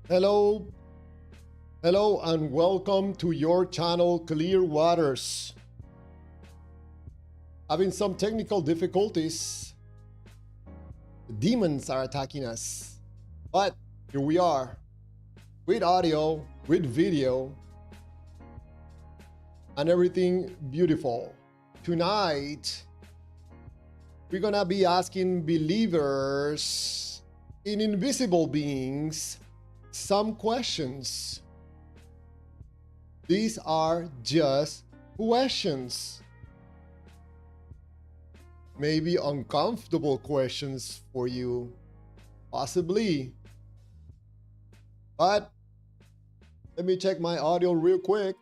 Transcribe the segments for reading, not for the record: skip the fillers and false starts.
Hello, hello, and welcome to your channel, Clear Waters. Having some technical difficulties. The demons are attacking us. But here we are, with audio, with video, and everything beautiful. Tonight, we're gonna be asking believers in invisible beings some questions. These are just questions. Maybe uncomfortable questions for you, possibly. But let me check my audio real quick.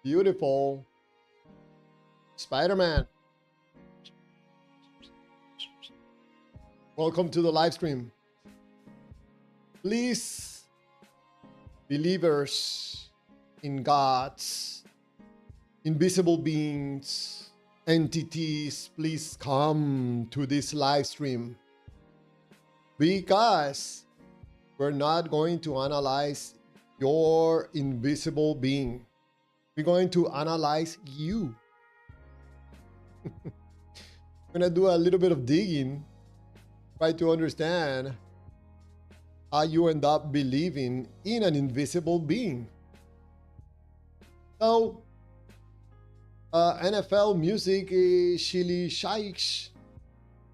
Beautiful. Spider-Man. Welcome to the live stream. Please, believers in gods, invisible beings, entities, please come to this live stream, because we're not going to analyze your invisible being. We're going to analyze you. We're going to do a little bit of digging, try to understand how you end up believing in an invisible being. So, NFL music, Shili Shaiks,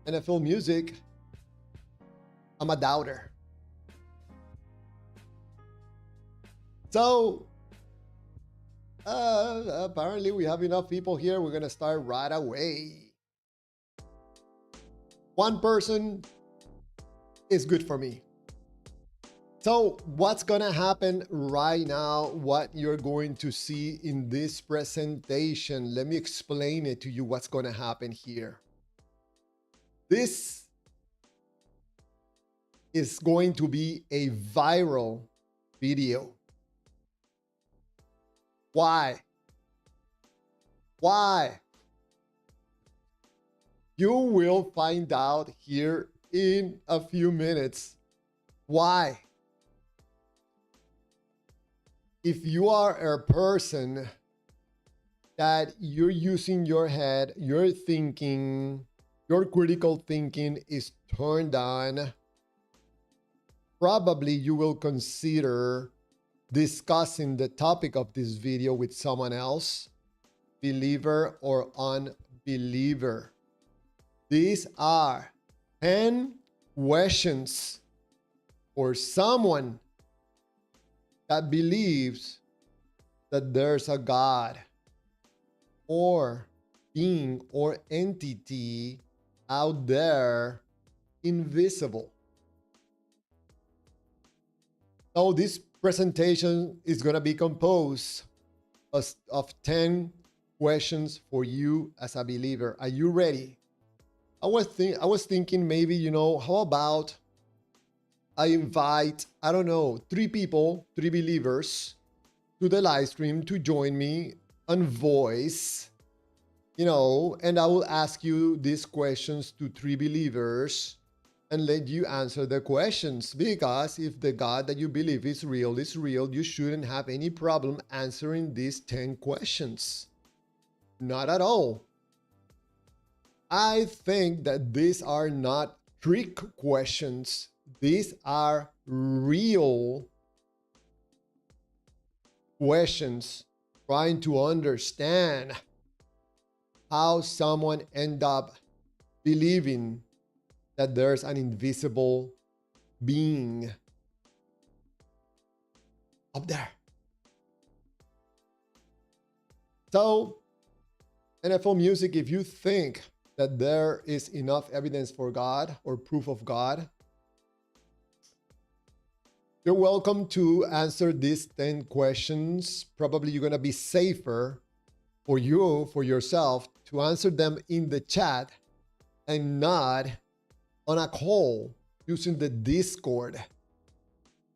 NFL music, I'm a doubter. So, apparently we have enough people here. We're gonna start right away. One person is good for me. So what's gonna happen right now, what you're going to see in this presentation, let me explain it to you what's gonna happen here. This is going to be a viral video. Why? Why? You will find out here in a few minutes. Why? If you are a person that you're using your head, your thinking, your critical thinking is turned on, probably you will consider discussing the topic of this video with someone else, believer or unbeliever. These are 10 questions for someone that believes that there's a God or being or entity out there, invisible. So this presentation is going to be composed of 10 questions for you as a believer. Are you ready? I was thinking maybe, how about I invite, I don't know, 3 people, 3 believers to the live stream to join me on voice, and I will ask you these questions to 3 believers and let you answer the questions. Because if the God that you believe is real, you shouldn't have any problem answering these 10 questions. Not at all. I think that these are not trick questions. These are real questions trying to understand how someone end up believing that there's an invisible being up there. So, NFL music, if you think that there is enough evidence for God or proof of God, you're welcome to answer these 10 questions. Probably you're going to be safer for yourself, to answer them in the chat and not on a call using the Discord.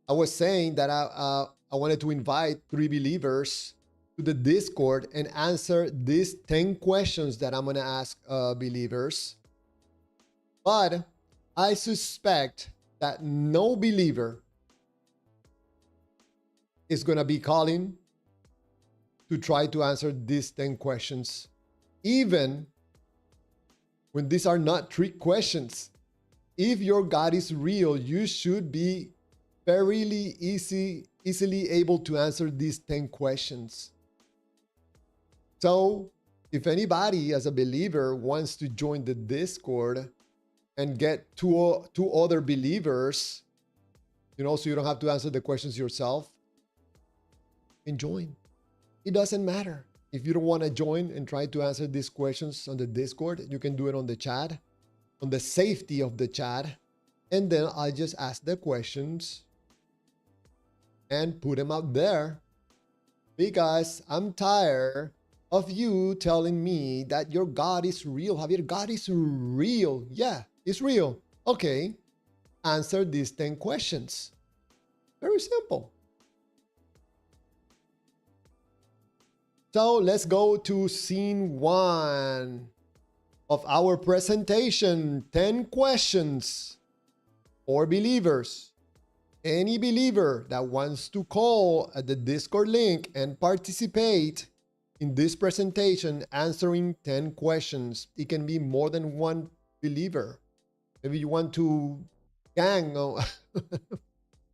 I was saying that I wanted to invite 3 believers to the Discord and answer these 10 questions that I'm going to ask believers. But I suspect that no believer is going to be calling to try to answer these 10 questions, even when these are not trick questions. If your God is real, you should be fairly easily able to answer these 10 questions. So if anybody as a believer wants to join the Discord and get two other believers, so you don't have to answer the questions yourself, and join. It doesn't matter. If you don't want to join and try to answer these questions on the Discord, you can do it on the chat, on the safety of the chat. And then I just ask the questions and put them out there, because I'm tired of you telling me that your God is real. Javier, God is real. Yeah, it's real. Okay, answer these 10 questions. Very simple. So let's go to scene 1 of our presentation. 10 questions for believers. Any believer that wants to call at the Discord link and participate in this presentation, answering 10 questions. It can be more than one believer. Maybe you want to gang on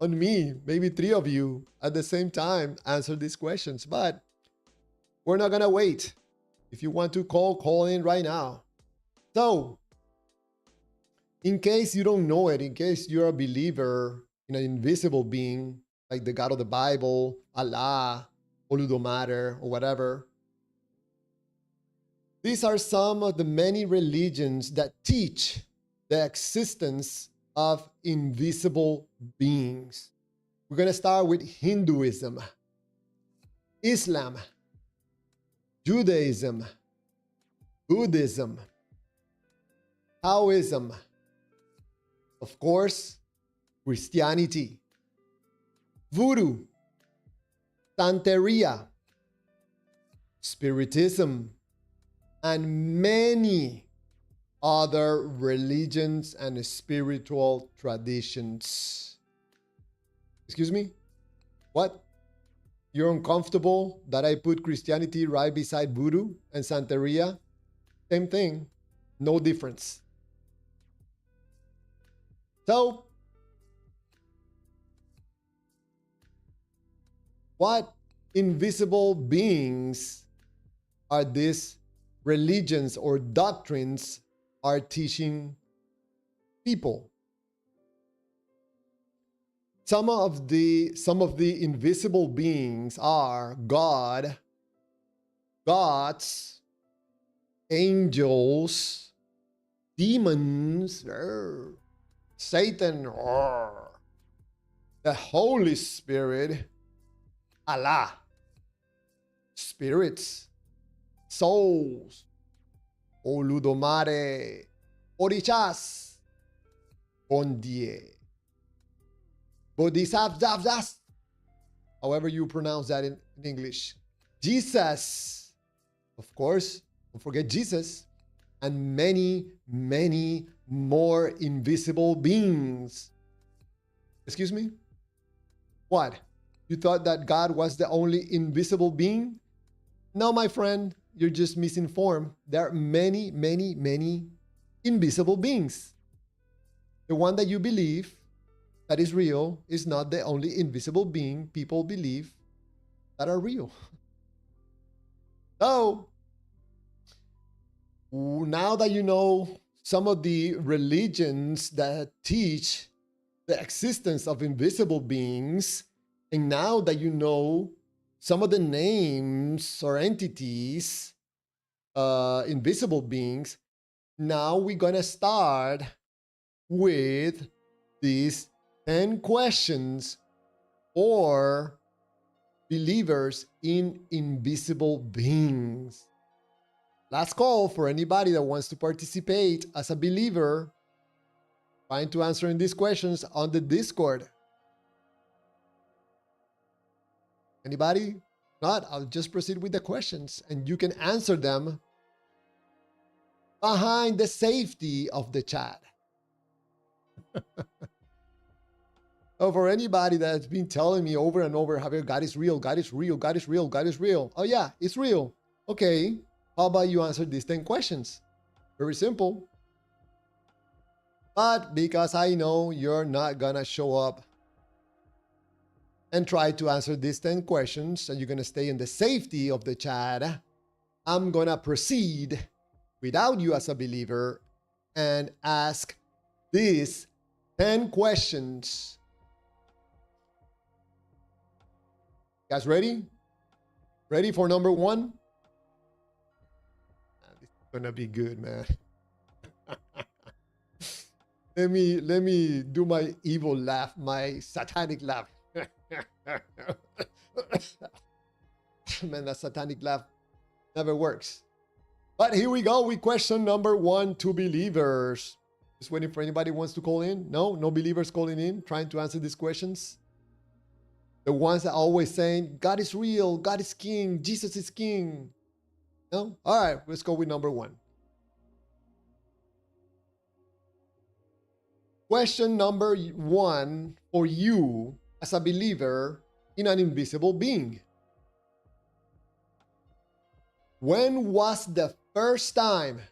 me, maybe 3 of you at the same time answer these questions, but we're not gonna wait. If you want to call in right now. So, in case you don't know it, in case you're a believer in an invisible being, like the God of the Bible, Allah, Oludomare, or whatever, these are some of the many religions that teach the existence of invisible beings. We're going to start with Hinduism, Islam, Judaism, Buddhism, Taoism, of course, Christianity, Voodoo, Santeria, Spiritism, and many other religions and spiritual traditions. Excuse me? What? You're uncomfortable that I put Christianity right beside Voodoo and Santeria? Same thing, no difference. So, what invisible beings are these religions or doctrines are teaching people? Some of the invisible beings are God, gods, angels, demons, Satan, the Holy Spirit, Allah, spirits, souls, Oludomare, Orishas, Ondie, Bodhisattvas, however you pronounce that in English, Jesus, of course, don't forget Jesus, and many, many more invisible beings. Excuse me? What? You thought that God was the only invisible being? No, my friend, you're just misinformed. There are many, many, many invisible beings. The one that you believe that is real is not the only invisible being people believe that are real. So, now that you know some of the religions that teach the existence of invisible beings, and now that you know some of the names or entities, invisible beings, now we're gonna start with these 10 questions for believers in invisible beings. Last call for anybody that wants to participate as a believer, trying to answer these questions on the Discord. Anybody? Not, I'll just proceed with the questions and you can answer them behind the safety of the chat. Oh, for anybody that's been telling me over and over, Javier, God is real, God is real, God is real, God is real. Oh yeah, it's real. Okay, how about you answer these 10 questions? Very simple. But because I know you're not gonna show up and try to answer these 10 questions and you're gonna stay in the safety of the chat, I'm gonna proceed without you as a believer and ask these 10 questions. Guys, ready? Ready for number one? This is gonna be good, man. let me do my evil laugh, my satanic laugh. Man, that satanic laugh never works. But here we go with question number one to believers. Just waiting for anybody who wants to call in. No believers calling in, trying to answer these questions. The ones that are always saying, God is real, God is king, Jesus is king. No? All right, let's go with number one. Question number one for you as a believer in an invisible being. When was the first time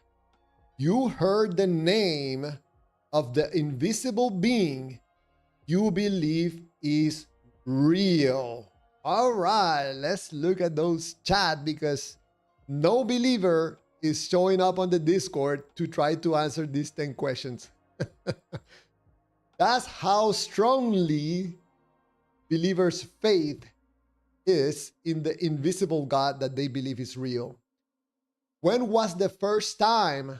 you heard the name of the invisible being you believe is real? All right, let's look at those chat because no believer is showing up on the Discord to try to answer these 10 questions. That's how strongly believers' faith is in the invisible God that they believe is real. When was the first time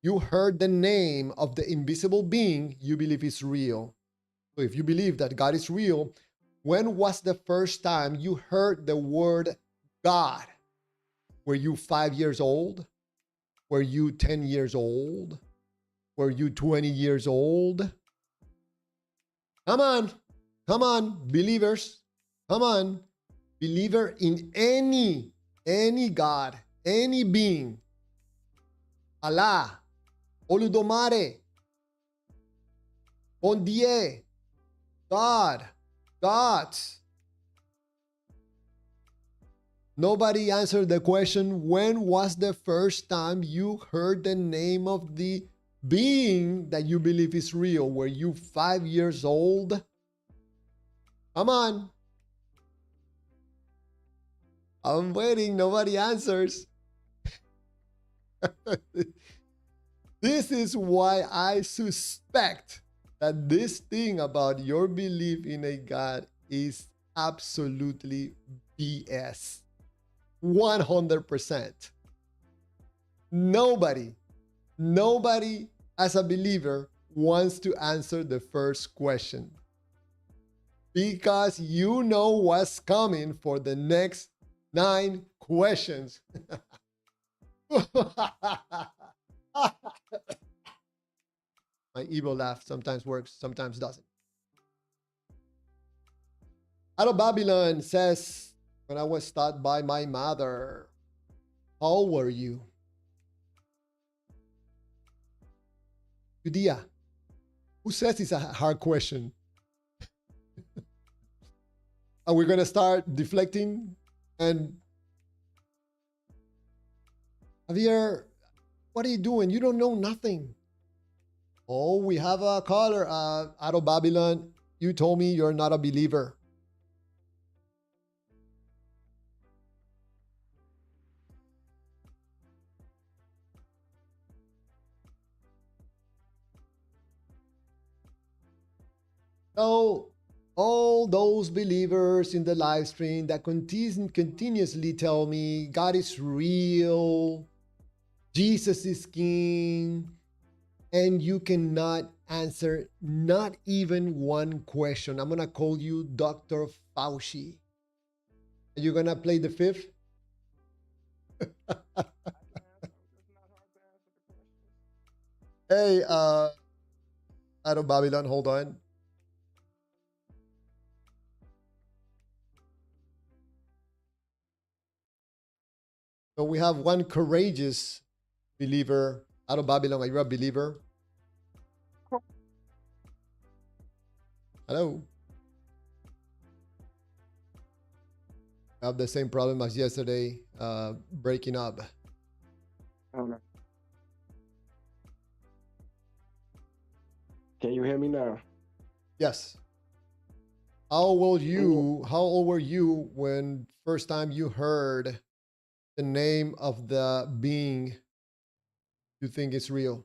you heard the name of the invisible being you believe is real? So if you believe that God is real, when was the first time you heard the word God? Were you 5 years old? Were you 10 years old? Were you 20 years old? Come on, believers. Come on. Believer in any God, any being. Allah, Oludomare, Bondie, God, gods. Nobody answered the question, when was the first time you heard the name of the being that you believe is real? Were you 5 years old? Come on. I'm waiting. Nobody answers. This is why I suspect that this thing about your belief in a God is absolutely BS. 100%. Nobody as a believer wants to answer the first question because you know what's coming for the next 9 questions. My evil laugh sometimes works, sometimes doesn't. Out of Babylon says, when I was taught by my mother, how old were you? Judea, who says it's a hard question? Are we going to start deflecting? And Javier, what are you doing? You don't know nothing. Oh, we have a caller out of Babylon. You told me you're not a believer. So, all those believers in the live stream that continuously tell me God is real, Jesus is king, and you cannot answer not even one question. I'm going to call you Dr. Fauci. Are you going to play the fifth? Hey, out of Babylon, hold on. So we have one courageous believer out of Babylon. Are you a believer? Hello? I have the same problem as yesterday, breaking up. Hold on. Can you hear me now? Yes. Yeah. How old were you when first time you heard the name of the being you think is real?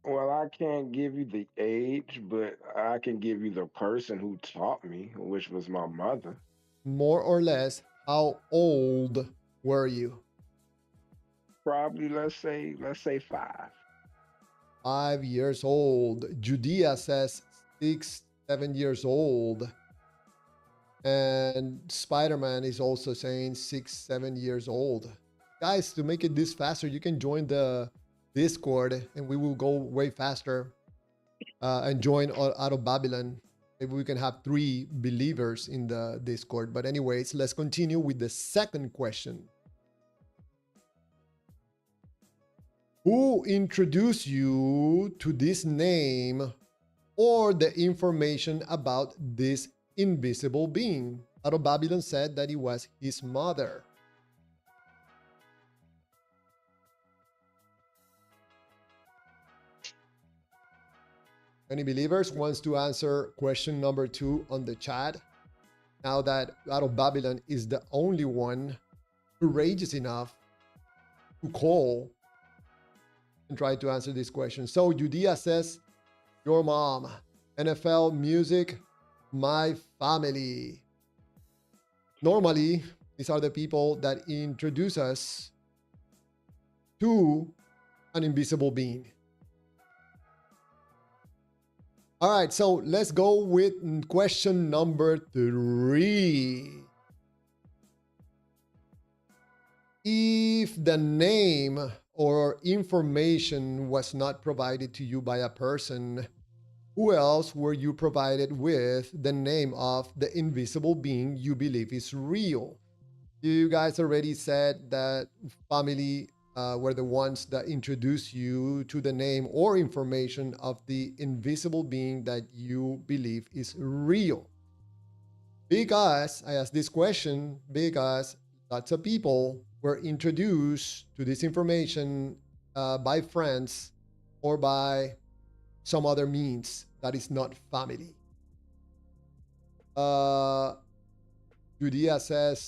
Well, I can't give you the age, but I can give you the person who taught me, which was my mother. More or less, how old were you? Probably let's say 5. 5 years old. Judea says 6, 7 years old. And Spider-Man is also saying 6, 7 years old. Guys, to make it this faster, you can join the Discord and we will go way faster and join out of Babylon. Maybe we can have 3 believers in the Discord. But anyways, let's continue with the second question. Who introduced you to this name or the information about this invisible being? Out of Babylon said that it was his mother. Any believers wants to answer question number 2 on the chat? Now that out of Babylon is the only one courageous enough to call and try to answer this question. So Judea says, your mom. NFL, music, my family. Normally, these are the people that introduce us to an invisible being. All right, so let's go with question number 3. If the name or information was not provided to you by a person, who else were you provided with the name of the invisible being you believe is real? You guys already said that family were the ones that introduced you to the name or information of the invisible being that you believe is real. Because I asked this question because lots of people were introduced to this information by friends or by some other means that is not family. Uh, Judea says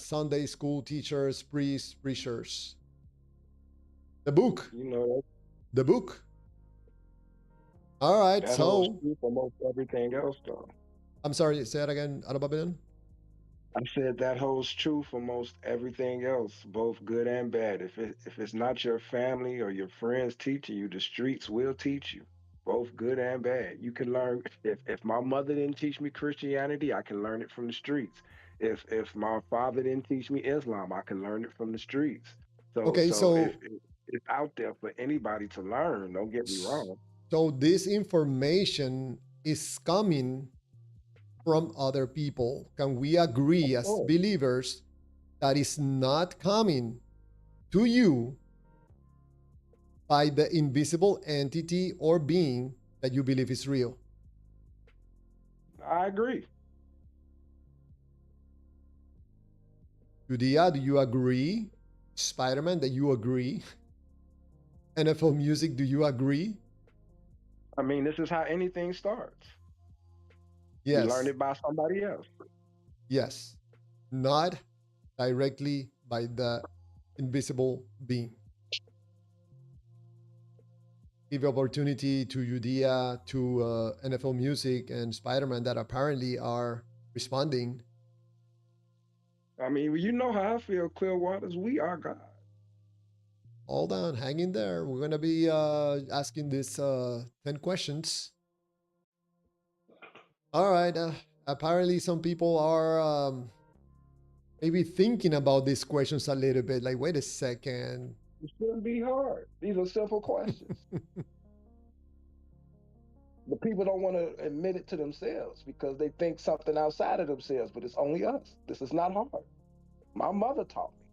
Sunday school teachers, priests, preachers. The book. You know The book. All right. that holds So, true for most everything else, though. I'm sorry, say it again, Babylon. I said that holds true for most everything else, both good and bad. If it's not your family or your friends teaching you, the streets will teach you, both good and bad. You can learn. If my mother didn't teach me Christianity, I can learn it from the streets. If my father didn't teach me Islam, I can learn it from the streets. So Okay. so if So, it's out there for anybody to learn, don't get me wrong. so this information is coming from other people. Can we agree as Oh, believers that is not coming to you by the invisible entity or being that you believe is real? I agree. Judea, do you agree? Spider-Man, that you agree? NFL music, do you agree? I mean, this is how anything starts. You learn Yes, it by somebody else. yes. Not directly by the invisible being. Give opportunity to Judea, to NFL music and Spider-Man that apparently are responding. I mean, you know how I feel, Clearwaters. We are God. Hold on, hang in there. We're gonna be asking this 10 questions. All right. Apparently, some people are maybe thinking about these questions a little bit. Like, wait a second. It shouldn't be hard. These are simple questions. The people don't want to admit it to themselves because they think something outside of themselves, but it's only us. This is not hard. My mother taught me.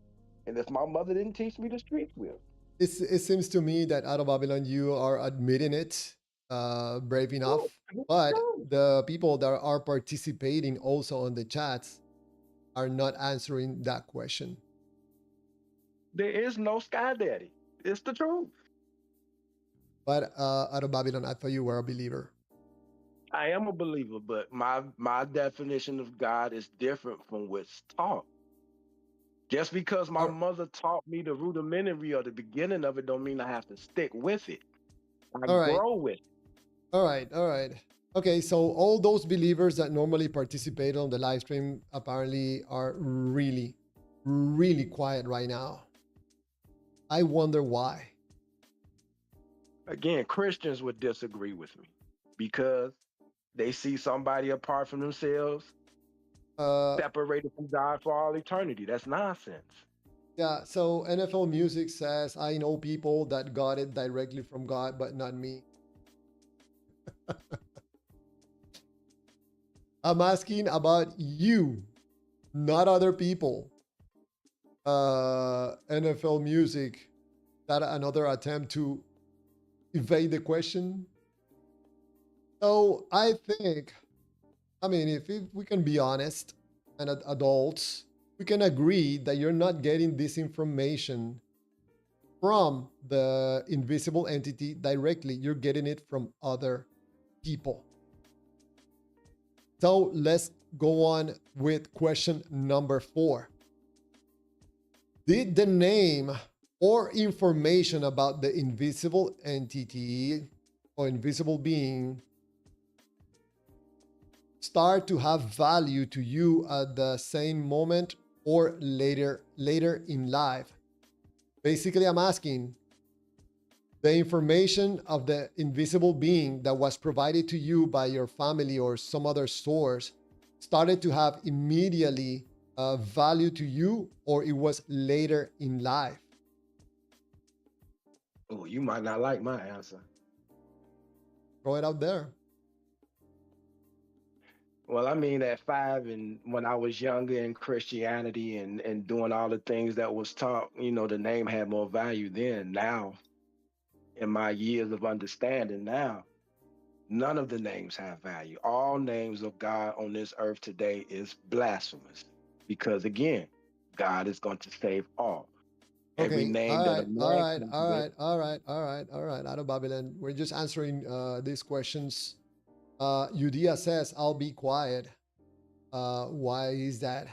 And if my mother didn't teach me, the streets will. It seems to me that out of Babylon, you are admitting it. brave enough. Well, here we But go. the people that are participating also on the chats are not answering that question. There is no Sky Daddy. It's the truth. But out of Babylon, I thought you were a believer. I am a believer, but my definition of God is different from what's taught. Just because my All mother taught me the rudimentary or the beginning of it, don't mean I have to stick with it. I all right, grow with it. all right, all right. Okay, so all those believers that normally participate on the live stream apparently are really, really quiet right now. I wonder why. Again, Christians would disagree with me because they see somebody apart from themselves, Uh, separated from God for all eternity. That's nonsense. yeah, so NFL Music says, I know people that got it directly from God, but not me. I'm asking about you, not other people. NFL Music, that another attempt to evade the question. So I think, I mean, if we can be honest and adults, we can agree that you're not getting this information from the invisible entity directly. You're getting it from other people. So let's go on with question number 4. Did the name or information about the invisible entity or invisible being start to have value to you at the same moment or later in life? Basically, I'm asking, the information of the invisible being that was provided to you by your family or some other source started to have immediately value to you, or it was later in life? Oh, you might not like my answer. Throw it out there. Well, I mean, at 5 and when I was younger in Christianity and doing all the things that was taught, the name had more value then. Now, in my years of understanding now, none of the names have value. All names of God on this earth today is blasphemous because, again, God is going to save all. Every Okay, name all that a right, all man right, comes all with, right, all right, all right, all right. Out of Babylon, we're just answering these questions. Udea says, I'll be quiet. Why is that?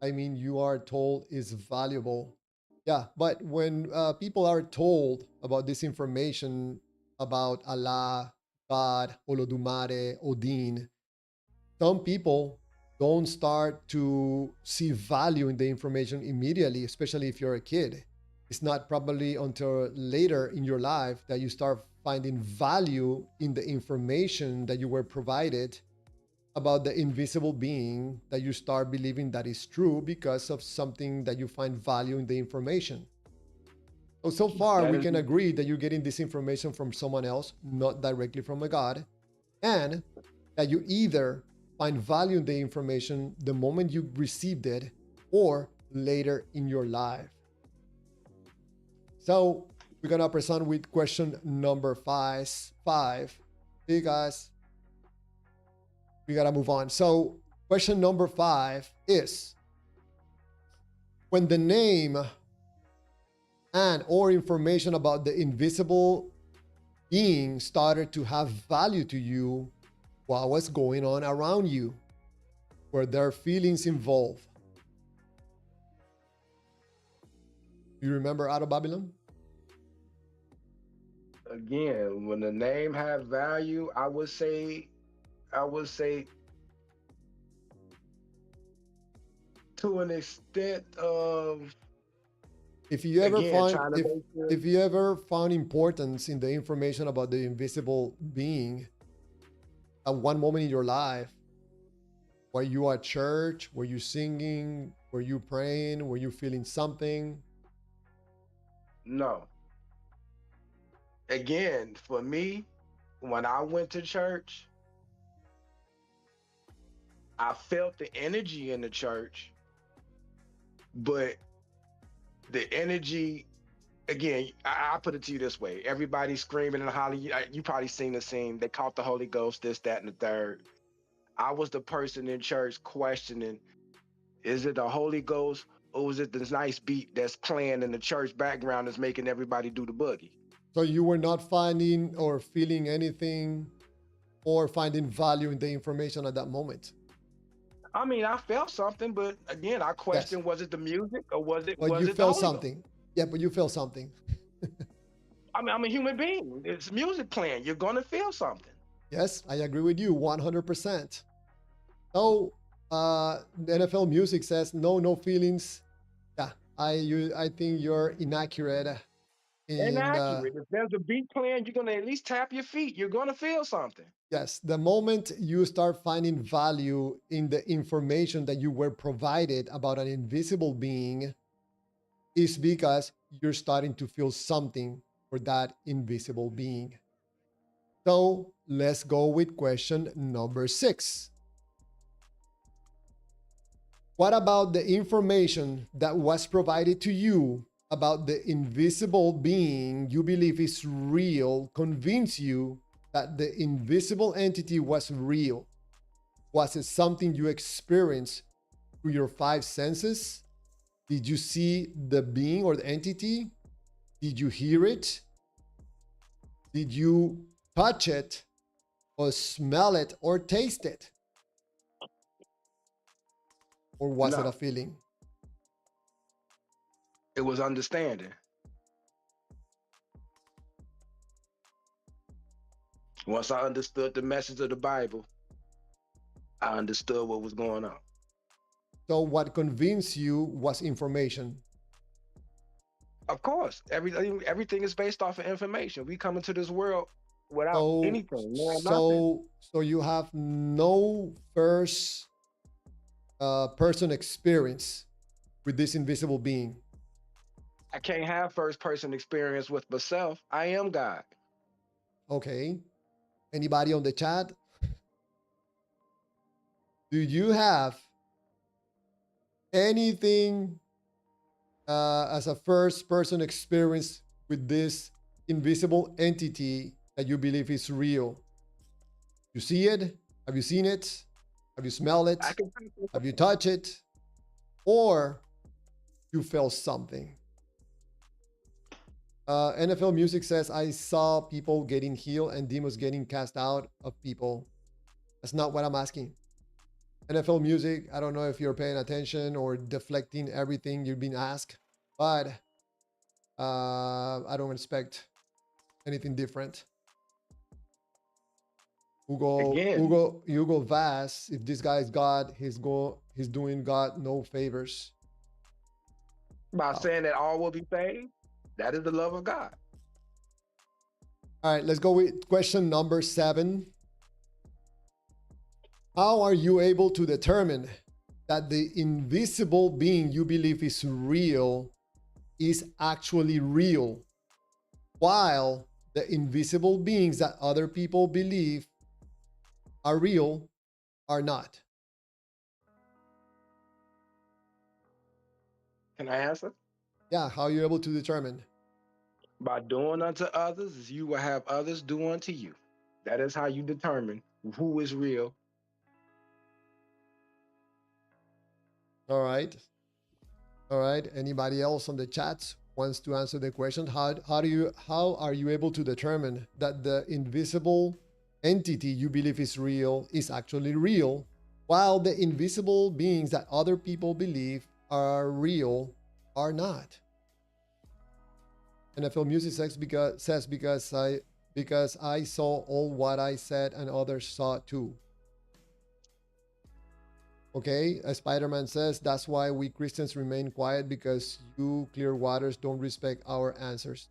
I mean, you are told is valuable. Yeah, but when people are told about this information about Allah, God, Olodumare, Odin, some people don't start to see value in the information immediately, especially if you're a kid. It's not probably until later in your life that you start finding value in the information that you were provided about the invisible being, that you start believing that is true because of something that you find value in the information. So far, that we is, can agree that you're getting this information from someone else, not directly from a God, and that you either find value in the information the moment you received it or later in your life. So we're gonna present with question number five, because we gotta move on. So question number 5 is, when the name and or information about the invisible being started to have value to you, what was going on around you? Were there feelings involved? You remember out of Babylon? again, when the name have value, I would say to an extent of, If you ever again, find trying to make sure. if you ever found importance in the information about the invisible being at one moment in your life, were you at church? Were you singing? Were you praying? Were you feeling something? No. Again, for me, when I went to church, I felt the energy in the church, but the energy again, I put it to you this way: everybody screaming and hollering. You probably seen the scene. They caught the Holy Ghost, this, that, and the third. I was the person in church questioning: is it the Holy Ghost, or is it this nice beat that's playing in the church background that's making everybody do the boogie? So you were not finding or feeling anything or finding value in the information at that moment. I mean, I felt something, but again, I Yes. question: was it the music or was it But was you it the felt Holy Ghost? something. Yeah, but you felt something. I mean, I'm a human being. It's music playing. You're gonna feel something. Yes, I agree with you 100%. So, the NFL music says no feelings. Yeah, I think you're inaccurate in Inaccurate. If there's a beat playing, you're gonna at least tap your feet. You're gonna feel something. yes, the moment you start finding value in the information that you were provided about an invisible being is because you're starting to feel something for that invisible being. So let's go with question number 6. What about the information that was provided to you about the invisible being you believe is real convince you that the invisible entity was real? Was it something you experienced through your five senses? Did you see the being or the entity? Did you hear it? Did you touch it or smell it or taste it? Or was it a No, feeling? it was understanding. Once I understood the message of the Bible, I understood what was going on. So what convinced you was information. Of course, everything is based off of information. We come into this world without So anything, man, nothing. so you have no first person experience with this invisible being. I can't have first person experience with myself. I am God. Okay. Anybody on the chat? Do you have anything as a first person experience with this invisible entity that you believe is real? You see it? Have you seen it? Have you smelled I it? can. Have you touched it? Or you felt something? NFL Music says, I saw people getting healed and demons getting cast out of people. That's not what I'm asking. NFL Music, I don't know if you're paying attention or deflecting everything you've been asked, but I don't expect anything different. Again, Hugo Vaz, if this guy is God, he's doing God no favors. by Wow. saying that all will be saved, that is the love of God. All right, let's go with question number 7. How are you able to determine that the invisible being you believe is real is actually real, while the invisible beings that other people believe are real are not? Can I answer? Yeah, how are you able to determine? By doing unto others as you will have others do unto you. That is how you determine who is real. All right. All right. Anybody else on the chat wants to answer the question? How are you able to determine that the invisible entity you believe is real is actually real, while the invisible beings that other people believe are real are not? NFL Music says because I saw all what I said and others saw it too. Okay, Spider-Man says that's why we Christians remain quiet, because you clear waters don't respect our answers.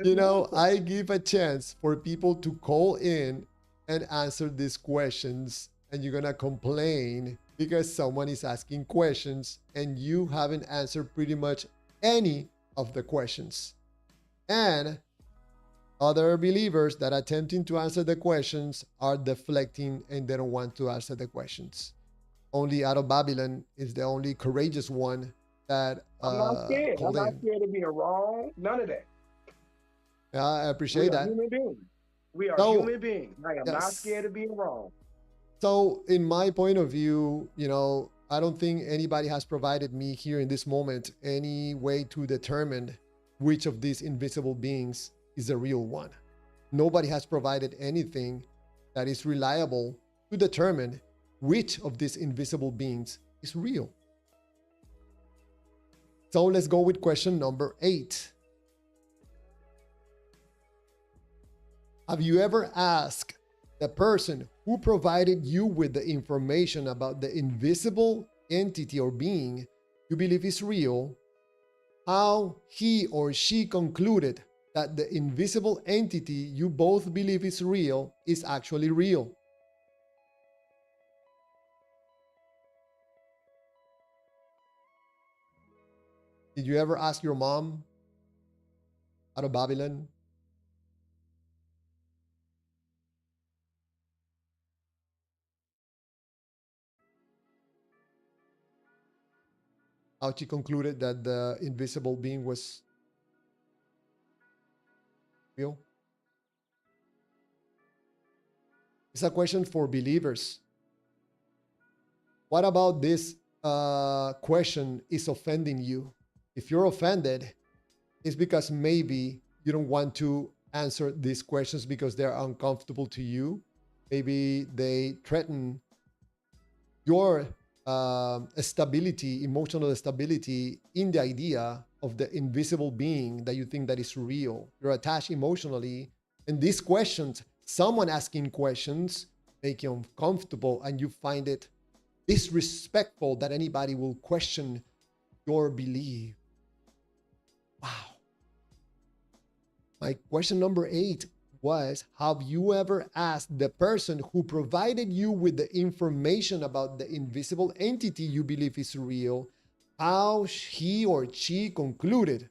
You know, I give a chance for people to call in and answer these questions, and you're gonna complain because someone is asking questions and you haven't answered pretty much any of the questions. And other believers that are attempting to answer the questions are deflecting and they don't want to answer the questions. Only out of Babylon is the only courageous one that I'm not scared. I'm called not in. scared of being wrong. None of that. Yeah, I We appreciate are that. human beings. We are So human beings. I am not yes. scared of being wrong. So in my point of view, I don't think anybody has provided me here in this moment any way to determine which of these invisible beings is the real one. Nobody has provided anything that is reliable to determine which of these invisible beings is real. So let's go with question number 8. Have you ever asked the person who provided you with the information about the invisible entity or being you believe is real, how he or she concluded that the invisible entity you both believe is real is actually real? Did you ever ask your mom out of Babylon how she concluded that the invisible being was real? It's a question for believers. What about this question is offending you? If you're offended, it's because maybe you don't want to answer these questions because they're uncomfortable to you. Maybe they threaten your stability, emotional stability in the idea of the invisible being that you think that is real. You're attached emotionally, and these questions, someone asking questions, make you uncomfortable, and you find it disrespectful that anybody will question your belief. Wow. My question number 8 was, have you ever asked the person who provided you with the information about the invisible entity you believe is real, how he or she concluded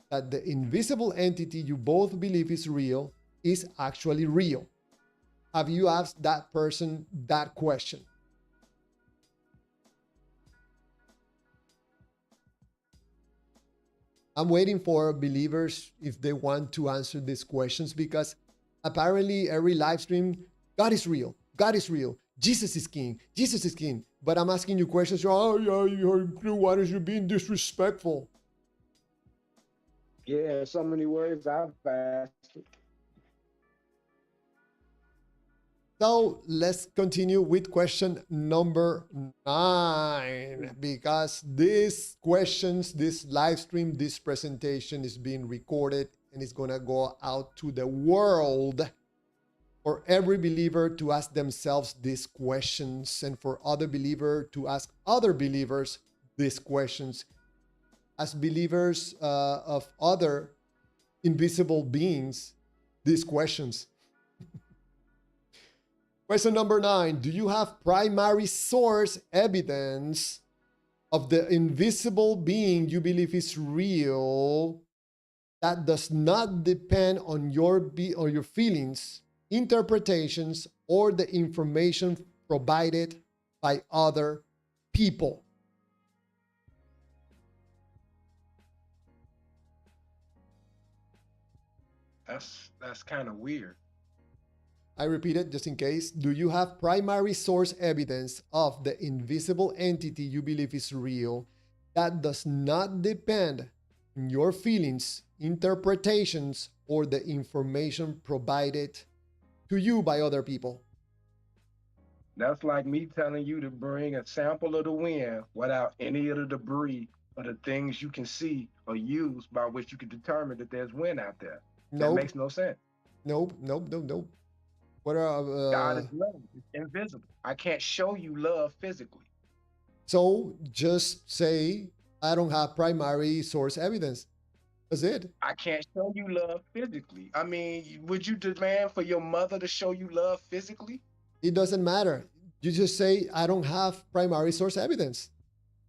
that the invisible entity you both believe is real is actually real? Have you asked that person that question? I'm waiting for believers if they want to answer these questions, because apparently every live stream, God is real. God is real. Jesus is king. Jesus is king. But I'm asking you questions. Oh, yeah, why are you being disrespectful? Yeah, so many words I've asked. So let's continue with question number 9, because these questions, this live stream, this presentation is being recorded and it's going to go out to the world for every believer to ask themselves these questions, and for other believer to ask other believers these questions. As believers of other invisible beings, these questions. Question number 9. Do you have primary source evidence of the invisible being you believe is real that does not depend on your feelings, interpretations, or the information provided by other people? That's kind of weird. I repeat it just in case. Do you have primary source evidence of the invisible entity you believe is real that does not depend on your feelings, interpretations, or the information provided to you by other people? That's like me telling you to bring a sample of the wind without any of the debris or the things you can see or use by which you can determine that there's wind out there. That Nope, makes no sense. nope, nope, nope, nope. What God are is love. It's invisible. I can't show you love physically. so just say I don't have primary source evidence. That's it. I can't show you love physically. I mean, would you demand for your mother to show you love physically? It doesn't matter. You just say I don't have primary source evidence.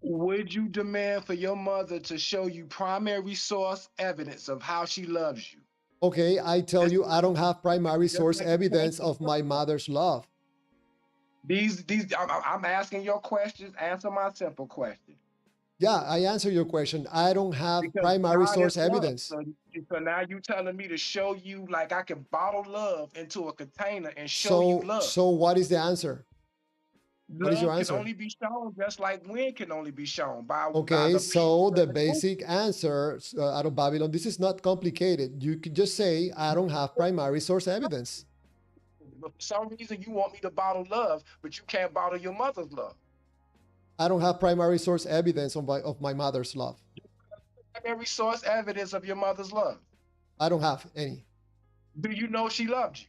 Would you demand for your mother to show you primary source evidence of how she loves you? Okay, I tell Just, you, I don't have primary just source make a point evidence for the of my brother. mother's love. I'm asking your questions. Answer my simple question. Yeah, I answer your question. I don't have Because primary God is source love. evidence. So now you telling me to show you like I can bottle love into a container and show you So, love. so what is the answer? What is your Love can answer? only be shown just like wind can only be shown by Okay, the so people the and the group. basic answer out of Babylon, this is not complicated. You could just say, I don't have primary source evidence. But for some reason you want me to bottle love, but you can't bottle your mother's love. I don't have primary source evidence of my mother's love. Primary source evidence of your mother's love. I don't have any. Do you know she loved you?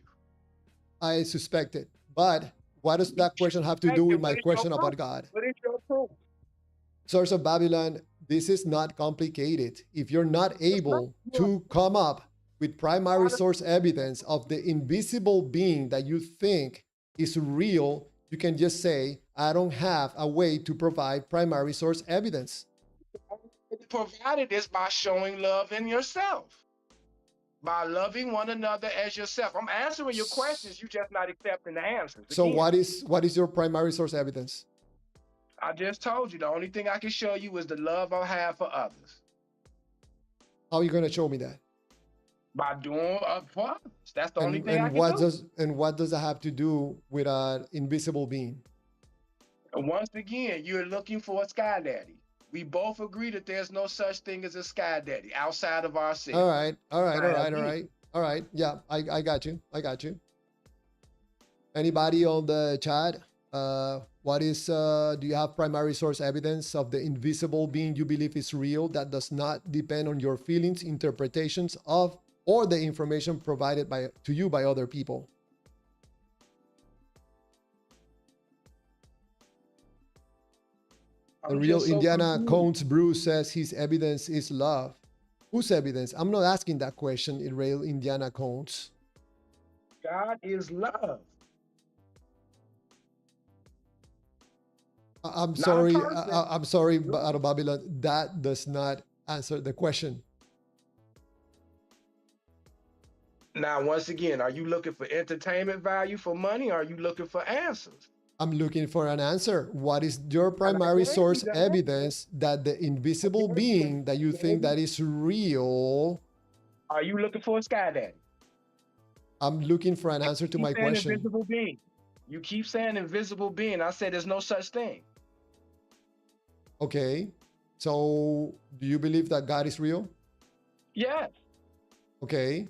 I suspect it. But what does that You question have to do suspect with it. my What is your question proof? about God? What is your proof? Source of Babylon, this is not complicated. If you're not It's not. able to come up with primary Why does source evidence of the invisible being that you think is real, you can just say, I don't have a way to provide primary source evidence. provided this by showing love in yourself, by loving one another as yourself. I'm answering your questions. You just not accepting the answers. So Again, what is your primary source evidence? I just told you the only thing I can show you is the love I have for others How are you going to show me that? by doing for others. That's the only thing I can what do. does that have to do with an invisible being? And once again, you're looking for a sky daddy. We both agree that there's no such thing as a sky daddy outside of ourselves. All right, all right, all Now, right, all right, all right. Yeah, I got you. I got you. Anybody on the chat? Do you have primary source evidence of the invisible being you believe is real that does not depend on your feelings, interpretations of, or the information provided to you by other people? The I'm real just so Indiana confused. Cones Bruce says his evidence is love. Whose evidence? I'm not asking that question, in real Indiana Cones. God is love. I'm Not a sorry. person. I'm sorry, out of Babylon. That does not answer the question. Now, once again, are you looking for entertainment value for money, or are you looking for answers? I'm looking for an answer. What is your And I primary gave you source the answer. evidence that the invisible being that you think that is real? Are you looking for a sky daddy? I'm looking for an answer to You my keep saying question. invisible being. You keep saying invisible being. I said there's no such thing. Okay. So do you believe that God is real? Yes. Okay.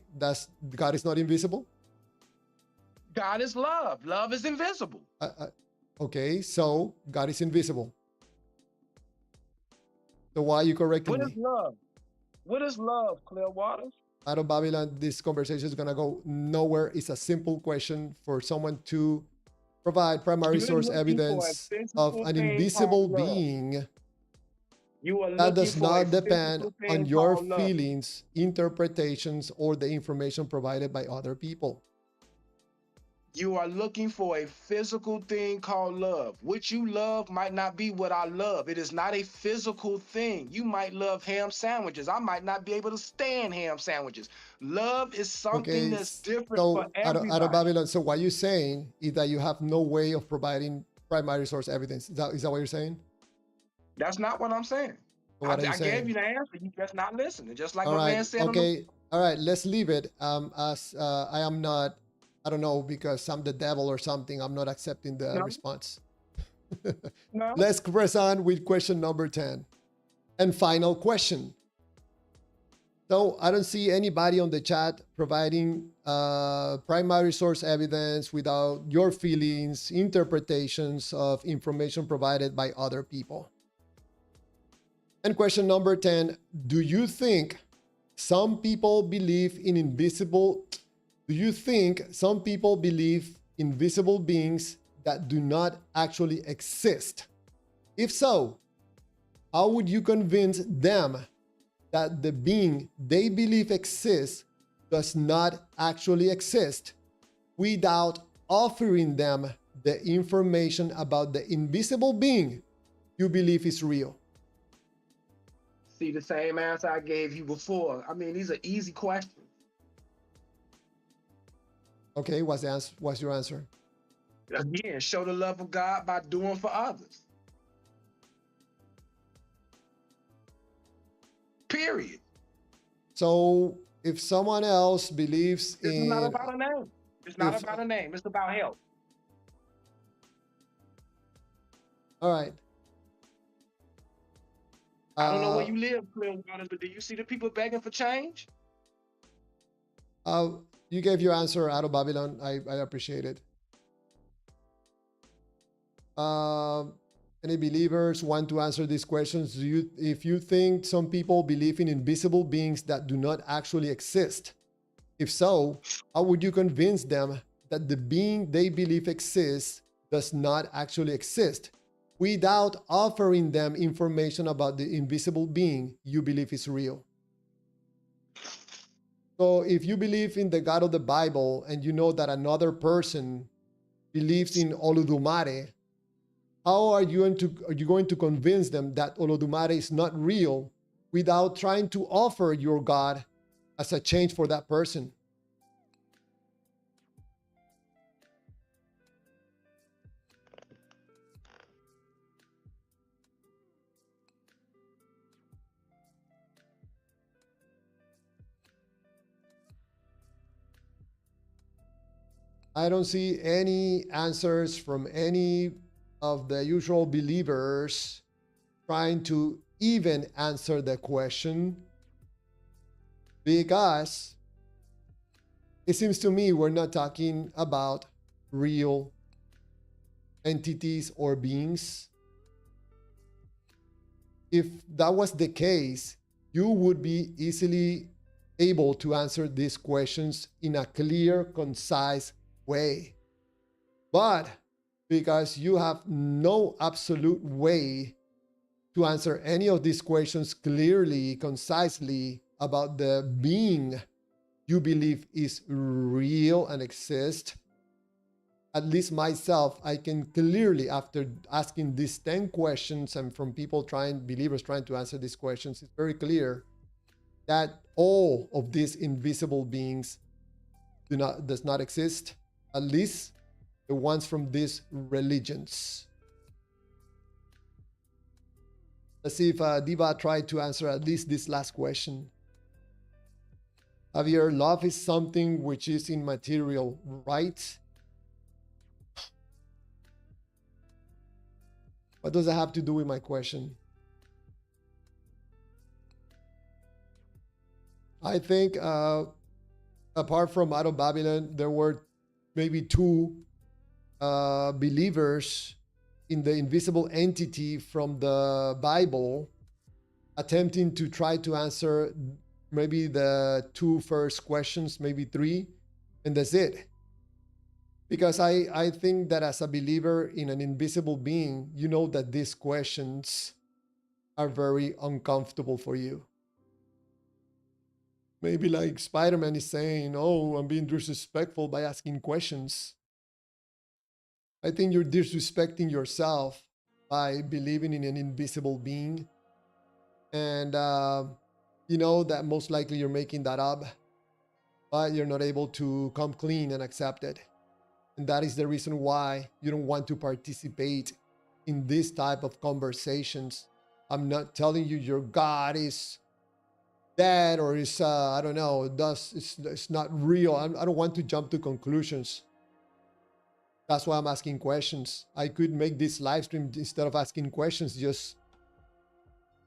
God is not invisible? God is love. Love is invisible. Okay. So God is invisible. So why are you correcting What me? is love? What is love, Clearwater? Out of Babylon, this conversation is going to go nowhere. It's a simple question for someone to provide primary You're source looking for a evidence of physical an thing invisible called love. being You are that looking does for a not depend physical on thing your called love. feelings, interpretations, or the information provided by other people. You are looking for a physical thing called love. What you love might not be what I love. It is not a physical thing. You might love ham sandwiches. I might not be able to stand ham sandwiches. Love is something Okay, that's different for so out of everybody. Babylon, so what you're saying is that you have no way of providing primary source evidence. Is that what you're saying? That's not what I'm saying. Or I, what are you I gave saying? you the answer. You just not listening. Just like All my right, man said on the. okay, all right, let's leave it. As I am not, I don't know, because I'm the devil or something, I'm not accepting the No, response. no. Let's press on with question number 10. And final question. So I don't see anybody on the chat providing primary source evidence without your feelings, interpretations of information provided by other people. And question number 10, do you think some people believe in invisible, do you think some people believe invisible beings that do not actually exist? If so, how would you convince them that the being they believe exists does not actually exist without offering them the information about the invisible being you believe is real? See the same answer I gave you before. I mean, these are easy questions. Okay, what's your answer? Again, show the love of God by doing for others. Period. So if someone else believes This is not in, about a name. It's not if, about a name. It's about health. all right, I don't know where uh, you live, Clearwater, but do you see the people begging for change? uh, you gave your answer out of Babylon. I appreciate it. Uh, any believers want to answer these questions? If you think some people believe in invisible beings that do not actually exist, if so, how would you convince them that the being they believe exists does not actually exist without offering them information about the invisible being you believe is real? So if you believe in the God of the Bible and you know that another person believes in Olodumare, how are you going to convince them that Olodumare is not real without trying to offer your God as a change for that person? I don't see any answers from any of the usual believers trying to even answer the question, because it seems to me we're not talking about real entities or beings. If that was the case, you would be easily able to answer these questions in a clear, concise way. But because you have no absolute way to answer any of these questions clearly, concisely about the being you believe is real and exists, at least myself, I can clearly, after asking these 10 questions and from people believers trying to answer these questions, it's very clear that all of these invisible beings does not exist, at least the ones from these religions. Let's see if Diva tried to answer at least this last question. Javier, love is something which is immaterial, right? What does that have to do with my question? I think apart from out of Babylon, there were maybe two believers in the invisible entity from the Bible attempting to try to answer maybe the two first questions, maybe three, and that's it. Because I think that as a believer in an invisible being, you know that these questions are very uncomfortable for you. Maybe like Spider-Man is saying, oh, I'm being disrespectful by asking questions. I think you're disrespecting yourself by believing in an invisible being. And you know that most likely you're making that up, but you're not able to come clean and accept it. And that is the reason why you don't want to participate in this type of conversations. I'm not telling you your God is dead or is, I don't know, it's not real. I don't want to jump to conclusions. That's why I'm asking questions. I could make this live stream instead of asking questions, just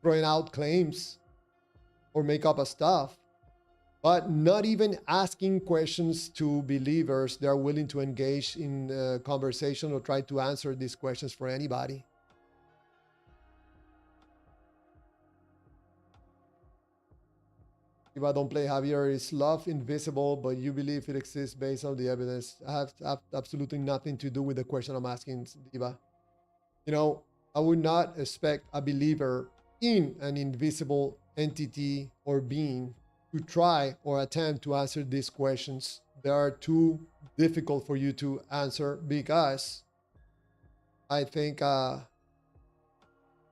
throwing out claims or make up a stuff. But not even asking questions to believers that are willing to engage in conversation or try to answer these questions for anybody. If I don't play Javier, is love invisible, but you believe it exists based on the evidence? I have absolutely nothing to do with the question I'm asking, Diva. You know, I would not expect a believer in an invisible entity or being to try or attempt to answer these questions. They are too difficult for you to answer, because I think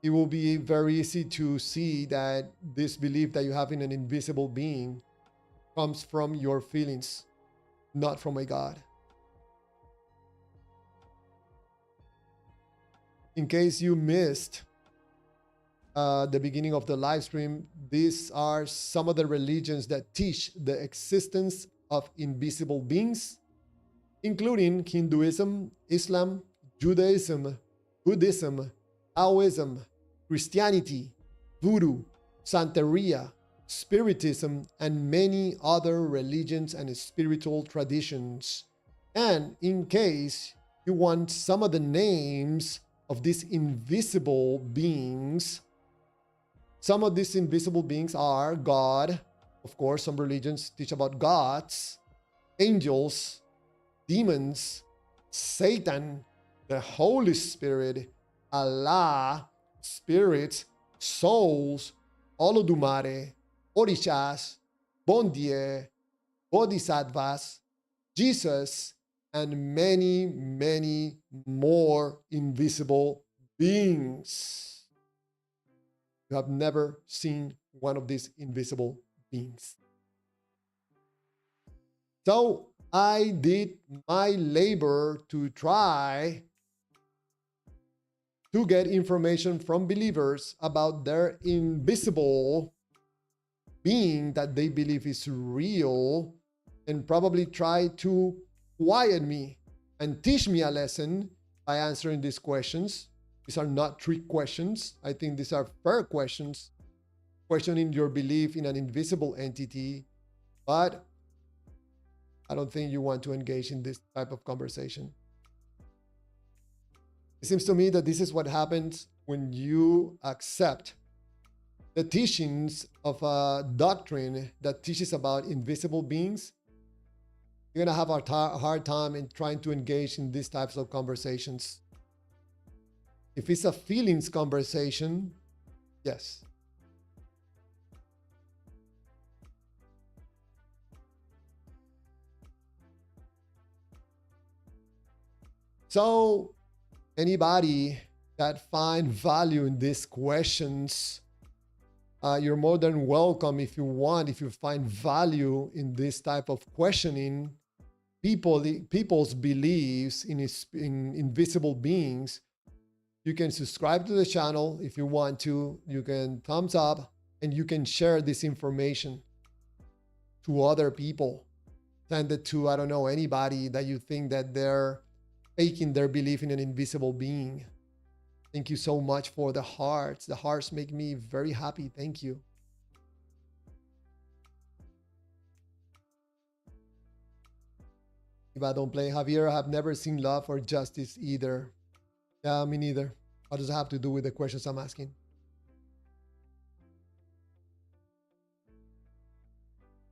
it will be very easy to see that this belief that you have in an invisible being comes from your feelings, not from a God. In case you missed the beginning of the live stream, these are some of the religions that teach the existence of invisible beings, including Hinduism, Islam, Judaism, Buddhism, Taoism, Christianity, Voodoo, Santeria, Spiritism, and many other religions and spiritual traditions. And in case you want some of the names of these invisible beings, some of these invisible beings are God. Of course, some religions teach about gods, angels, demons, Satan, the Holy Spirit, Allah, spirits, souls, Olodumare, Orishas, Bondie, Bodhisattvas, Jesus, and many, many more invisible beings. You have never seen one of these invisible beings. So I did my labor to try to get information from believers about their invisible being that they believe is real, and probably try to quiet me and teach me a lesson by answering these questions. These are not trick questions. I think these are fair questions, questioning your belief in an invisible entity, but I don't think you want to engage in this type of conversation. It seems to me that this is what happens when you accept the teachings of a doctrine that teaches about invisible beings. You're going to have a hard time in trying to engage in these types of conversations. If it's a feelings conversation, yes. So anybody that find value in these questions, you're more than welcome. If you want, if you find value in this type of questioning people's beliefs in invisible beings, you can subscribe to the channel. If you want to, you can thumbs up, and you can share this information to other people. Send it to, I don't know, anybody that you think that they're faking their belief in an invisible being. Thank you so much for the hearts. The hearts make me very happy. Thank you. If I don't play Javier, I have never seen Love or Justice either. Yeah, me neither. What does it have to do with the questions I'm asking?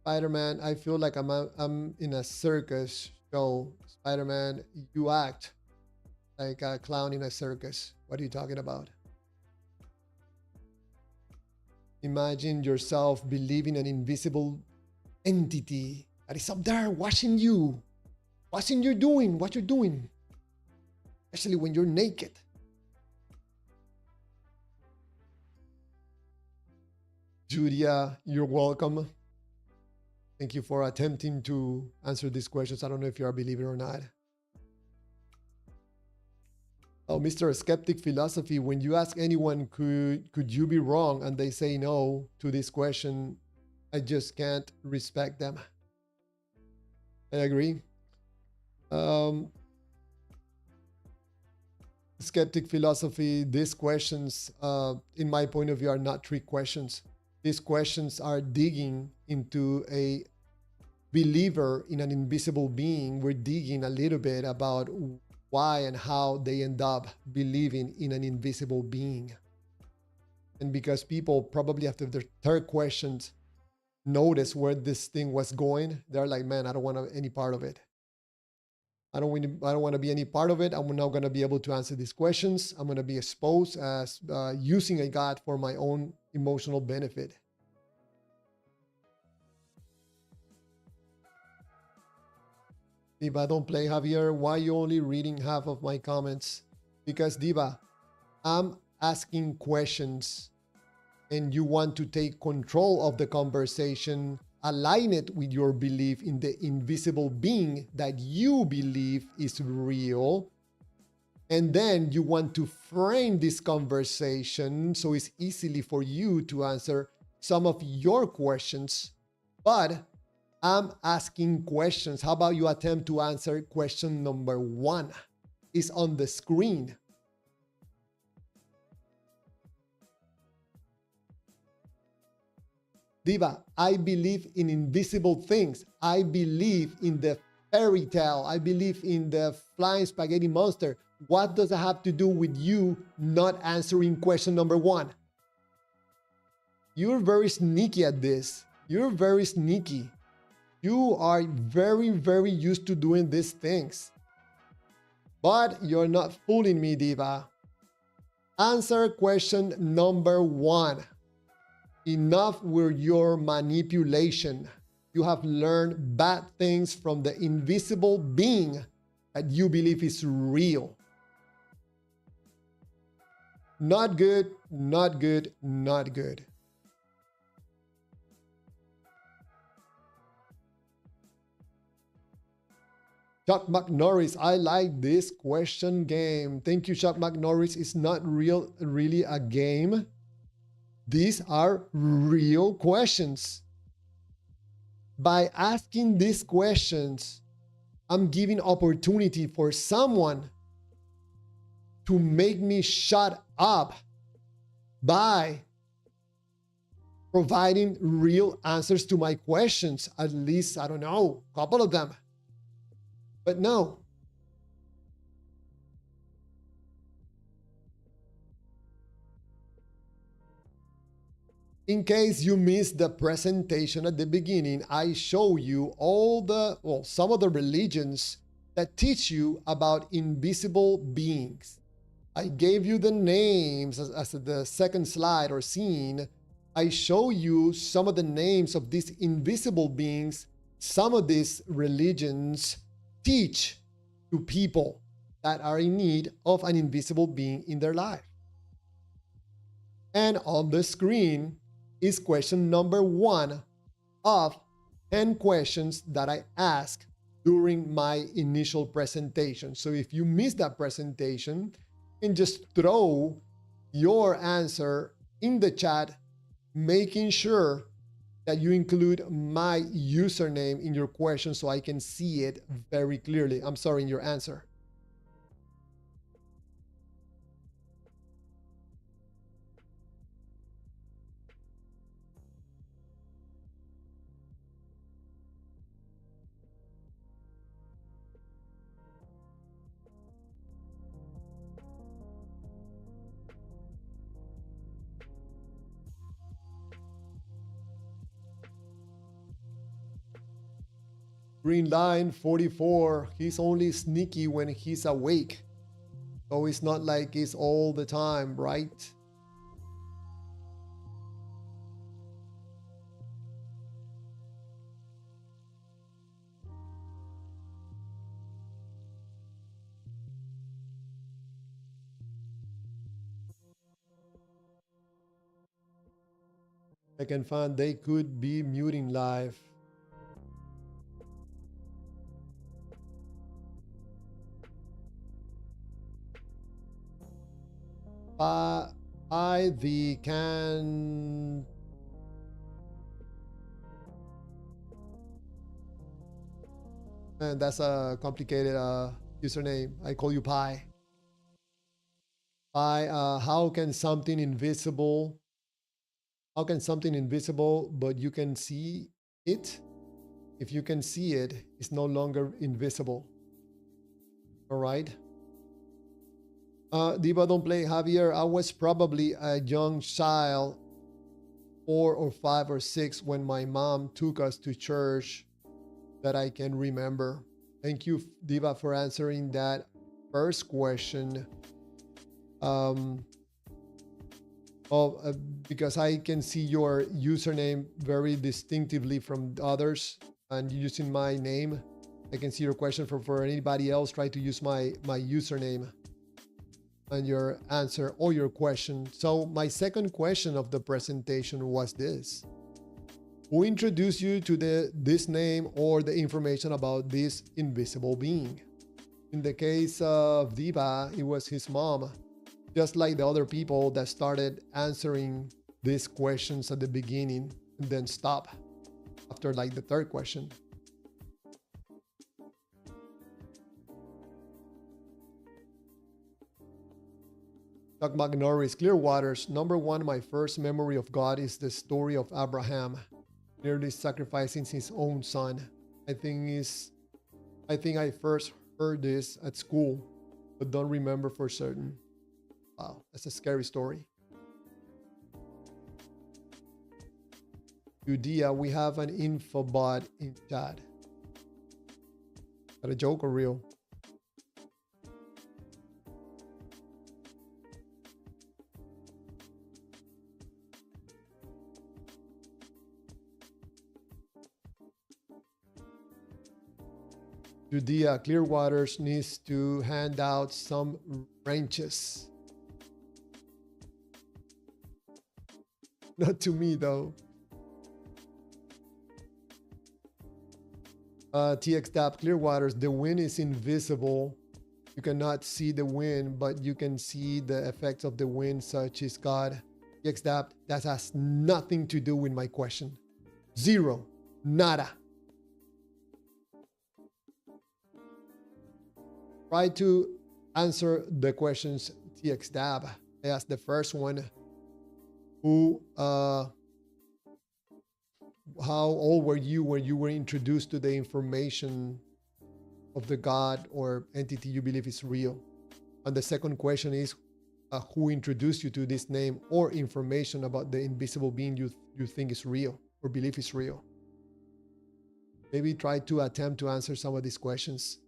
Spider-Man, I feel like I'm in a circus show. Spider-Man, you act like a clown in a circus. What are you talking about? Imagine yourself believing an invisible entity that is up there watching you. Watching you doing what you're doing. Especially when you're naked. Julia, you're welcome. Thank you for attempting to answer these questions. I don't know if you're a believer or not. Oh, Mr. Skeptic Philosophy, when you ask anyone, could you be wrong, and they say no to this question, I just can't respect them. I agree. Skeptic Philosophy, these questions, in my point of view, are not trick questions. These questions are digging into a believer in an invisible being. We're digging a little bit about why and how they end up believing in an invisible being. And because people probably after their third questions notice where this thing was going, they're like, man, I don't want any part of it. I don't want to be any part of it. I'm not going to be able to answer these questions. I'm going to be exposed as using a God for my own emotional benefit. Diva, don't play, Javier. Why are you only reading half of my comments? Because, Diva, I'm asking questions and you want to take control of the conversation, align it with your belief in the invisible being that you believe is real, And then you want to frame this conversation so it's easily for you to answer some of your questions. But I'm asking questions. How about you attempt to answer question number 1? It's on the screen. Diva, I believe in invisible things. I believe in the fairy tale. I believe in the flying spaghetti monster. What does it have to do with you not answering question number 1? You're very sneaky at this. You're very sneaky. You are very, very used to doing these things. But you're not fooling me, Diva. Answer question number 1. Enough with your manipulation. You have learned bad things from the invisible being that you believe is real. Not good, not good, not good. Chuck McNorris, I like this question game. Thank you, Chuck McNorris. It's not really a game. These are real questions. By asking these questions, I'm giving opportunity for someone to make me shut up by providing real answers to my questions. At least, I don't know, a couple of them. But no. In case you missed the presentation at the beginning, I show you some of the religions that teach you about invisible beings. I gave you the names as the second slide or scene. I show you some of the names of these invisible beings. Some of these religions teach to people that are in need of an invisible being in their life. And on the screen is question number 1 of 10 questions that I asked during my initial presentation. So if you missed that presentation, you can just throw your answer in the chat, making sure that you include my username in your question so I can see it very clearly. I'm sorry, in your answer. Green line 44, he's only sneaky when he's awake. So it's not like it's all the time, right? I can find they could be muting live. The can. And that's a complicated username. I call you Pi. Pi, how can something invisible but you can see it? If you can see it, it's no longer invisible. All right. Diva, don't play. Javier, I was probably a young child, 4 or 5 or 6, when my mom took us to church, that I can remember. Thank you, Diva, for answering that first question. Because I can see your username very distinctively from others, and using my name, I can see your question. For anybody else, try to use my username and your answer or your question. So my second question of the presentation was this: who introduced you to this name or the information about this invisible being? In the case of Diva, it was his mom, just like the other people that started answering these questions at the beginning and then stop after like the third question. Doug McNorris, Clearwater's number one, my first memory of God is the story of Abraham nearly sacrificing his own son. I think is I think I first heard this at school, but don't remember for certain. Wow, that's a scary story. Judea, we have an infobot in chat. Is that a joke or real? Judea Clearwaters needs to hand out some wrenches. Not to me though. TXDAP Clearwaters, the wind is invisible. You cannot see the wind, but you can see the effects of the wind, such as God. TXDAP, that has nothing to do with my question. Zero. Nada. Try to answer the questions, TXDAB. I asked the first one, how old were you when you were introduced to the information of the God or entity you believe is real? And the second question is, who introduced you to this name or information about the invisible being you think is real or believe is real? Maybe try to attempt to answer some of these questions.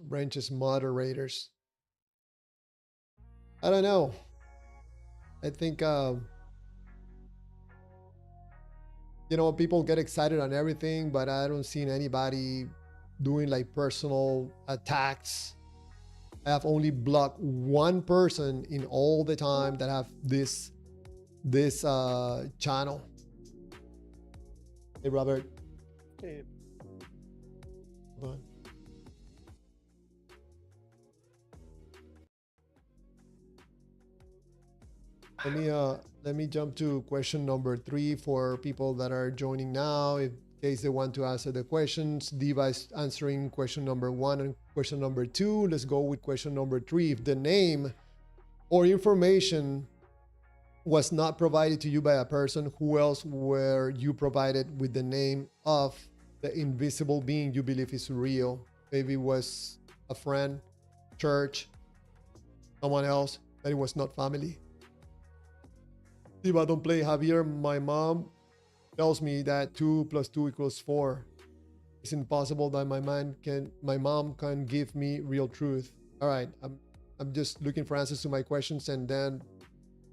Branches moderators. I don't know. I think, people get excited on everything, but I don't see anybody doing like personal attacks. I have only blocked one person in all the time that have this channel. Hey, Robert. Hey. Come on. Let me jump to question number 3 for people that are joining now. In case they want to answer the questions, Diva is answering question number 1 and question number 2. Let's go with question number 3. If the name or information was not provided to you by a person, who else were you provided with the name of the invisible being you believe is real? Maybe it was a friend, church, someone else, that it was not family. Diva, don't play. Javier, my mom tells me that 2 + 2 = 4. It's impossible that my mom can give me real truth. All right, I'm just looking for answers to my questions, and then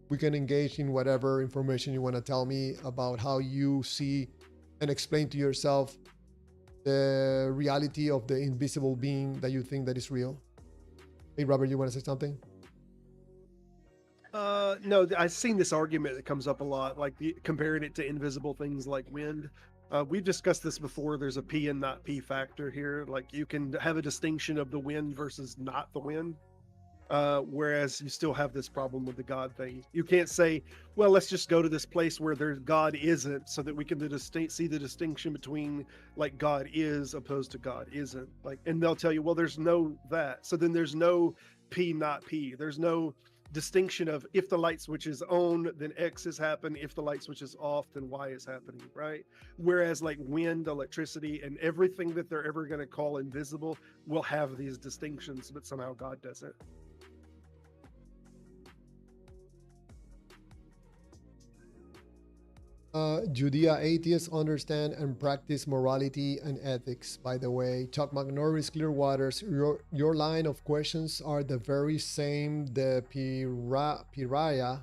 we can engage in whatever information you want to tell me about how you see and explain to yourself the reality of the invisible being that you think that is real. Hey, Robert, you want to say something? No, I've seen this argument that comes up a lot, like comparing it to invisible things like wind. We've discussed this before. There's a P and not P factor here. Like you can have a distinction of the wind versus not the wind. Whereas you still have this problem with the God thing. You can't say, well, let's just go to this place where there's God isn't, so that we can see the distinction between like God is opposed to God isn't. Like, and they'll tell you, well, there's no that. So then there's no P not P. There's no distinction of if the light switch is on, then X is happening. If the light switch is off, then Y is happening, right? Whereas like wind, electricity, and everything that they're ever going to call invisible will have these distinctions, but somehow God doesn't. Judea atheists understand and practice morality and ethics. By the way, Chuck McNorris, Clearwaters, your line of questions are the very same the Pariah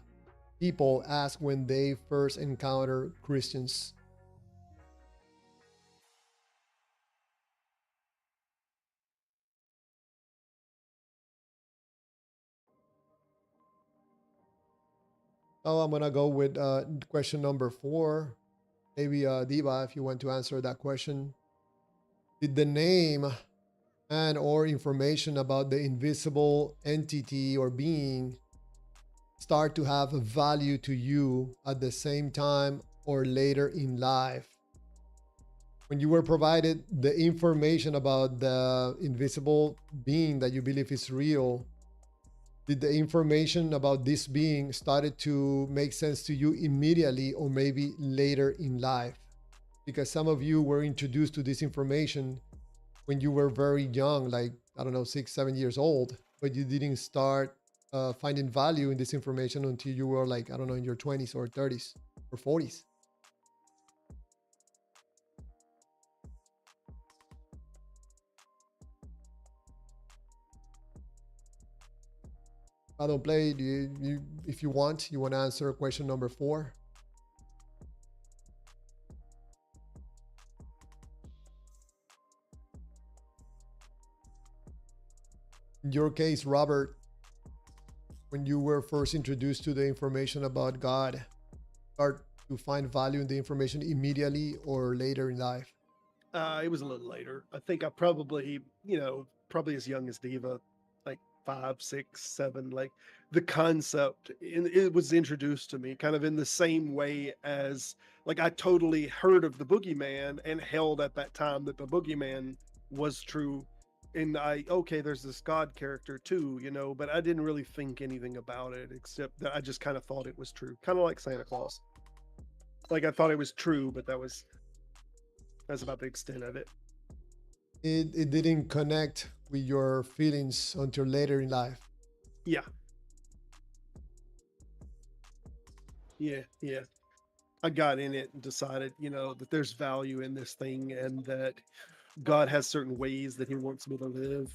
people ask when they first encounter Christians. Oh, I'm gonna go with question number 4. Maybe Diva, if you want to answer that question. Did the name and or information about the invisible entity or being start to have a value to you at the same time or later in life? When you were provided the information about the invisible being that you believe is real, did the information about this being started to make sense to you immediately or maybe later in life? Because some of you were introduced to this information when you were very young, like, I don't know, 6, 7 years old, but you didn't start finding value in this information until you were like, I don't know, in your 20s or 30s or 40s. I don't play. If you want to answer question number 4. In your case, Robert, when you were first introduced to the information about God, start to find value in the information immediately or later in life? It was a little later. I think I probably, probably as young as Diva, like 5, 6, 7. Like the concept, it was introduced to me kind of in the same way as like I totally heard of the boogeyman and held at that time that the boogeyman was true. And okay, there's this God character too, but I didn't really think anything about it except that I just kind of thought it was true, kind of like Santa Claus. Like I thought it was true, but that's about the extent of it. It didn't connect with your feelings until later in life. Yeah. Yeah. I got in it and decided, that there's value in this thing and that God has certain ways that he wants me to live.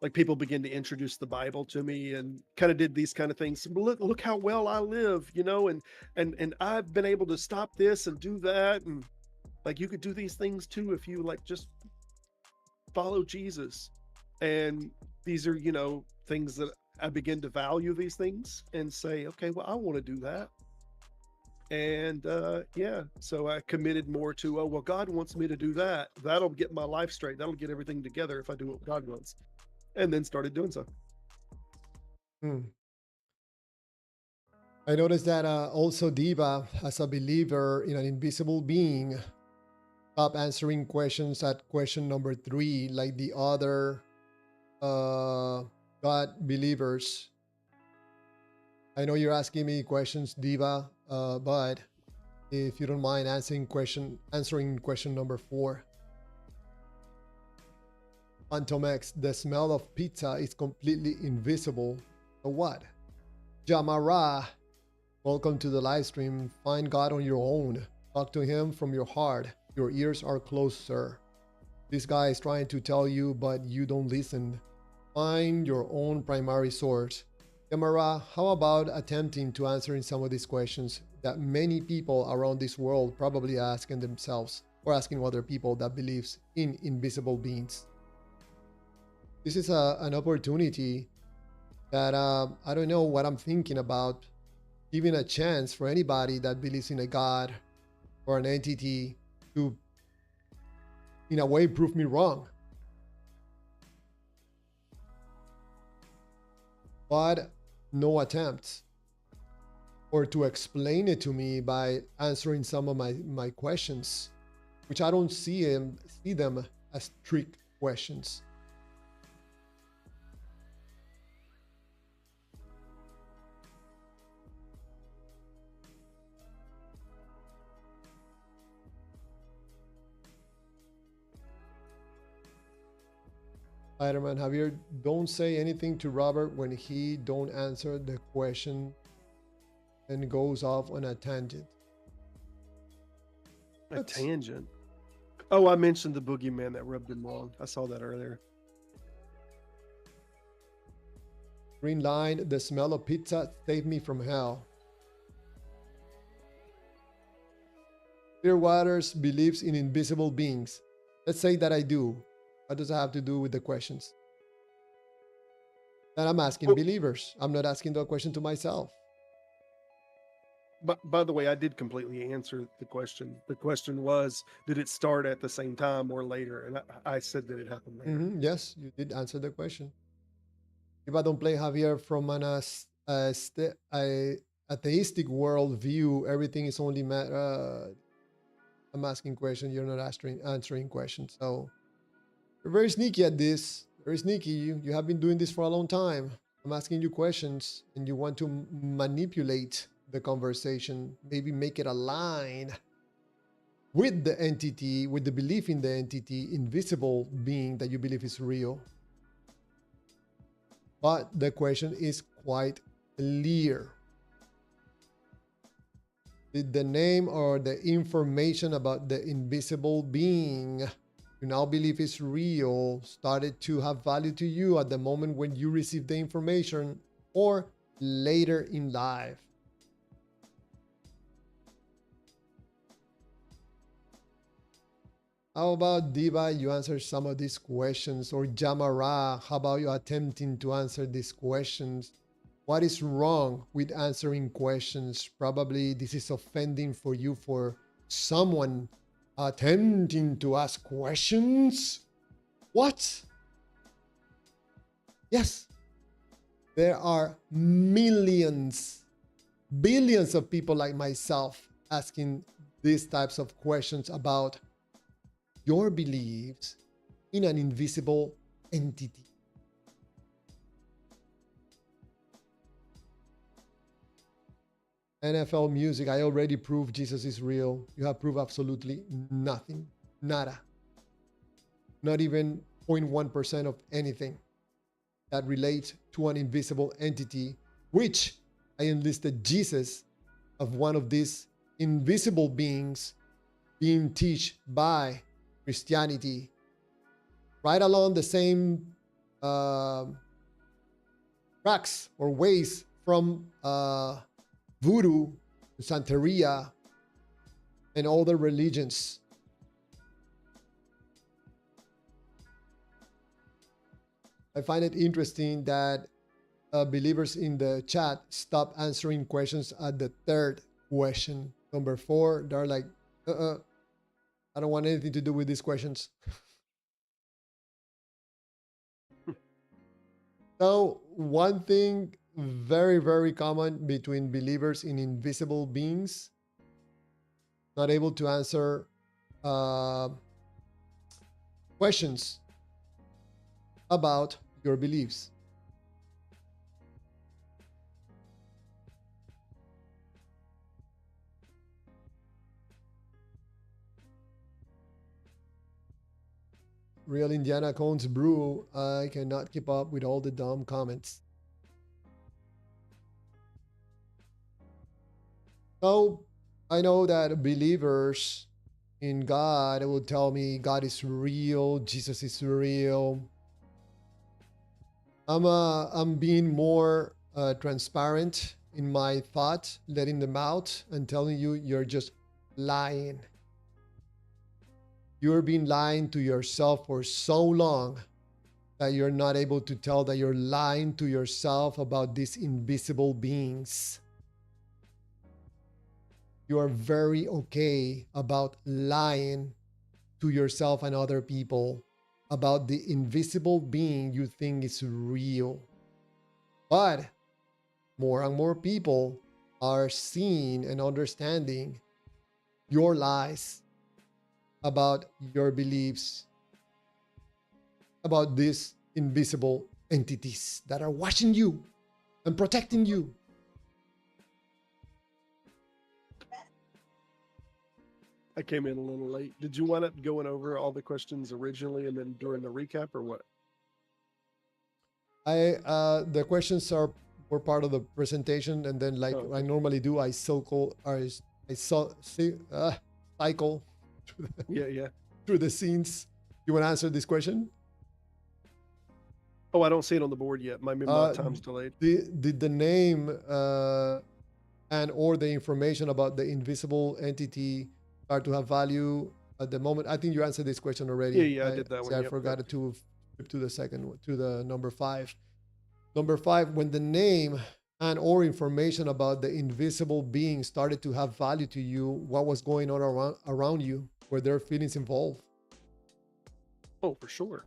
Like people begin to introduce the Bible to me and kind of did these kind of things. Look how well I live, and I've been able to stop this and do that. And like you could do these things too if you like just follow Jesus. And these are, things that I begin to value these things and say, okay, well, I want to do that. And yeah, so I committed more to, oh, well, God wants me to do that. That'll get my life straight. That'll get everything together if I do what God wants. And then started doing so. I noticed that also Diva, as a believer in an invisible being, stop answering questions at question number 3, like the other God believers. I know you're asking me questions, Diva, but if you don't mind answering question number 4. Antomex, the smell of pizza is completely invisible. So what? Jamara, welcome to the live stream. Find God on your own. Talk to him from your heart. Your ears are closed, sir. This guy is trying to tell you, but you don't listen. Find your own primary source. Jamara, how about attempting to answering some of these questions that many people around this world probably asking themselves or asking other people that believes in invisible beings? This is an opportunity that I don't know what I'm thinking about, giving a chance for anybody that believes in a God or an entity to, in a way, prove me wrong. But no attempts or to explain it to me by answering some of my questions, which I don't see them as trick questions. Spider-Man Javier, don't say anything to Robert when he don't answer the question and goes off on a tangent. A tangent? Oh, I mentioned the boogeyman that rubbed him wrong. I saw that earlier. Green line, the smell of pizza saved me from hell. Clearwaters believes in invisible beings. Let's say that I do. What does that have to do with the questions? That I'm asking believers. I'm not asking the question to myself. But by the way, I did completely answer the question. The question was, did it start at the same time or later? And I said that it happened later. Yes, you did answer the question. If I don't play Javier from an atheistic worldview, everything is only I'm asking questions. You're not answering questions. So you're very sneaky at this. Very sneaky. You have been doing this for a long time. I'm asking you questions, and you want to manipulate the conversation. Maybe make it align with the entity, with the belief in the entity, invisible being that you believe is real. But the question is quite clear. Did the name or the information about the invisible being you now believe is real started to have value to you at the moment when you received the information or later in life? How about Diva? You answer some of these questions. Or Jamara, how about you attempting to answer these questions? What is wrong with answering questions? Probably this is offending for you for someone attempting to ask questions. What? Yes, there are millions, billions of people like myself asking these types of questions about your beliefs in an invisible entity. NFL music, I already proved Jesus is real. You have proved absolutely nothing. Nada. Not even 0.1% of anything that relates to an invisible entity, which I enlisted Jesus of one of these invisible beings being taught by Christianity, right along the same tracks or ways from Voodoo to Santeria and other religions. I find it interesting that believers in the chat stop answering questions at the third question. Number 4, they're like, I don't want anything to do with these questions. So one thing very, very common between believers in invisible beings, not able to answer questions about your beliefs. Real Indiana Cones brew. I cannot keep up with all the dumb comments. So I know that believers in God will tell me God is real, Jesus is real. I'm being more transparent in my thought, letting them out and telling you you're just lying. You're been lying to yourself for so long that you're not able to tell that you're lying to yourself about these invisible beings. You are very okay about lying to yourself and other people about the invisible being you think is real. But more and more people are seeing and understanding your lies about your beliefs about these invisible entities that are watching you and protecting you. I came in a little late. Did you wind up going over all the questions originally and then during the recap, or what? The questions were part of the presentation, and then like I normally do, I cycle through the scenes. You want to answer this question? Oh, I don't see it on the board yet. My time's delayed. Did the name and or the information about the invisible entity start to have value at the moment? I think you answered this question already. Yeah, I did that one. I forgot to flip to the second, to the number 5. Number 5, when the name and or information about the invisible being started to have value to you, what was going on around you? Were there feelings involved? Oh, for sure.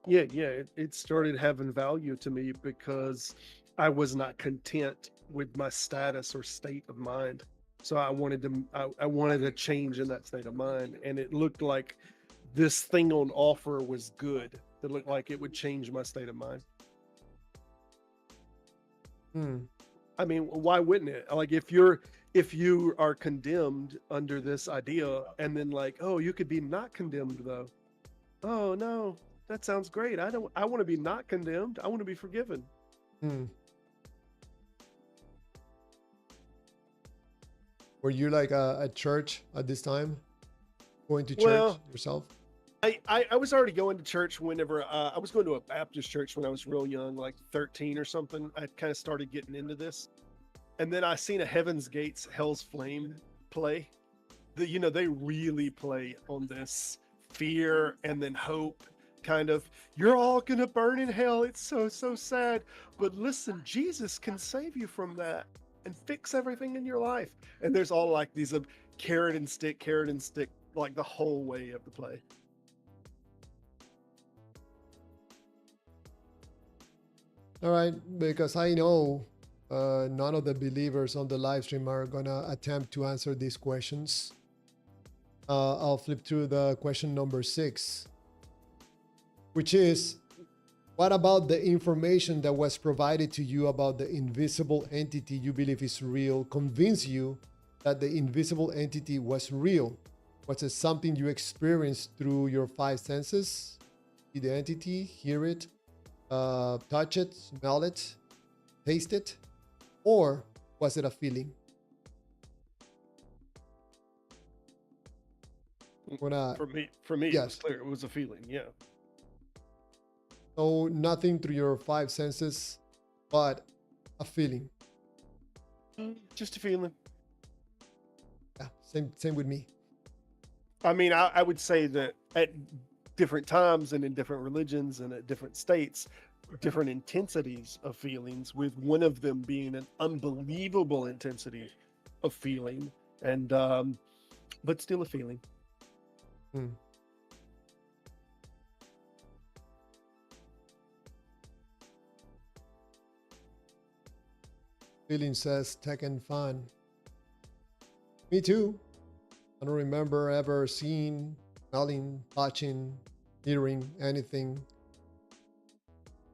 Yeah, yeah. It started having value to me because I was not content with my status or state of mind. So I wanted a change in that state of mind. And it looked like this thing on offer was good. It looked like it would change my state of mind. Hmm. I mean, why wouldn't it? Like if you are condemned under this idea and then like, oh, you could be not condemned though. Oh no, that sounds great. I want to be not condemned. I want to be forgiven. Hmm. Were you like at church at this time? Going to church Well, yourself? I was already going to church whenever I was going to a Baptist church when I was real young, like 13 or something. I kind of started getting into this. And then I seen a Heaven's Gates Hell's Flame play. They really play on this fear and then hope, kind of, you're all gonna burn in hell. It's so sad. But listen, Jesus can save you from that and fix everything in your life. And there's all like these carrot and stick, like the whole way of the play. All right, because I know none of the believers on the live stream are gonna attempt to answer these questions. I'll flip through the question number 6, which is, what about the information that was provided to you about the invisible entity you believe is real convince you that the invisible entity was real? Was it something you experienced through your 5 senses? See the entity, hear it, touch it, smell it, taste it? Or was it a feeling? For me, it was yes. clear. It was a feeling. Yeah. So nothing through your 5 senses, but a feeling. Just a feeling. Yeah, same with me. I mean, I would say that at different times and in different religions and at different states, different intensities of feelings, with one of them being an unbelievable intensity of feeling, and but still a feeling. Hmm. Feeling says tech and fun. Me too. I don't remember ever seeing, smelling, touching, hearing anything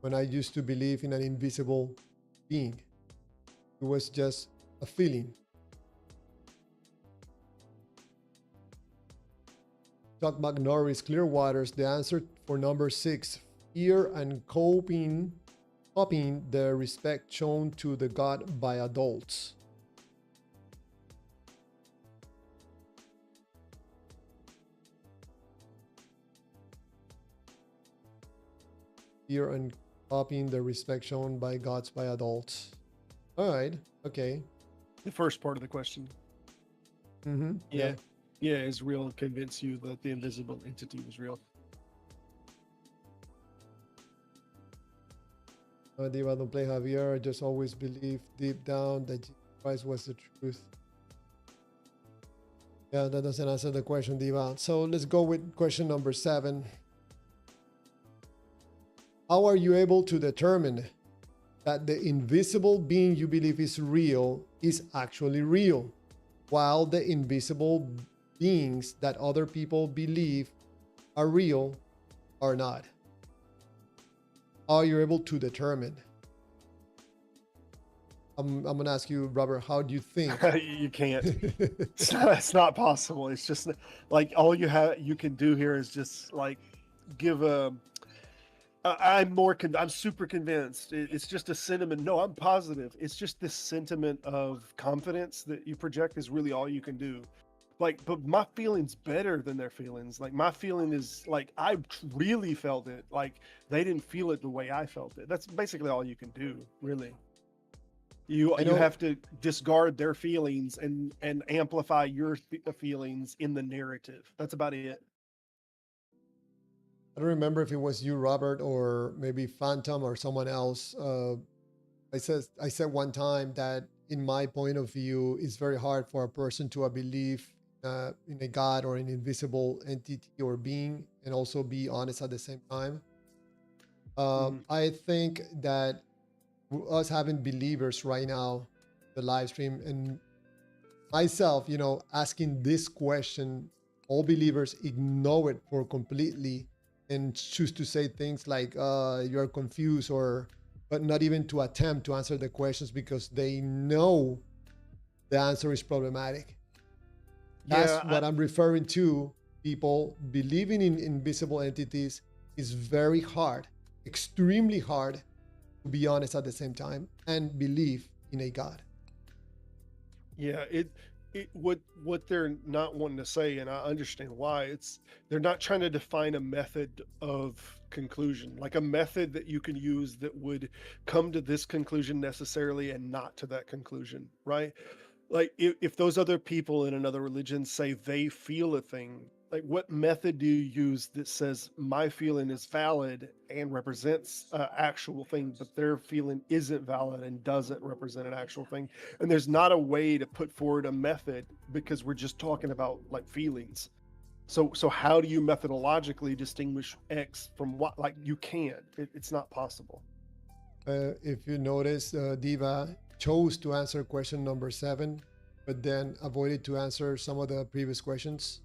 when I used to believe in an invisible being. It was just a feeling. Chuck McNorris, Clearwaters, the answer for number 6, fear and copying the respect shown to the God by adults. Fear and copying the respect shown by gods by adults. All right. Okay. The first part of the question. Mm-hmm. Yeah. Yeah, is real convince you that the invisible entity was real? Diva, don't play Javier. I just always believe deep down that Jesus Christ was the truth. Yeah, that doesn't answer the question, Diva. So let's go with question number 7. How are you able to determine that the invisible being you believe is real is actually real, while the invisible beings that other people believe are real are not? How are you able to determine? I'm gonna ask you, Robert, how do you think? You can't. It's not possible. It's just like all you can do here is just like give a. I'm super convinced. It's just a sentiment. No, I'm positive. It's just this sentiment of confidence that you project is really all you can do. Like, but my feeling's better than their feelings. Like, my feeling is like I really felt it. Like they didn't feel it the way I felt it. That's basically all you can do, really. You have to discard their feelings and amplify your feelings in the narrative. That's about it. I don't remember if it was you, Robert, or maybe Phantom or someone else I said one time that in my point of view, it's very hard for a person to believe in a God or an invisible entity or being, and also be honest at the same time. Mhm. I think that us having believers right now, the live stream, and myself, asking this question, all believers ignore it for completely and choose to say things like you're confused, or but not even to attempt to answer the questions because they know the answer is problematic. That's Yeah, what I'm referring to. People believing in invisible entities is very hard, extremely hard, to be honest at the same time and believe in a God. yeah, it what they're not wanting to say, and I understand why, it's they're not trying to define a method of conclusion, like a method that you can use that would come to this conclusion necessarily and not to that conclusion, right? Like if those other people in another religion say they feel a thing, like what method do you use that says my feeling is valid and represents an actual thing, but their feeling isn't valid and doesn't represent an actual thing? And there's not a way to put forward a method because we're just talking about like feelings. So how do you methodologically distinguish X from what? Like you can't. It's not possible. If you notice, Diva chose to answer question number 7, but then avoided to answer some of the previous questions.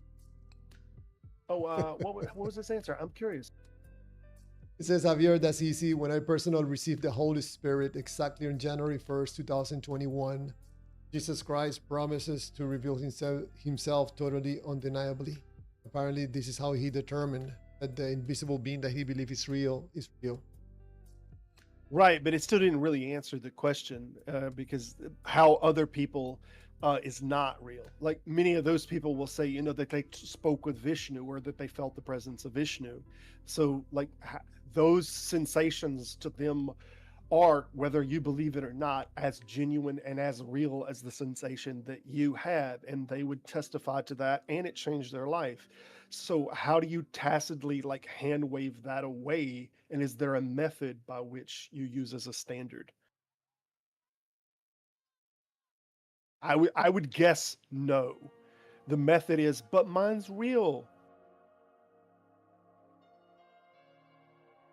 Oh, what was this answer? I'm curious. It says, Javier, that's easy. When I personally received the Holy Spirit exactly on January 1st, 2021, Jesus Christ promises to reveal himself totally undeniably. Apparently, this is how he determined that the invisible being that he believes is real is real. Right, but it still didn't really answer the question because how other people is not real. Like many of those people will say, that they spoke with Vishnu or that they felt the presence of Vishnu. So, like those sensations to them are, whether you believe it or not, as genuine and as real as the sensation that you had, and they would testify to that, and it changed their life. So how do you tacitly like hand wave that away, and is there a method by which you use as a standard? I would guess no. The method is, but mine's real.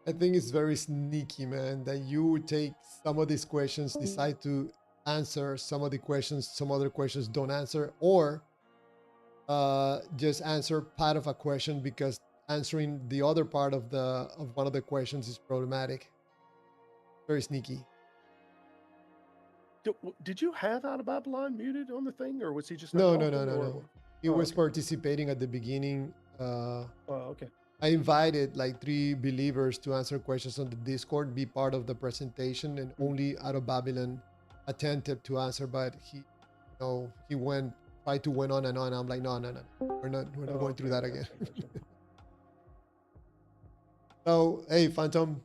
I think it's very sneaky, man, that you would take some of these questions, decide to answer some of the questions, some other questions don't answer, or just answer part of a question because answering the other part of one of the questions is problematic. Very sneaky. Did you have Out of Babylon muted on the thing, or was he just not No, no, no, talking? no, Or no. He oh, was okay. participating at the beginning. Oh, okay. I invited like 3 believers to answer questions on the Discord, be part of the presentation, and Mm. only Out of Babylon attempted to answer, but he tried to went on and on. I'm like, no, no, no, we're not Oh, going through okay. that again. Gotcha. So, hey, Phantom,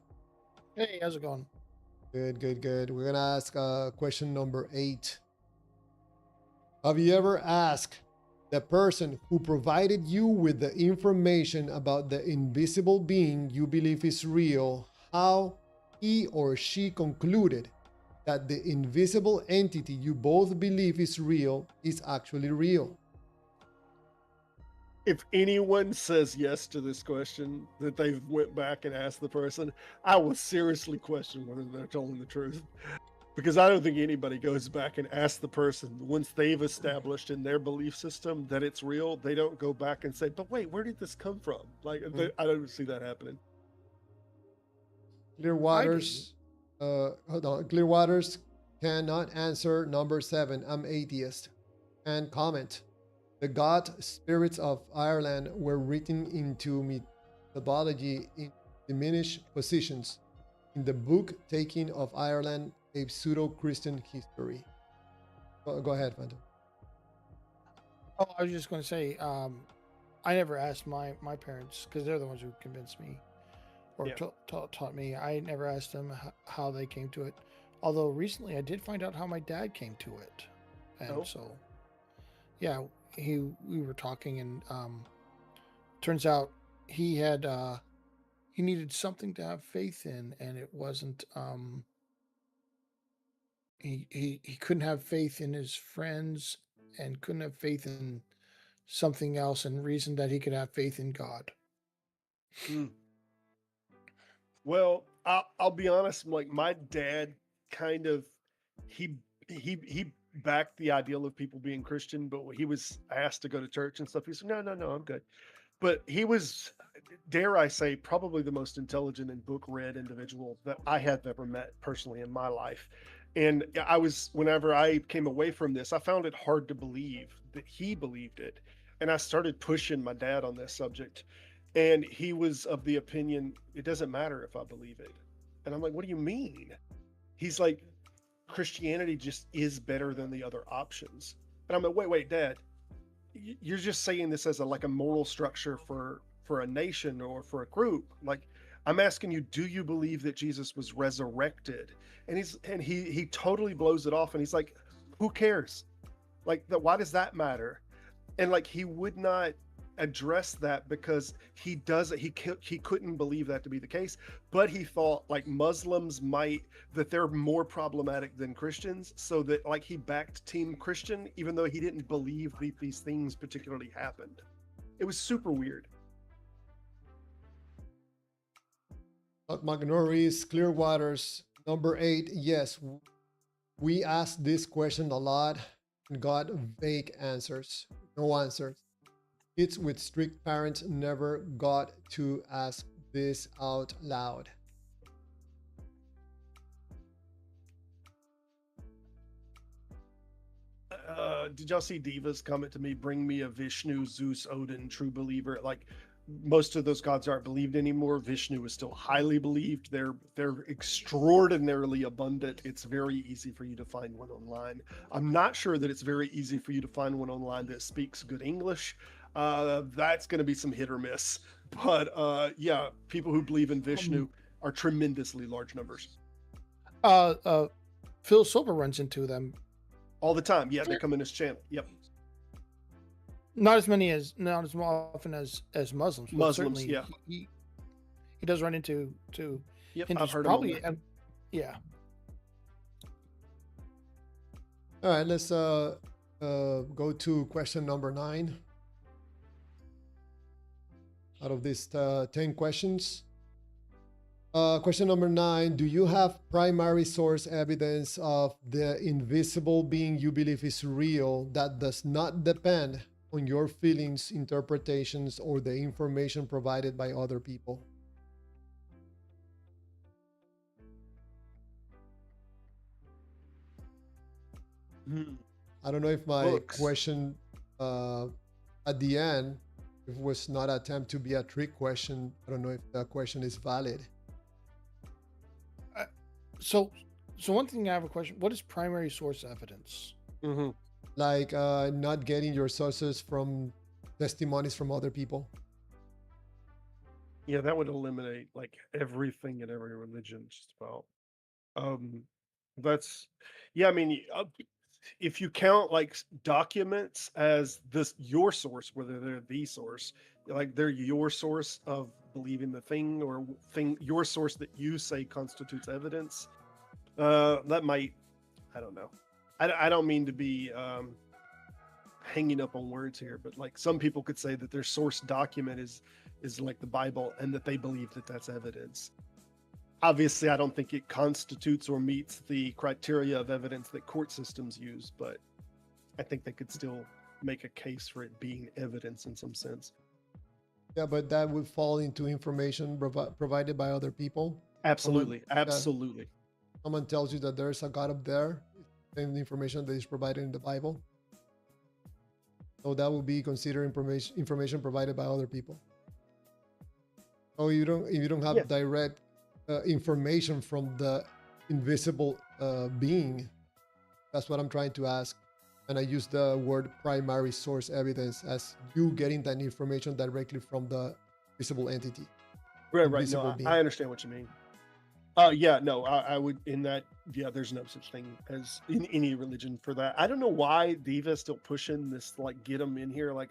Hey, how's it going? good, good, good. We're gonna ask question number 8. Have you ever asked the person who provided you with the information about the invisible being you believe is real how he or she concluded that the invisible entity you both believe is real is actually real? If anyone says yes to this question, that they've went back and asked the person, I will seriously question whether they're telling the truth. Because I don't think anybody goes back and asks the person once they've established in their belief system that it's real. They don't go back and say, "But wait, where did this come from?" Like I don't see that happening. Clear I do. Waters, hold on. Clear Waters cannot answer number 7. I'm atheist. And comment. The god spirits of Ireland were written into mythology in diminished positions in the book Taking of Ireland, a pseudo-Christian history. Go ahead, Phantom. Oh, I was just going to say, I never asked my parents because they're the ones who convinced me or Yeah. taught me. I never asked them how they came to it. Although recently I did find out how my dad came to it, and Oh. so yeah, we were talking, and turns out he had he needed something to have faith in, and it wasn't he couldn't have faith in his friends and couldn't have faith in something else, and reasoned that he could have faith in God. Hmm. Well, I'll be honest. Like my dad, kind of, he he backed the ideal of people being Christian, but when he was asked to go to church and stuff, he said, no, I'm good. But he was, dare I say, probably the most intelligent and book read individual that I have ever met personally in my life. And I was, whenever I came away from this, I found it hard to believe that he believed it. And I started pushing my dad on this subject. And he was of the opinion, it doesn't matter if I believe it. And I'm like, what do you mean? He's like, Christianity just is better than the other options. And I'm like, wait, Dad, you're just saying this as a like a moral structure for a nation or for a group. Like, I'm asking you, do you believe that Jesus was resurrected? And he totally blows it off, and he's like, who cares? Like, that, why does that matter? And like, he would not address that because he couldn't believe that to be the case, but he thought like Muslims might, that they're more problematic than Christians, so that like he backed team Christian even though he didn't believe these things particularly happened. It was super weird. McNorris, Clearwaters, number 8. Yes, we asked this question a lot and got vague answers. No answers. Kids with strict parents never got to ask this out loud. Did y'all see Diva's comment to me? Bring me a Vishnu, Zeus, Odin, true believer. Like, most of those gods aren't believed anymore. Vishnu is still highly believed. They're extraordinarily abundant. It's very easy for you to find one online. I'm not sure that it's very easy for you to find one online that speaks good English. That's going to be some hit or miss. But yeah, people who believe in Vishnu are tremendously large numbers. Phil Silver runs into them All the time. Yeah, they come in his channel. Yep. not as often as Muslims. But Muslims, certainly yeah. he does run into Yep, Hindus, I've heard probably. him on Yeah. All right, let's go to question number 9. Out of these 10 questions. Question number 9. Do you have primary source evidence of the invisible being you believe is real that does not depend on your feelings, interpretations, or the information provided by other people? I don't know if my Books. question at the end, if it was not an attempt to be a trick question, I don't know if the question is valid. So one thing I have a question: what is primary source evidence? Mm-hmm. Like not getting your sources from testimonies from other people. Yeah, that would eliminate like everything in every religion, just about. That's, yeah. I mean, if you count like documents as your source, whether they're the source, like they're your source of believing the thing or thing, your source that you say constitutes evidence. That might, I don't know. I don't mean to be hanging up on words here, but like some people could say that their source document is like the Bible, and that they believe that that's evidence. Obviously, I don't think it constitutes or meets the criteria of evidence that court systems use, but I think they could still make a case for it being evidence in some sense. Yeah, but that would fall into information provided by other people. Absolutely, absolutely. Someone tells you that there's a God up there, and the information that is provided in the Bible. So that would be considered information provided by other people. So if you don't have direct information from the invisible being, that's what I'm trying to ask. And I use the word primary source evidence as you getting that information directly from the visible entity. Right. No, I understand what you mean. Yeah, no, I would, in that, yeah, there's no such thing as in any religion for that. I don't know why Diva is still pushing this, like, get them in here. Like,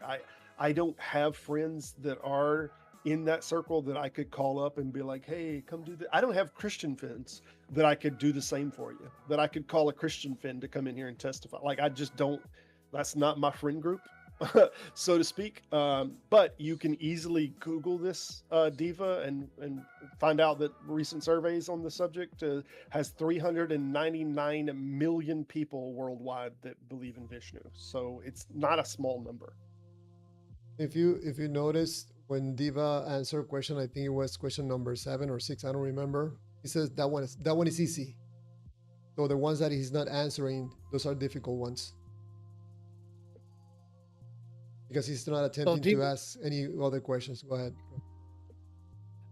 I don't have friends that are in that circle that I could call up and be like, hey, come do that. I don't have Christian friends that I could do the same for you, that I could call a Christian friend to come in here and testify. Like, I just don't, that's not my friend group, so to speak. But you can easily Google this diva and find out that recent surveys on the subject has 399 million people worldwide that believe in Vishnu. So it's not a small number. If you notice, when Diva answered a question, I think it was question number 7 or 6, I don't remember. He says that one is easy. So the ones that he's not answering, those are difficult ones. Because he's not attempting to ask any other questions. Go ahead.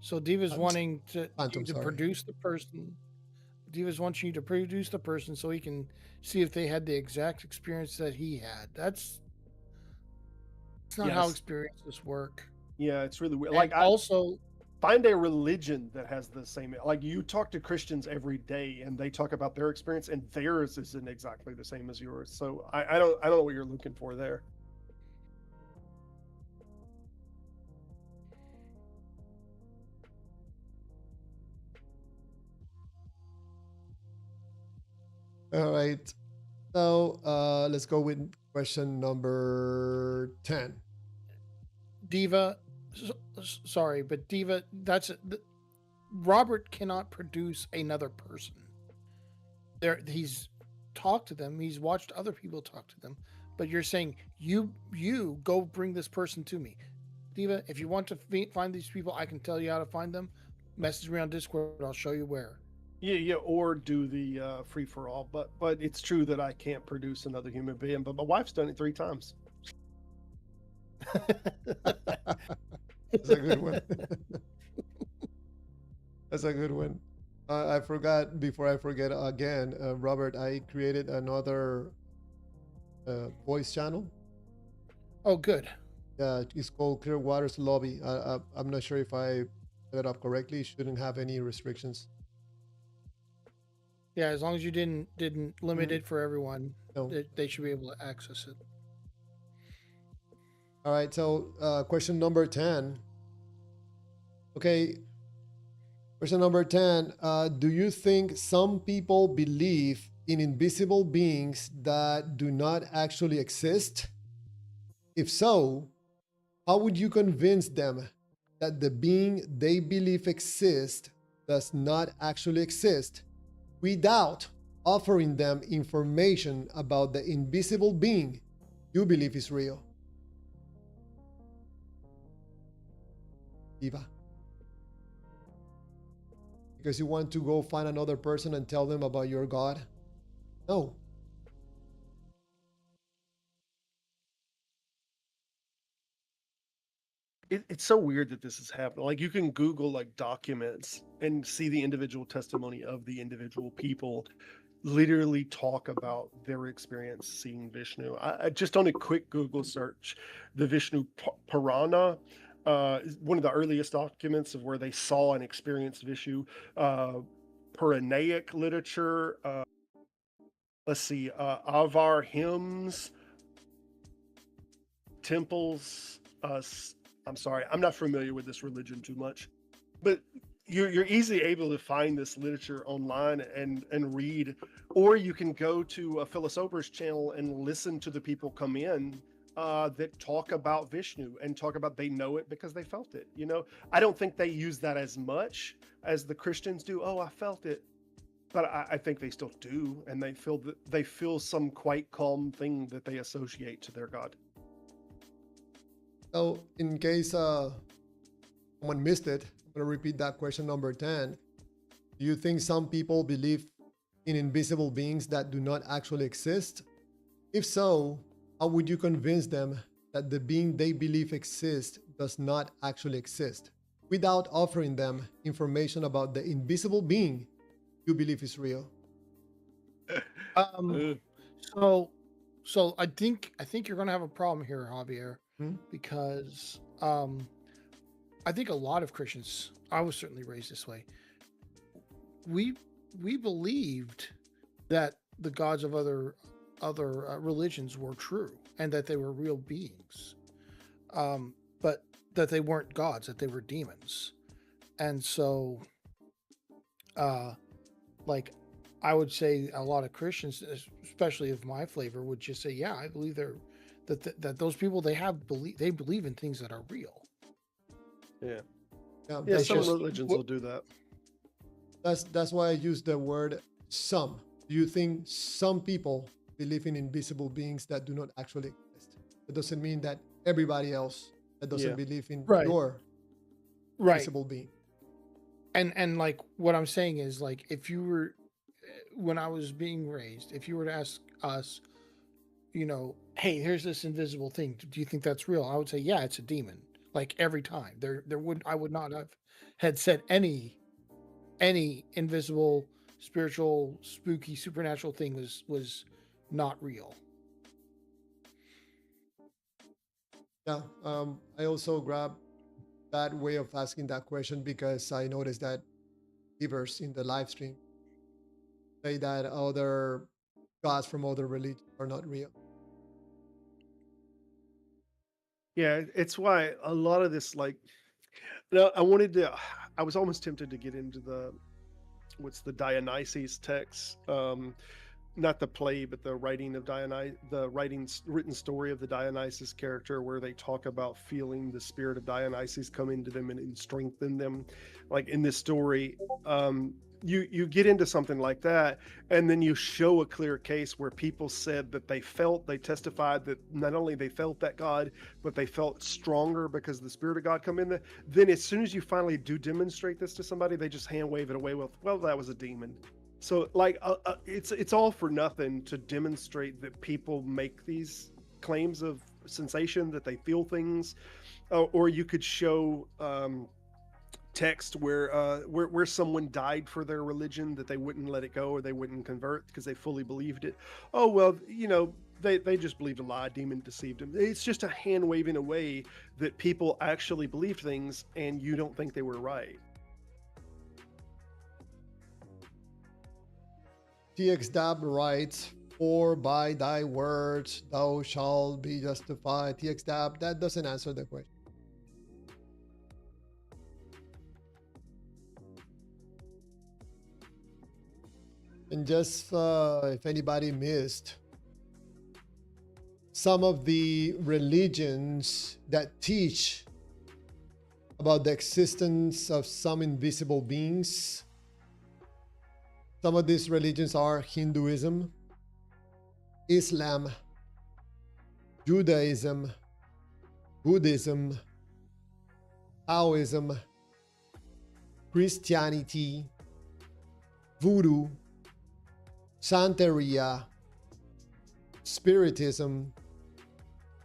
So Diva's wanting to Phantom, sorry. produce the person. Diva's wanting you to produce the person so he can see if they had the exact experience that he had. That's not how experiences work. Yeah, it's really weird. And Like, also, find a religion that has the same. Like, you talk to Christians every day, and they talk about their experience, and theirs isn't exactly the same as yours. So I don't know what you're looking for there. All right. So let's go with question number 10. Diva, sorry, but Diva, Robert cannot produce another person. He's talked to them. He's watched other people talk to them. But you're saying, you go bring this person to me. Diva, if you want to find these people, I can tell you how to find them. Message me on Discord. I'll show you where. Yeah, or do the free for all. But it's true that I can't produce another human being. But my wife's done it 3 times. That's a good one. That's a good one. I forgot, before I forget again, Robert, I created another voice channel. Oh, good. Yeah, it's called Clearwater's Lobby. I'm not sure if I set it up correctly. It shouldn't have any restrictions. Yeah, as long as you didn't limit it for everyone, No. they should be able to access it. All right, so question number 10. Okay, question number 10. Do you think some people believe in invisible beings that do not actually exist? If so, how would you convince them that the being they believe exists does not actually exist without offering them information about the invisible being you believe is real? Eva. Because you want to go find another person and tell them about your God? No. It's so weird that this is happening. Like, you can Google like documents and see the individual testimony of the individual people literally talk about their experience seeing Vishnu. I just, on a quick Google search, the Vishnu Purana, one of the earliest documents of where they saw and experienced Vishnu, Puranaic literature, let's see, Avar hymns, temples. I'm sorry, I'm not familiar with this religion too much, but you're easily able to find this literature online and read, or you can go to a Philosopher's channel and listen to the people come in that talk about Vishnu and talk about they know it because they felt it. You know, I don't think they use that as much as the Christians do. Oh, I felt it. But I think they still do, and they feel some quite calm thing that they associate to their God. So, in case someone missed it, I'm going to repeat that question number 10. Do you think some people believe in invisible beings that do not actually exist? If so, how would you convince them that the being they believe exists does not actually exist without offering them information about the invisible being you believe is real? So I think you're going to have a problem here, Javier, because I think a lot of Christians, I was certainly raised this way, we believed that the gods of other religions were true and that they were real beings. But that they weren't gods, that they were demons. And so, like, I would say a lot of Christians, especially of my flavor, would just say, yeah, I believe that those people, they believe in things that are real. Yeah. Yeah, Yeah, that's some just- religions will do that. that's why I use the word some. Do you think some people believe in invisible beings that do not actually exist? It doesn't mean that everybody else that doesn't Yeah. believe in Right. your Right. invisible being. And like what I'm saying is, like, if you were, when I was being raised, if you were to ask us, you know, hey, here's this invisible thing, do you think that's real? I would say, yeah, it's a demon. Like, every time. I would not have had said any invisible, spiritual, spooky, supernatural thing was not real. Yeah, I also grabbed that way of asking that question because I noticed that believers in the live stream say that other gods from other religions are not real. Yeah, it's why a lot of this, like, I was almost tempted to get into what's the Dionysus text, not the play, but the writing of written story of the Dionysus character, where they talk about feeling the spirit of Dionysus come into them and strengthen them. Like in this story, you get into something like that, and then you show a clear case where people said that they testified that not only they felt that God, but they felt stronger because the spirit of God come in there. Then as soon as you finally do demonstrate this to somebody, they just hand wave it away with, well, that was a demon. So like it's all for nothing to demonstrate that people make these claims of sensation, that they feel things, or you could show text where someone died for their religion, that they wouldn't let it go or they wouldn't convert because they fully believed it. Oh well, they just believed a lie, demon deceived them. It's just a hand waving away that people actually believed things and you don't think they were right. TXDAB writes, for by thy words thou shalt be justified. TXDAB, that doesn't answer the question. And just if anybody missed, some of the religions that teach about the existence of some invisible beings, some of these religions are Hinduism, Islam, Judaism, Buddhism, Taoism, Christianity, Voodoo, Santeria, Spiritism,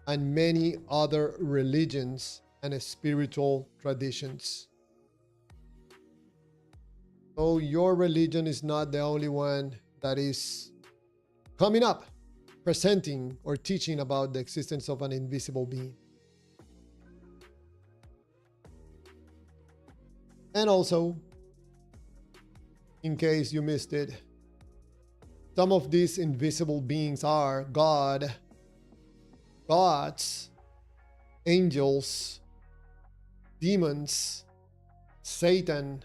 and many other religions and spiritual traditions. So your religion is not the only one that is coming up, presenting or teaching about the existence of an invisible being. And also, in case you missed it, some of these invisible beings are God, gods, angels, demons, Satan,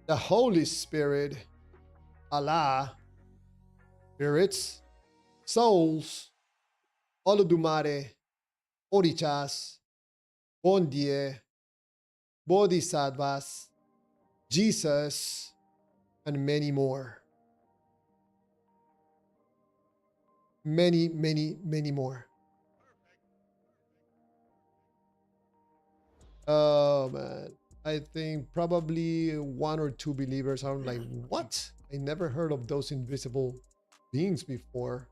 the Holy Spirit, Allah, spirits, souls, Olodumare, Orichas, Bondie, Bodhisattvas, Jesus, and many more. Many, many, many more. Oh man, I think probably one or two believers are like, what? I never heard of those invisible beings before.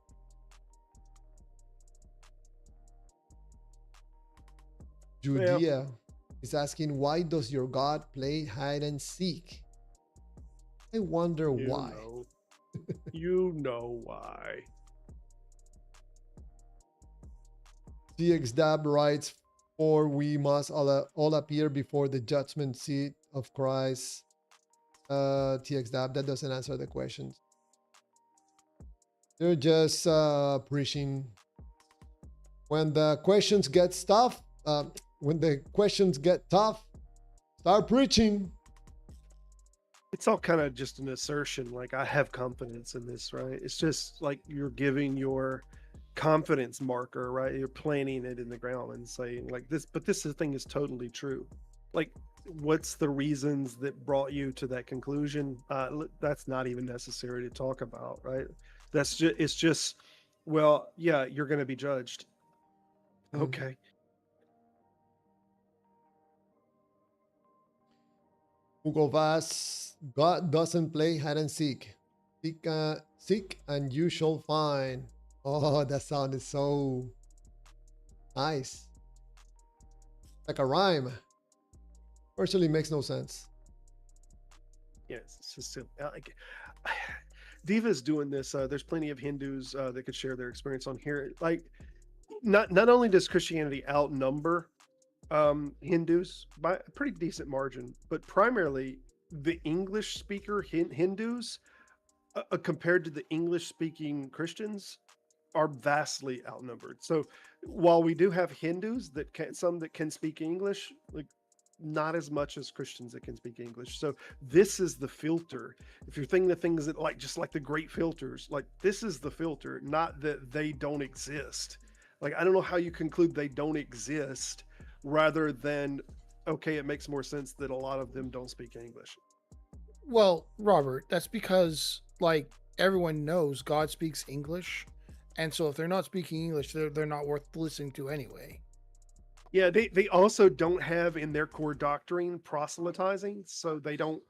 Judea is asking, why does your God play hide and seek? I wonder why. You know why. DXDAB writes, for we must all appear before the judgment seat of Christ. TXDAB, that doesn't answer the questions. They're just preaching. When the questions get tough, when the questions get tough, start preaching. It's all kind of just an assertion, like I have confidence in this, right? It's just like you're giving your confidence marker, right? You're planting it in the ground and saying like this, but this thing is totally true. Like, what's the reasons that brought you to that conclusion? That's not even necessary to talk about, right? That's just, it's just, well, yeah, you're going to be judged. Okay. Hugo Vaz, God doesn't play hide and seek. Seek and you shall find. Oh, that sounded so nice. Like a rhyme. Personally, makes no sense. Yes, it's just like Diva's doing this. There's plenty of Hindus that could share their experience on here. Like, not only does Christianity outnumber Hindus by a pretty decent margin, but primarily the English speaker Hindus compared to the English speaking Christians are vastly outnumbered. So while we do have Hindus that can, some that can speak English, like not as much as Christians that can speak English. So this is the filter. If you're thinking of things that like, just like the great filters, like this is the filter, not that they don't exist. Like, I don't know how you conclude they don't exist rather than, okay, it makes more sense that a lot of them don't speak English. Well, Robert, that's because like everyone knows God speaks English, and so if they're not speaking English, they're not worth listening to anyway. Yeah, they also don't have in their core doctrine proselytizing, so they don't,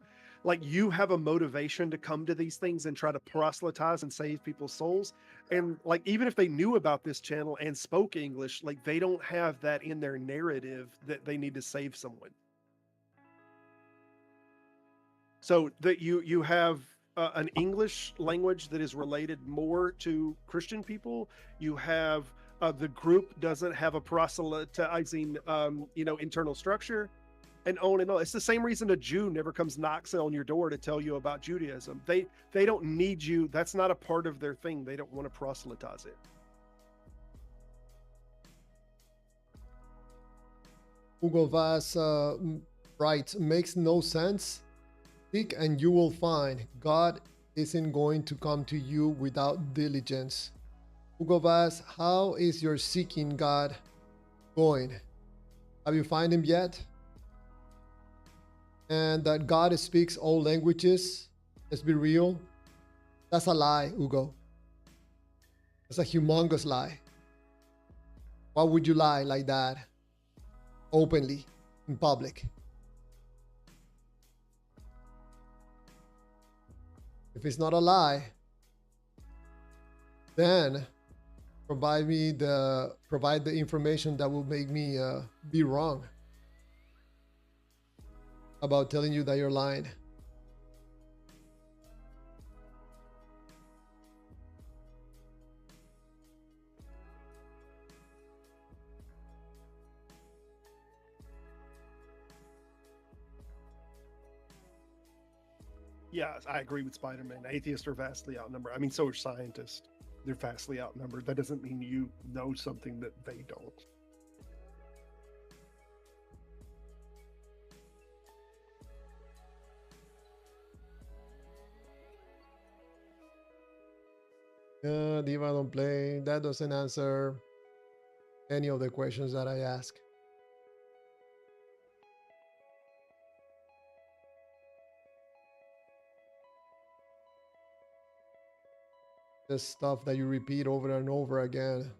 like, you have a motivation to come to these things and try to proselytize and save people's souls. And like, even if they knew about this channel and spoke English, like they don't have that in their narrative that they need to save someone. So that you have an English language that is related more to Christian people. You have the group doesn't have a proselytizing, internal structure, and on and on. It's the same reason a Jew never comes knocks on your door to tell you about Judaism. They don't need you. That's not a part of their thing. They don't want to proselytize it. Hugo Vaz writes, makes no sense. Seek and you will find. God isn't going to come to you without diligence. Hugo Vaz, how is your seeking God going? Have you found him yet? And that God speaks all languages, let's be real, that's a lie, Hugo. That's a humongous lie. Why would you lie like that openly in public? If it's not a lie, then provide the information that will make me be wrong about telling you that you're lying. Yeah, I agree with Spider-Man. Atheists are vastly outnumbered. I mean, so are scientists. They're vastly outnumbered. That doesn't mean you know something that they don't. Diva don't play. That doesn't answer any of the questions that I ask. The stuff that you repeat over and over again.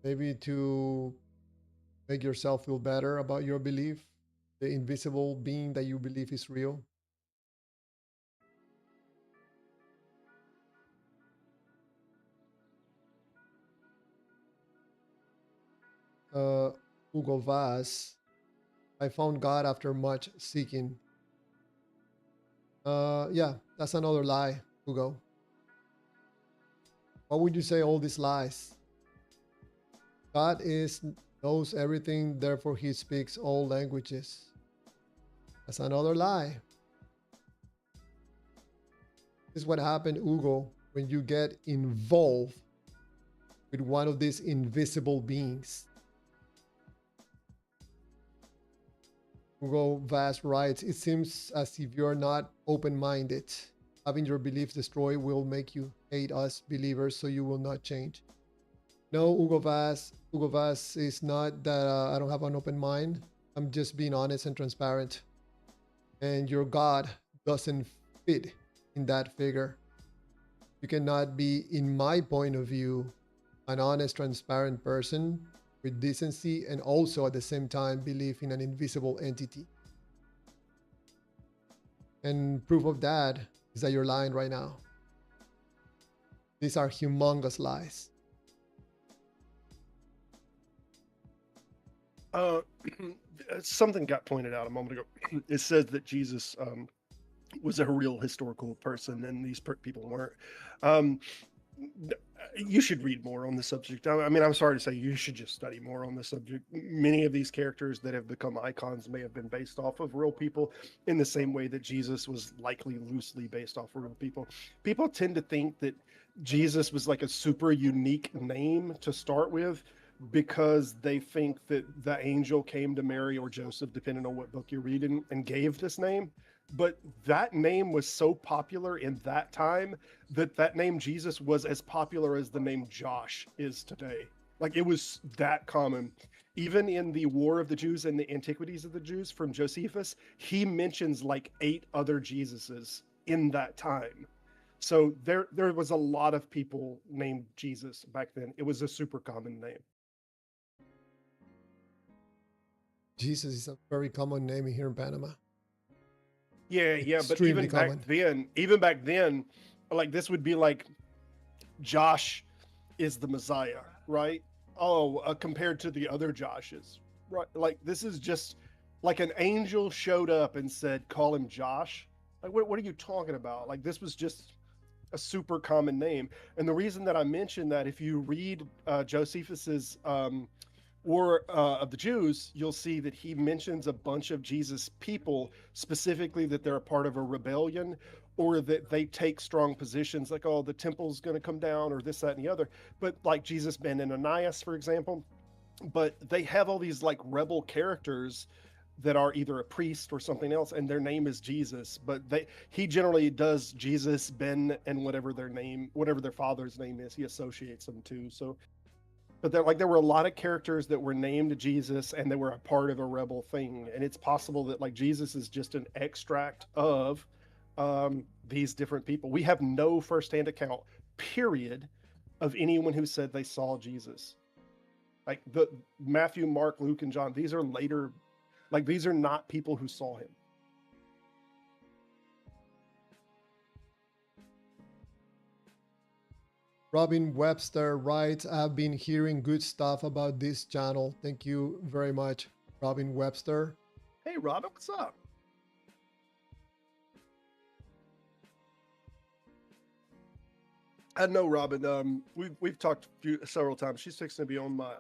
Maybe to make yourself feel better about your belief, the invisible being that you believe is real. Hugo Vaz, I found God after much seeking. Yeah, that's another lie, Hugo. Why would you say all these lies? God knows everything, therefore he speaks all languages. That's another lie. This is what happened, Hugo, when you get involved with one of these invisible beings. Hugo Vaz writes, it seems as if you're not open-minded. Having your beliefs destroyed will make you hate us believers, so you will not change. No, Hugo Vaz. Hugo Vaz is not that I don't have an open mind. I'm just being honest and transparent. And your God doesn't fit in that figure. You cannot be, in my point of view, an honest, transparent person with decency and also at the same time believe in an invisible entity. And proof of that is that you're lying right now. These are humongous lies. Something got pointed out a moment ago. It says that Jesus was a real historical person and these people weren't. You should read more on the subject. I mean, I'm sorry to say, you should just study more on the subject. Many of these characters that have become icons may have been based off of real people, in the same way that Jesus was likely loosely based off of real people. People tend to think that Jesus was like a super unique name to start with, because they think that the angel came to Mary or Joseph, depending on what book you're reading, and gave this name. But that name was so popular in that time that that name Jesus was as popular as the name Josh is today. Like, it was that common. Even in the War of the Jews and the Antiquities of the Jews from Josephus, he mentions like 8 other Jesuses in that time. So there was a lot of people named Jesus back then. It was a super common name. Jesus is a very common name here in Panama. Yeah, but Extremely common. even back then, like, this would be like Josh is the Messiah, right? Oh, compared to the other Joshes, right? Like, this is just like an angel showed up and said, "Call him Josh." Like, what are you talking about? Like, this was just a super common name. And the reason that I mentioned that, if you read Josephus's War of the Jews, you'll see that he mentions a bunch of Jesus people, specifically that they're a part of a rebellion, or that they take strong positions, like, oh, the temple's going to come down, or this, that, and the other. But like Jesus Ben and Ananias, for example. But they have all these like rebel characters that are either a priest or something else, and their name is Jesus. But he generally does Jesus, Ben, and whatever their father's name is, he associates them to. So, but there were a lot of characters that were named Jesus, and they were a part of a rebel thing. And it's possible that like Jesus is just an extract of these different people. We have no firsthand account, period, of anyone who said they saw Jesus. Like the Matthew, Mark, Luke, and John, these are later, like, these are not people who saw him. Robin Webster writes, I've been hearing good stuff about this channel. Thank you very much, Robin Webster. Hey, Robin, what's up? I know Robin. We've talked several times. She's fixing to be on my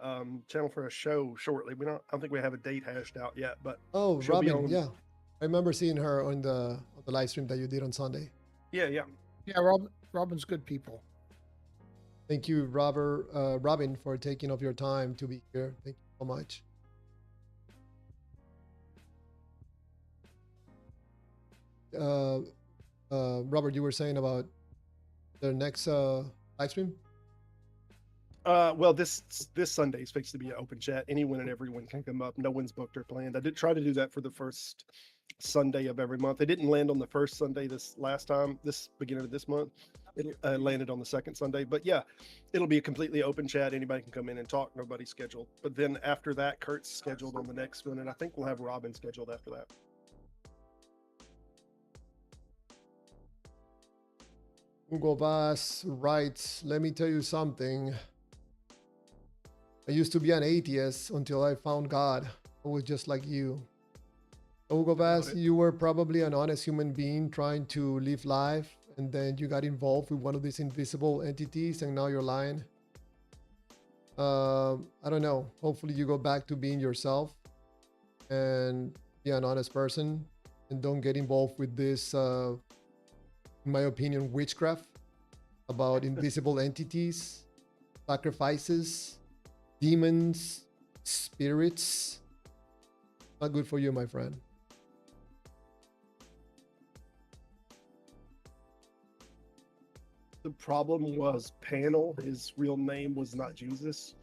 channel for a show shortly. I don't think we have a date hashed out yet, but oh, Robin, yeah, I remember seeing her on the live stream that you did on Sunday. Yeah. Robin's good people. Thank you, Robin, for taking off your time to be here. Thank you so much. Robert, you were saying about the next live stream? Well, this Sunday is fixed to be an open chat. Anyone and everyone can come up. No one's booked or planned. I did try to do that for the first Sunday of every month. It didn't land on the first Sunday this beginning of this month. It landed on the second Sunday. But yeah, it'll be a completely open chat. Anybody can come in and talk. Nobody's scheduled. But then after that, Kurt's scheduled on the next one, and I think we'll have Robin scheduled after that. Hugo Vaz writes, let me tell you something. I used to be an atheist until I found God. I was just like you. Hugo Vaz, you were probably an honest human being trying to live life, and then you got involved with one of these invisible entities, and now you're lying. I don't know. Hopefully you go back to being yourself and be an honest person, and don't get involved with this in my opinion, witchcraft about invisible entities, sacrifices, demons, spirits. Not good for you, my friend. The problem was Panel. His real name was not Jesus.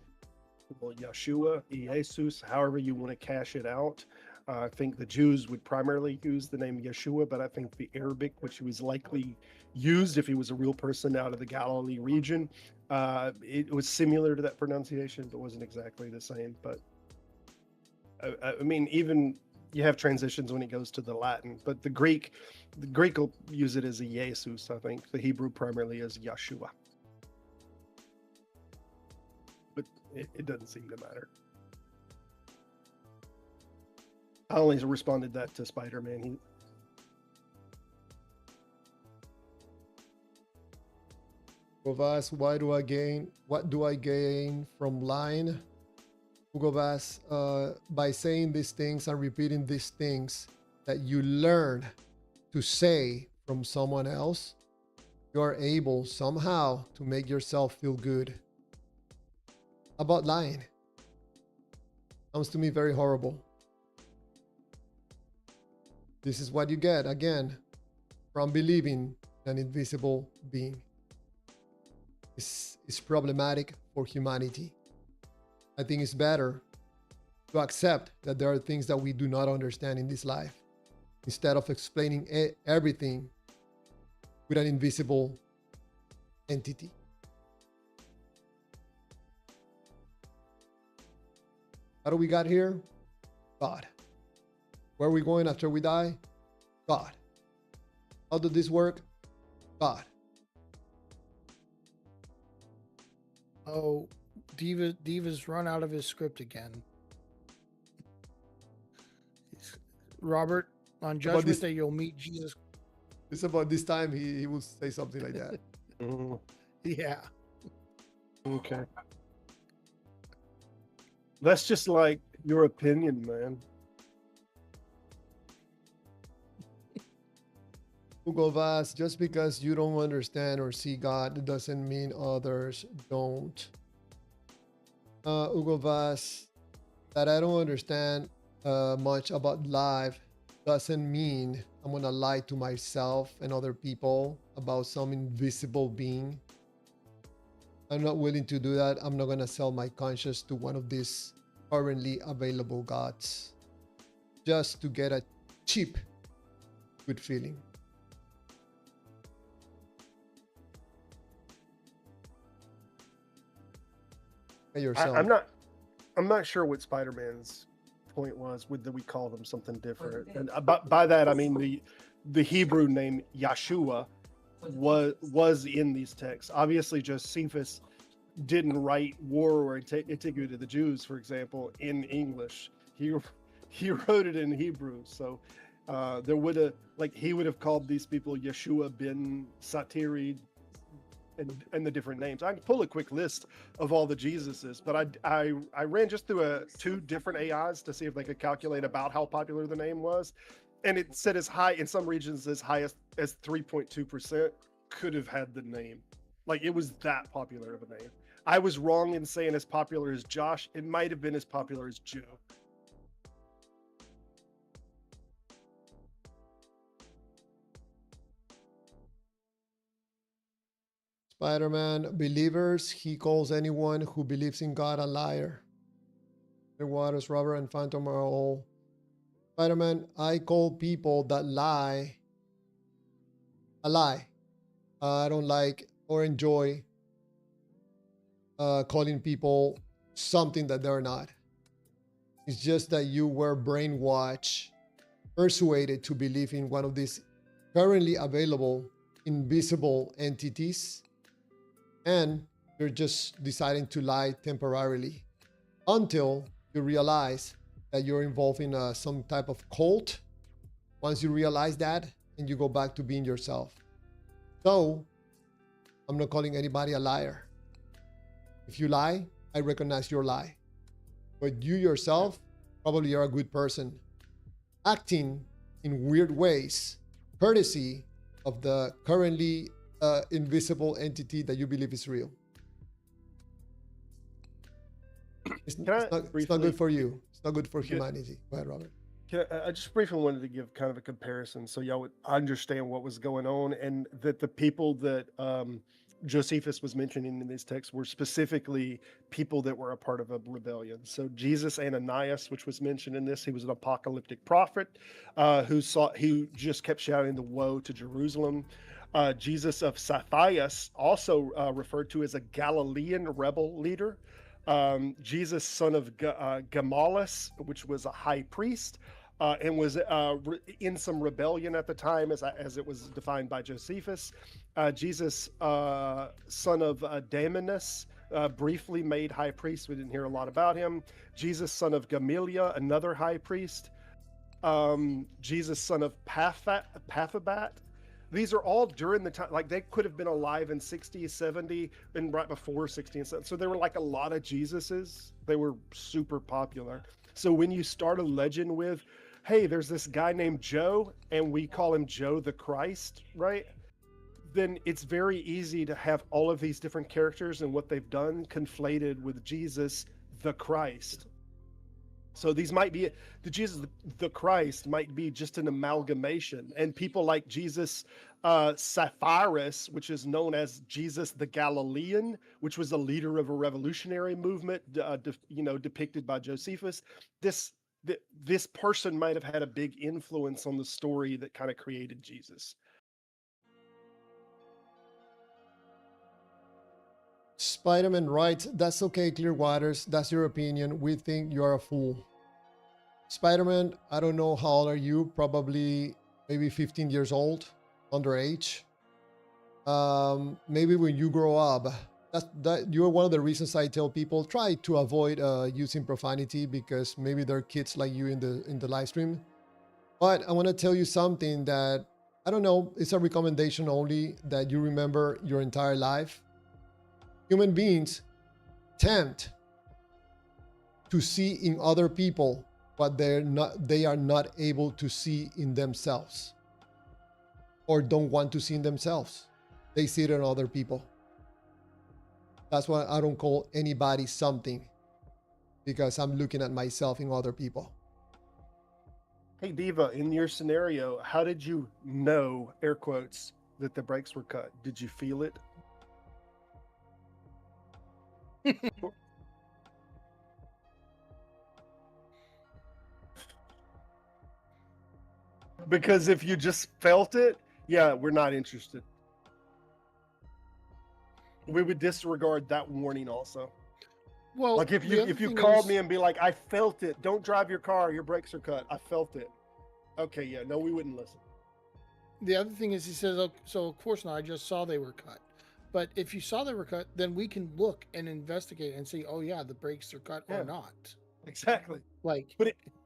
Well, Yeshua, Jesus, however you want to cash it out. I think the Jews would primarily use the name Yeshua, but I think the Arabic, which was likely used if he was a real person out of the Galilee region, it was similar to that pronunciation, but wasn't exactly the same. But I mean, even you have transitions when it goes to the Latin, but the Greek will use it as a Jesus. I think the Hebrew primarily is Yeshua, but it doesn't seem to matter. I only responded that to Spider-Man. Govas, what do I gain from lying? Hugo Bass, by saying these things and repeating these things that you learn to say from someone else, you are able somehow to make yourself feel good about lying. Sounds to me very horrible. This is what you get, again, from believing an invisible being. It's problematic for humanity. I think it's better to accept that there are things that we do not understand in this life, instead of explaining everything with an invisible entity. How do we got here? God. Where are we going after we die? God. How did this work? God. Oh, Diva's run out of his script again. Robert, on Judgment Day, you'll meet Jesus. It's about this time he will say something like that. Yeah. Okay. That's just like your opinion, man. Hugo Vaz, just because you don't understand or see God doesn't mean others don't. Hugo Vaz, that I don't understand much about life doesn't mean I'm gonna lie to myself and other people about some invisible being. I'm not willing to do that. I'm not gonna sell my conscience to one of these currently available gods just to get a cheap good feeling. Yourself. I'm not sure what Spider-Man's point was with that we call them something different. And by that I mean the Hebrew name Yeshua was in these texts. Obviously, Josephus didn't write war or antiquity to the Jews, for example, in English. He wrote it in Hebrew. So there would have he would have called these people Yeshua ben Satiri. And the different names. I can pull a quick list of all the Jesuses, but I ran just through two different AIs to see if they could calculate about how popular the name was, and it said as high in some regions as high as 3.2% could have had the name. Like, it was that popular of a name. I was wrong in saying as popular as Josh. It might have been as popular as Joe. Spider-Man, believers, he calls anyone who believes in God a liar. The Waters, Robert, and Phantom are all. Spider-Man, I call people that lie a lie. I don't like or enjoy calling people something that they're not. It's just that you were brainwashed, persuaded to believe in one of these currently available invisible entities, and you're just deciding to lie temporarily until you realize that you're involved in some type of cult. Once you realize that, and you go back to being yourself. So I'm not calling anybody a liar. If you lie, I recognize your lie. But you yourself, probably you're a good person, acting in weird ways, courtesy of the currently invisible entity that you believe is real. It's not good for you. It's not good for humanity. Go ahead, Robert. I just briefly wanted to give kind of a comparison so y'all would understand what was going on, and that the people that Josephus was mentioning in this text were specifically people that were a part of a rebellion. So Jesus Ananias, which was mentioned in this, he was an apocalyptic prophet who just kept shouting the woe to Jerusalem. Jesus of Sapphias, also referred to as a Galilean rebel leader. Jesus, son of Gamaliel, which was a high priest, and was in some rebellion at the time, as it was defined by Josephus. Jesus, son of Damonus, briefly made high priest. We didn't hear a lot about him. Jesus, son of Gamaliel, another high priest. Jesus, son of Paphabat. These are all during the time, like they could have been alive in 60, 70, and right before 60 and 70. So there were like a lot of Jesuses. They were super popular. So when you start a legend with, hey, there's this guy named Joe, and we call him Joe the Christ, right? Then it's very easy to have all of these different characters and what they've done conflated with Jesus the Christ. So these might be, the Jesus the Christ might be just an amalgamation. And people like Jesus Sapphias, which is known as Jesus the Galilean, which was a leader of a revolutionary movement, depicted by Josephus. This person might have had a big influence on the story that kind of created Jesus. Spider-Man writes, that's okay, Clearwaters. That's your opinion. We think you are a fool. Spider-Man, I don't know how old are you. Probably maybe 15 years old, underage. Maybe when you grow up, you're one of the reasons I tell people try to avoid using profanity, because maybe there are kids like you in the live stream. But I want to tell you something that, I don't know, it's a recommendation only that you remember your entire life. Human beings tend to see in other people what they are not able to see in themselves, or don't want to see in themselves. They see it in other people. That's why I don't call anybody something, because I'm looking at myself in other people. Hey, Diva, in your scenario, how did you know, air quotes, that the brakes were cut? Did you feel it? Because if you just felt it, yeah, we're not interested. We would disregard that warning also. Well, like if you called me and be like, I felt it, don't drive your car, your brakes are cut, I felt it. Okay, yeah, no, we wouldn't listen. The other thing is, he says, oh, so of course not, I just saw they were cut. But if you saw they were cut, then we can look and investigate and see, oh yeah, the brakes are cut or not. Exactly. Like,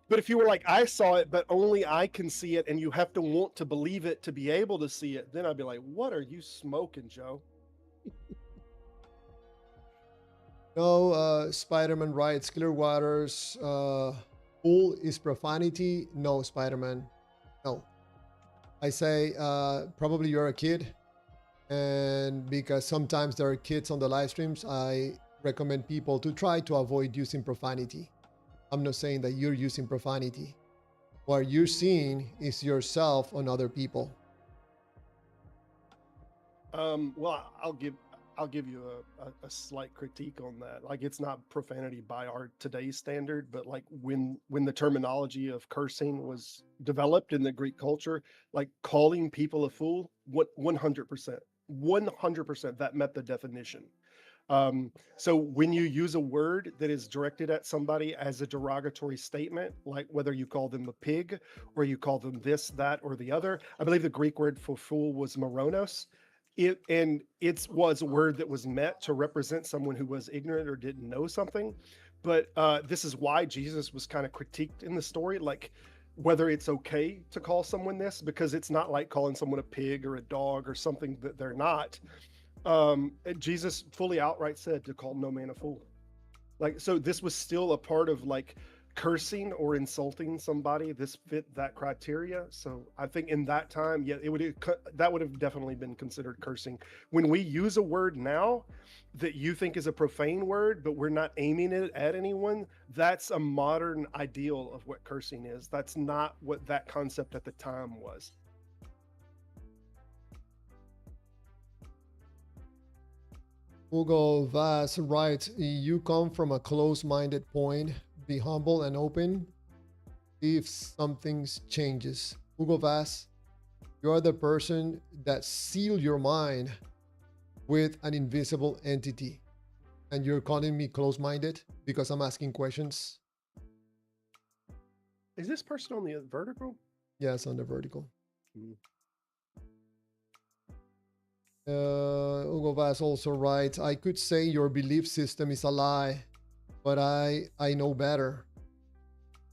but if you were like, I saw it, but only I can see it, and you have to want to believe it to be able to see it, then I'd be like, what are you smoking, Joe? No, Spider-Man writes, Clearwater's fool is profanity. No, Spider-Man, no. I say probably you're a kid, and because sometimes there are kids on the live streams, I recommend people to try to avoid using profanity. I'm not saying that you're using profanity. What you're seeing is yourself on other people. Well, I'll give you a slight critique on that. Like, it's not profanity by our today's standard, but like when the terminology of cursing was developed in the Greek culture, like calling people a fool, 100%, that met the definition. So when you use a word that is directed at somebody as a derogatory statement, like whether you call them a pig or you call them this, that, or the other, I believe the Greek word for fool was moros. It was a word that was meant to represent someone who was ignorant or didn't know something. But this is why Jesus was kind of critiqued in the story, like whether it's okay to call someone this, because it's not like calling someone a pig or a dog or something that they're not. Jesus fully outright said to call no man a fool. Like, so this was still a part of like cursing or insulting somebody. This fit that criteria. So I think in that time, yeah, that would have definitely been considered cursing. When we use a word now that you think is a profane word, but we're not aiming it at anyone, that's a modern ideal of what cursing is. That's not what that concept at the time was. Hugo Vaz writes, you come from a close-minded point. Be humble and open if something changes. Hugo Vaz, you are the person that seal your mind with an invisible entity. And you're calling me close-minded because I'm asking questions? Is this person on the vertical? Yes, on the vertical. Mm. Hugo Vaz also writes, I could say your belief system is a lie, but I know better.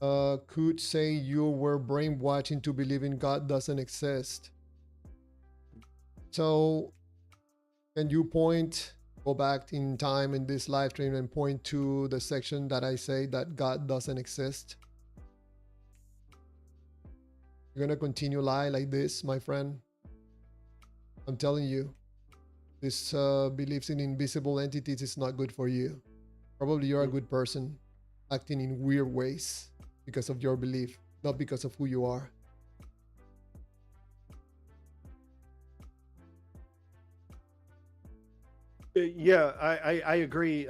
Could say you were brainwashed into believing God doesn't exist. So can you go back in time in this live stream and point to the section that I say that God doesn't exist? You're gonna continue lie like this, my friend? I'm telling you, this beliefs in invisible entities is not good for you. Probably you're a good person acting in weird ways because of your belief, not because of who you are. Yeah, I agree.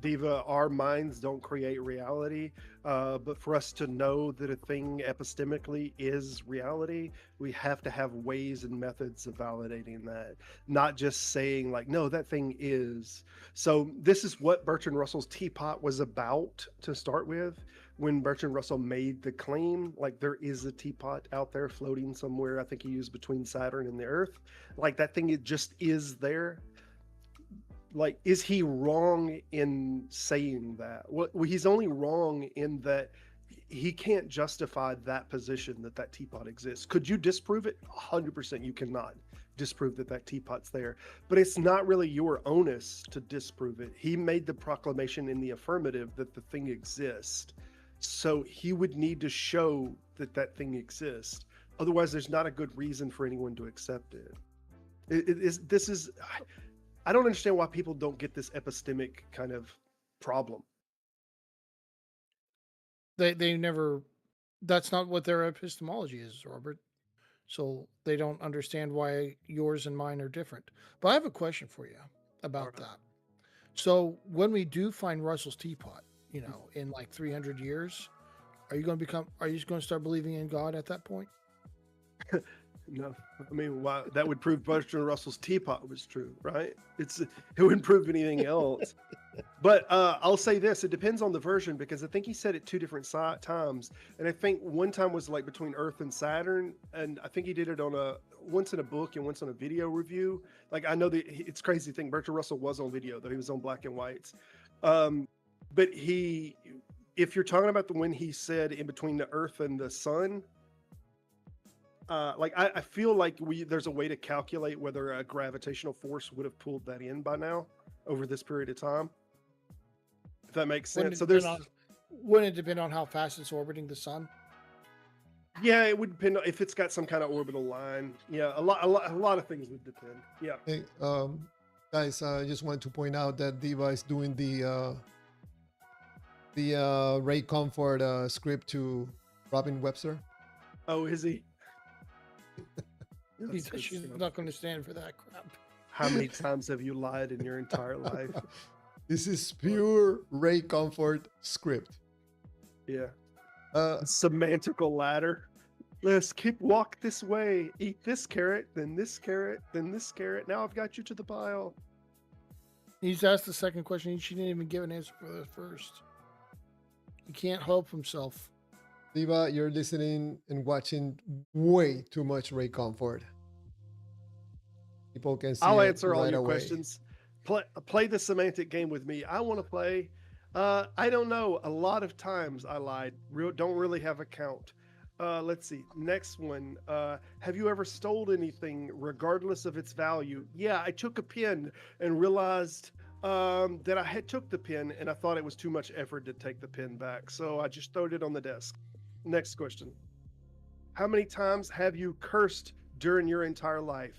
Diva, our minds don't create reality, but for us to know that a thing epistemically is reality, we have to have ways and methods of validating that, not just saying like, no, that thing is. So this is what Bertrand Russell's teapot was about to start with. When Bertrand Russell made the claim, like there is a teapot out there floating somewhere, I think he used between Saturn and the Earth, like that thing, it just is there. Like, is he wrong in saying that? Well, he's only wrong in that he can't justify that position that that teapot exists. Could you disprove it? 100% you cannot disprove that that teapot's there. But it's not really your onus to disprove it. He made the proclamation in the affirmative that the thing exists. So he would need to show that that thing exists. Otherwise, there's not a good reason for anyone to accept it. I don't understand why people don't get this epistemic kind of problem. They never. That's not what their epistemology is, Robert. So they don't understand why yours and mine are different. But I have a question for you about that. So when we do find Russell's teapot, in like 300 years, are you going to start believing in God at that point? No, I mean, why that would prove Bertrand Russell's teapot was true, right? It wouldn't prove anything else. But I'll say this: it depends on the version, because I think he said it two different times, and I think one time was like between Earth and Saturn, and I think he did it once in a book and once on a video review. Like I know that it's crazy to think Bertrand Russell was on video, though he was on black and whites. But if you're talking about when he said in between the Earth and the Sun. I feel like there's a way to calculate whether a gravitational force would have pulled that in by now over this period of time. If that makes sense. Wouldn't it depend on how fast it's orbiting the sun? Yeah, it would depend if it's got some kind of orbital line. Yeah, a lot of things would depend. Yeah. Hey, guys, I just wanted to point out that Diva is doing the Ray Comfort script to Robin Webster. Oh, is he? She's not going to stand for that crap. How many times have you lied in your entire life? This is pure Ray Comfort script. Yeah. Semantical ladder. Let's walk this way. Eat this carrot, then this carrot, then this carrot. Now I've got you to the pile. He's asked the second question. She didn't even give an answer for the first. He can't help himself. Diva, you're listening and watching way too much Ray Comfort. People can see I'll answer all your away. Questions. Play the semantic game with me. I want to play. I don't know. A lot of times I lied. Don't really have a count. Let's see. Next one. Have you ever stolen anything regardless of its value? Yeah, I took a pen and realized that I had took the pen and I thought it was too much effort to take the pen back. So I just throwed it on the desk. Next question. How many times have you cursed during your entire life?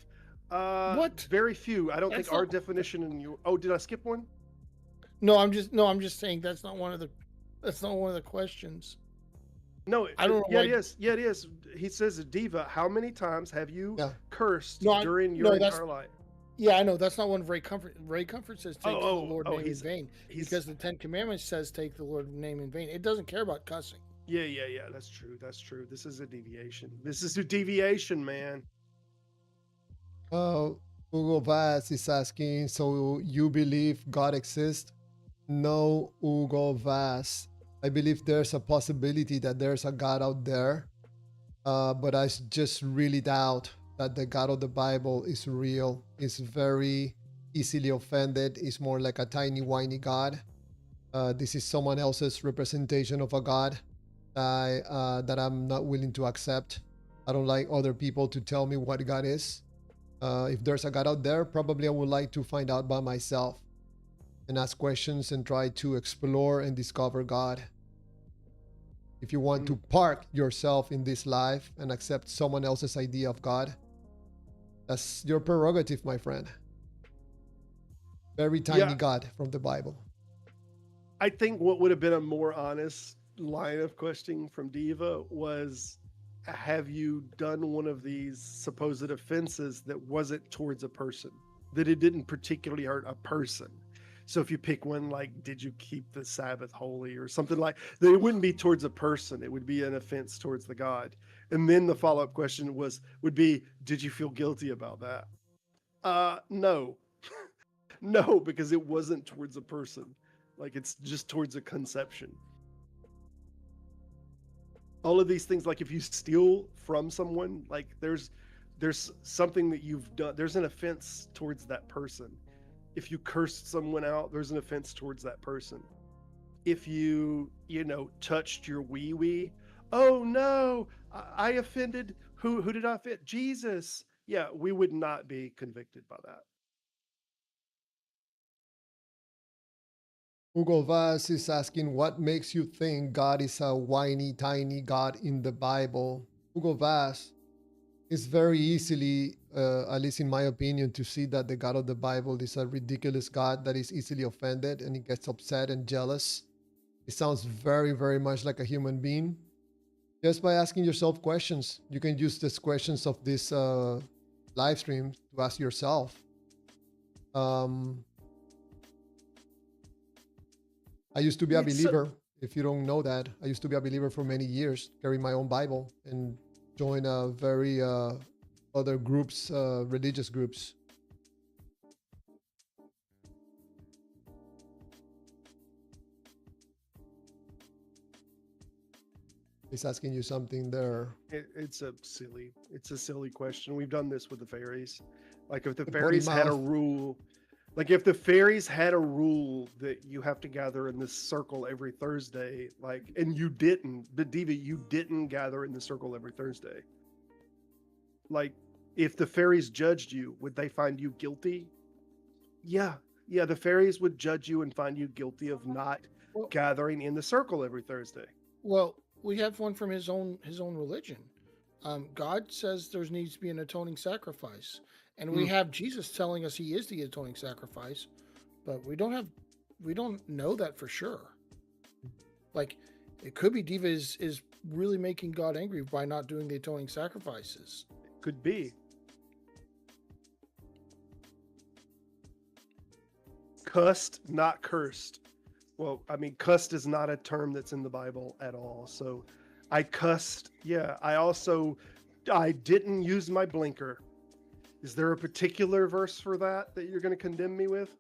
What? Very few. I don't think our definition in you. Oh, did I skip one? No, I'm just saying that's not one of the questions. No, I don't know. Yeah, it is. Yeah, it is. He says, Diva, how many times have you cursed during your entire life? Yeah, I know that's not one of Ray Comfort. Ray Comfort says take the Lord name in he's vain he's because the Ten Commandments says take the Lord name in vain. It doesn't care about cussing. yeah. That's true. That's true. This is a deviation. This is a deviation, man. Uh, Hugo Vaz is asking, so you believe God exists? No, Hugo Vaz. I believe there's a possibility that there's a God out there, but I just really doubt that the God of the Bible is real. It's very easily offended. It's more like a tiny, whiny God. This is someone else's representation of a God that I'm not willing to accept. I don't like other people to tell me what God is. If there's a God out there, probably I would like to find out by myself and ask questions and try to explore and discover God. If you want to park yourself in this life and accept someone else's idea of God, that's your prerogative, my friend. Very tiny God from the Bible. I think what would have been a more honest line of questioning from Diva was, have you done one of these supposed offenses that wasn't towards a person, that it didn't particularly hurt a person? So if you pick one like, did you keep the Sabbath holy or something like that, it wouldn't be towards a person. It would be an offense towards the God. And then the follow-up question would be, did you feel guilty about that? No. No, because it wasn't towards a person. Like, it's just towards a conception. All of these things, like if you steal from someone, like there's something that you've done, there's an offense towards that person. If you cursed someone out, there's an offense towards that person. If you touched your wee, oh no, I offended, who did I offend? Jesus. Yeah, we would not be convicted by that. Hugo Vaz is asking, what makes you think God is a whiny, tiny God in the Bible? Hugo Vaz, it's very easily, at least in my opinion, to see that the God of the Bible is a ridiculous God that is easily offended and he gets upset and jealous. It sounds very, very much like a human being. Just by asking yourself questions, you can use these questions of this live stream to ask yourself. I used to be a believer. If you don't know that, I used to be a believer for many years, carrying my own Bible and join very other groups, religious groups. He's asking you something there. It's a silly question. We've done this with the fairies. Like if the fairies had a rule, if the fairies had a rule that you have to gather in this circle every Thursday, and you didn't, but Diva, you didn't gather in the circle every Thursday. Like, if the fairies judged you, would they find you guilty? Yeah, the fairies would judge you and find you guilty of not gathering in the circle every Thursday. Well, we have one from his own religion. God says there needs to be an atoning sacrifice, and we have Jesus telling us he is the atoning sacrifice, but we don't know that for sure. Like, it could be Diva is really making God angry by not doing the atoning sacrifices. It could be. Cussed, not cursed. Well, I mean, cussed is not a term that's in the Bible at all. So I cussed. Yeah. I didn't use my blinker. Is there a particular verse for that you're going to condemn me with?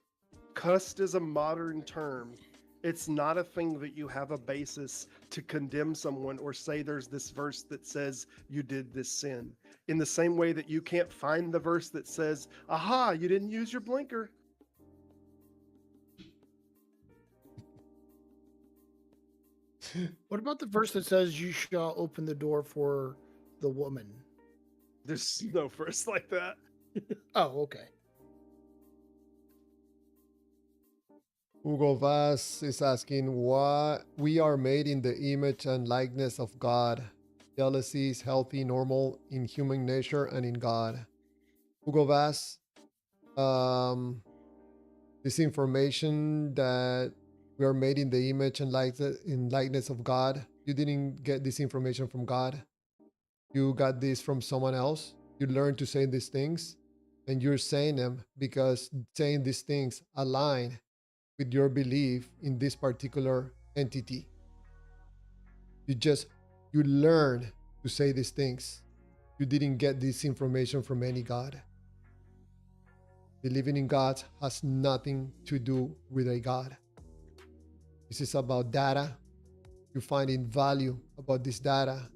Cussed is a modern term. It's not a thing that you have a basis to condemn someone or say there's this verse that says you did this sin. In the same way that you can't find the verse that says, aha, you didn't use your blinker. What about the verse that says you shall open the door for the woman? There's no verse like that. Oh, okay. Hugo Vaz is asking, why we are made in the image and likeness of God. Jealousy is healthy, normal in human nature and in God. Hugo Vaz, this information that we are made in the image and likeness of God, you didn't get this information from God. You got this from someone else. You learned to say these things. and you're saying them because saying these things align with your belief in this particular entity. You just you learn to say these things. You didn't get this information from any God. Believing in God has nothing to do with a God. This is about data. You finding value about this data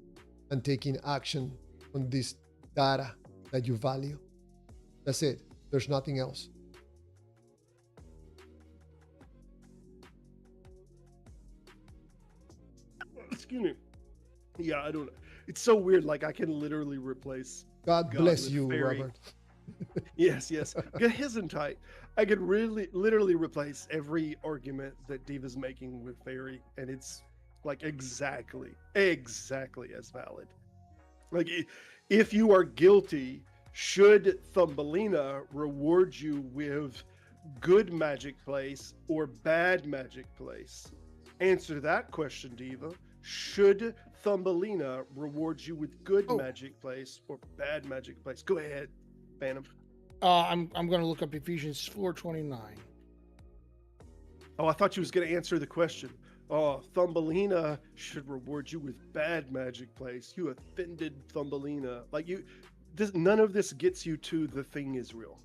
and taking action on this data that you value. That's it. There's nothing else. Excuse me. Yeah, I don't know. It's so weird. Like I can literally replace God God bless with you, fairy. Robert. Yes, yes. Gesundheit. I could really literally replace every argument that Diva's making with fairy, and it's like exactly as valid. Like if you are guilty, should Thumbelina reward you with good magic place or bad magic place? Answer that question, Diva. Should Thumbelina reward you with good Oh. magic place or bad magic place? Go ahead, Phantom. I'm going to look up Ephesians 4:29. Oh, I thought you was going to answer the question. Oh, Thumbelina should reward you with bad magic place. You offended Thumbelina. Like none of this gets you to the thing is real.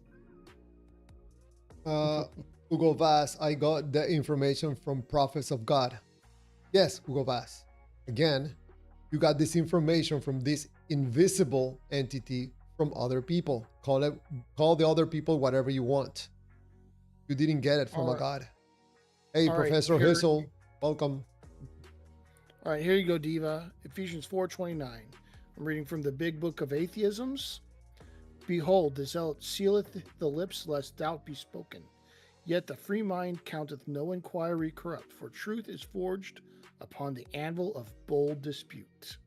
Hugo Vaz, I got the information from Prophets of God. Yes, Hugo Vaz. Again, you got this information from this invisible entity from other people. Call the other people whatever you want. You didn't get it from All a right. God. Hey, All right, Professor here- Hissel, welcome. All right, here you go, Diva. Ephesians 4:29. I'm reading from the Big Book of Atheisms. Behold, the zealot sealeth the lips, lest doubt be spoken. Yet the free mind counteth no inquiry corrupt, for truth is forged upon the anvil of bold dispute.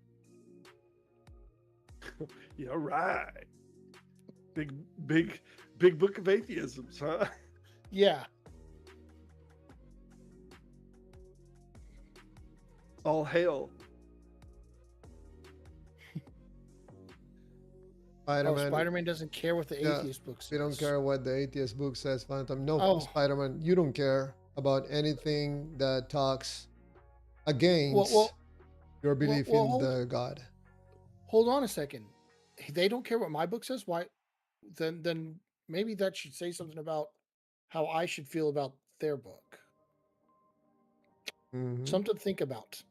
Yeah, right. Big book of atheisms, huh? Yeah. All hail. Spider-Man. Spider-Man doesn't care what the Yeah, atheist book says. We don't care what the atheist book says, Phantom. No, Oh. Spider-Man, you don't care about anything that talks against Well, your belief well, in the God. Hold on a second. They don't care what my book says. Why? Then maybe that should say something about how I should feel about their book. Mhm. Something to think about.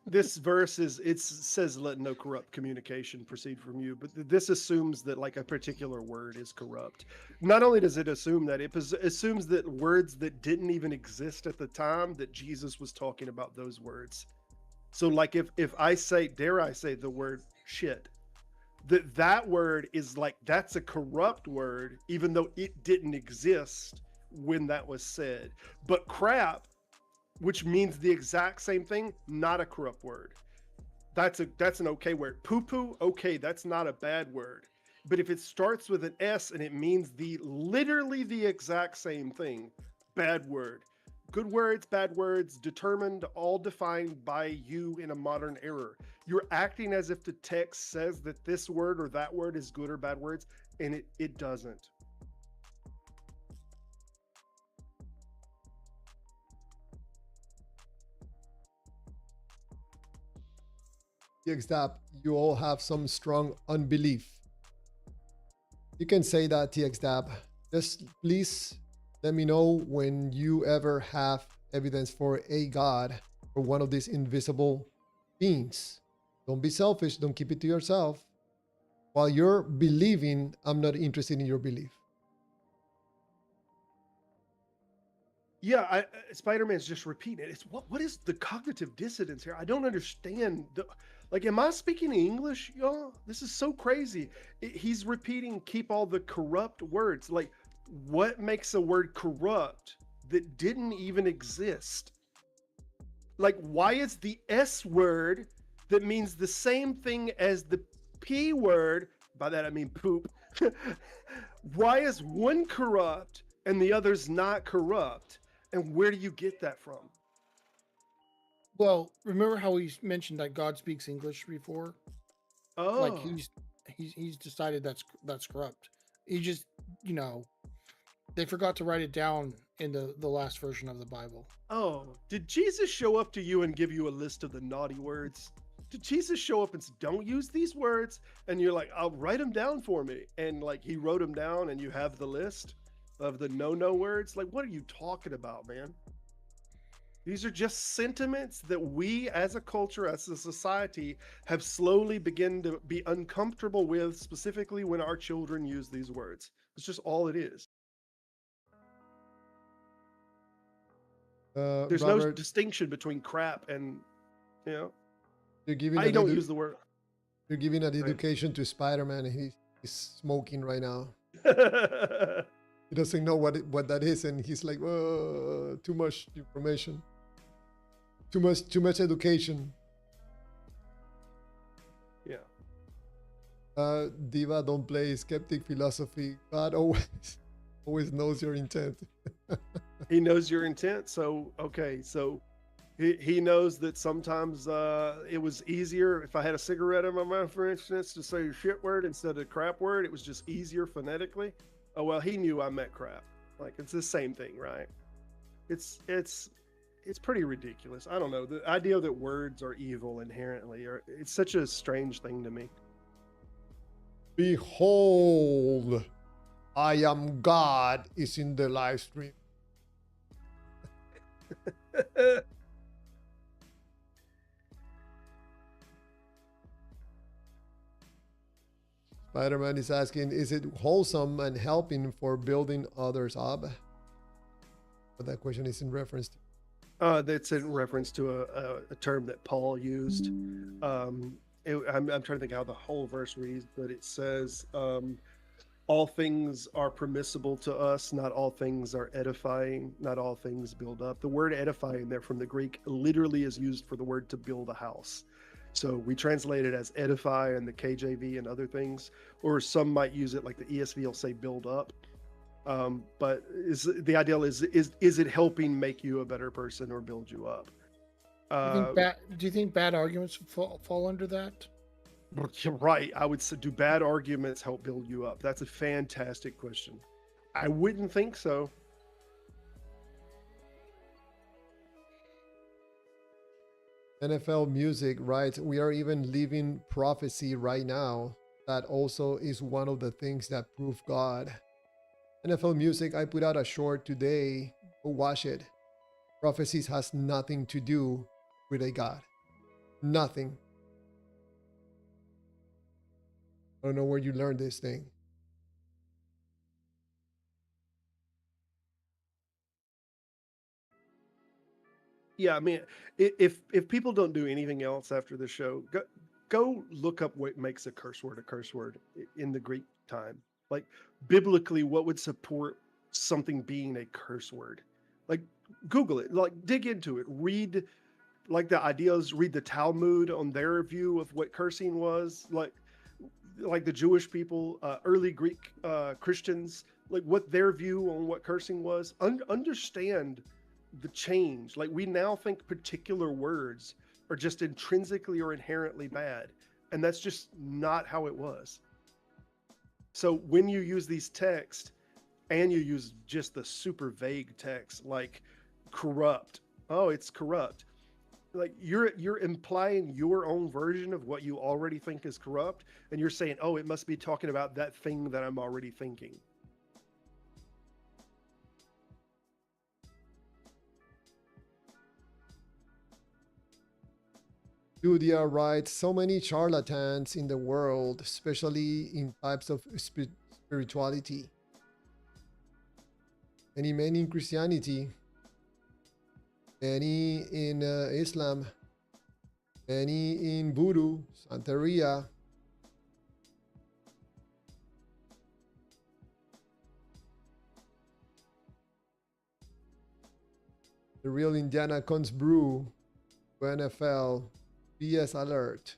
This verse says let no corrupt communication proceed from you, but this assumes that like a particular word is corrupt. Not only does it assume that, it assumes that words that didn't even exist at the time that Jesus was talking about those words. So like if I say, dare I say the word shit, that word is like, that's a corrupt word, even though it didn't exist when that was said. But crap, which means the exact same thing, not a corrupt word. That's an okay word. Poo-poo, okay, that's not a bad word. But if it starts with an S and it means literally the exact same thing, bad word. Good words, bad words, determined, all defined by you in a modern era. You're acting as if the text says that this word or that word is good or bad words, and it doesn't. TXDAP, you all have some strong unbelief. You can say that, TXDAP. Just please let me know when you ever have evidence for a God or one of these invisible beings. Don't be selfish. Don't keep it to yourself. While you're believing, I'm not interested in your belief. Yeah, Spider-Man's just repeating it. It's what is the cognitive dissonance here? I don't understand. Like, am I speaking English, y'all? This is so crazy. He's repeating, keep all the corrupt words. Like, what makes a word corrupt that didn't even exist? Like, why is the S word that means the same thing as the P word, by that I mean poop, why is one corrupt and the other's not corrupt? And where do you get that from? Well, remember how we mentioned that God speaks English before? Like Oh, he's decided that's corrupt. He just, you know, they forgot to write it down in the last version of the Bible. oh, did Jesus show up to you and give you a list of the naughty words? Did Jesus show up and say, don't use these words? And you're like, I'll write them down for me. And like he wrote them down and you have the list of the no words? Like, what are you talking about, man? These are just sentiments that we as a culture, as a society, have slowly begun to be uncomfortable with, specifically when our children use these words. It's just all it is. There's no Robert, distinction between crap and, you know, you're giving I don't use the word. you're giving an Right. education to Spider-Man, and he's smoking right now. Yeah, He doesn't know what that is, and he's like, "Whoa, too much information, too much education." Diva, don't play skeptic philosophy. God always knows your intent. he knows your intent. So, okay, so he knows that sometimes it was easier if I had a cigarette in my mouth, for instance, to say a shit word instead of crap word. It was just easier phonetically. Oh well, he knew I meant crap. Like it's the same thing, right? It's pretty ridiculous. I don't know, the idea that words are evil inherently, or it's such a strange thing to me. Behold, I am God is in the live stream. Spider-Man is asking, is it wholesome and helping for building others up? But that question is in reference to. That's in reference to a term that Paul used. I'm trying to think how the whole verse reads, but it says, all things are permissible to us, not all things are edifying, not all things build up. The word edifying there from the Greek literally is used for the word to build a house. So we translate it as edify in the KJV and other things, or some might use it like the ESV will say build up. But the ideal is it helping make you a better person or build you up? Do you think bad arguments fall under that? You're right. I would say, do bad arguments help build you up? That's a fantastic question. I wouldn't think so. NFL Music writes, we are even living prophecy right now. That also is one of the things that prove God. NFL Music, I put out a short today. Go watch it. Prophecies has nothing to do with a God. Nothing. I don't know where you learned this thing. Yeah, I mean, if people don't do anything else after the show, go look up what makes a curse word in the Greek time. Like biblically, what would support something being a curse word? Like Google it, like dig into it, read like the ideas, read the Talmud on their view of what cursing was, like the Jewish people, early Greek Christians, like what their view on what cursing was. Understand the change. Like we now think particular words are just intrinsically or inherently bad, and that's just not how it was. So when you use these texts and you use just the super vague text like corrupt, oh, it's corrupt, like you're implying your own version of what you already think is corrupt, and you're saying, oh, it must be talking about that thing that I'm already thinking. Julia writes, so many charlatans in the world, especially in types of spirituality. Many in Christianity, many in Islam, many in Voodoo, Santeria. The real Indiana Cons brew to NFL. BS alert.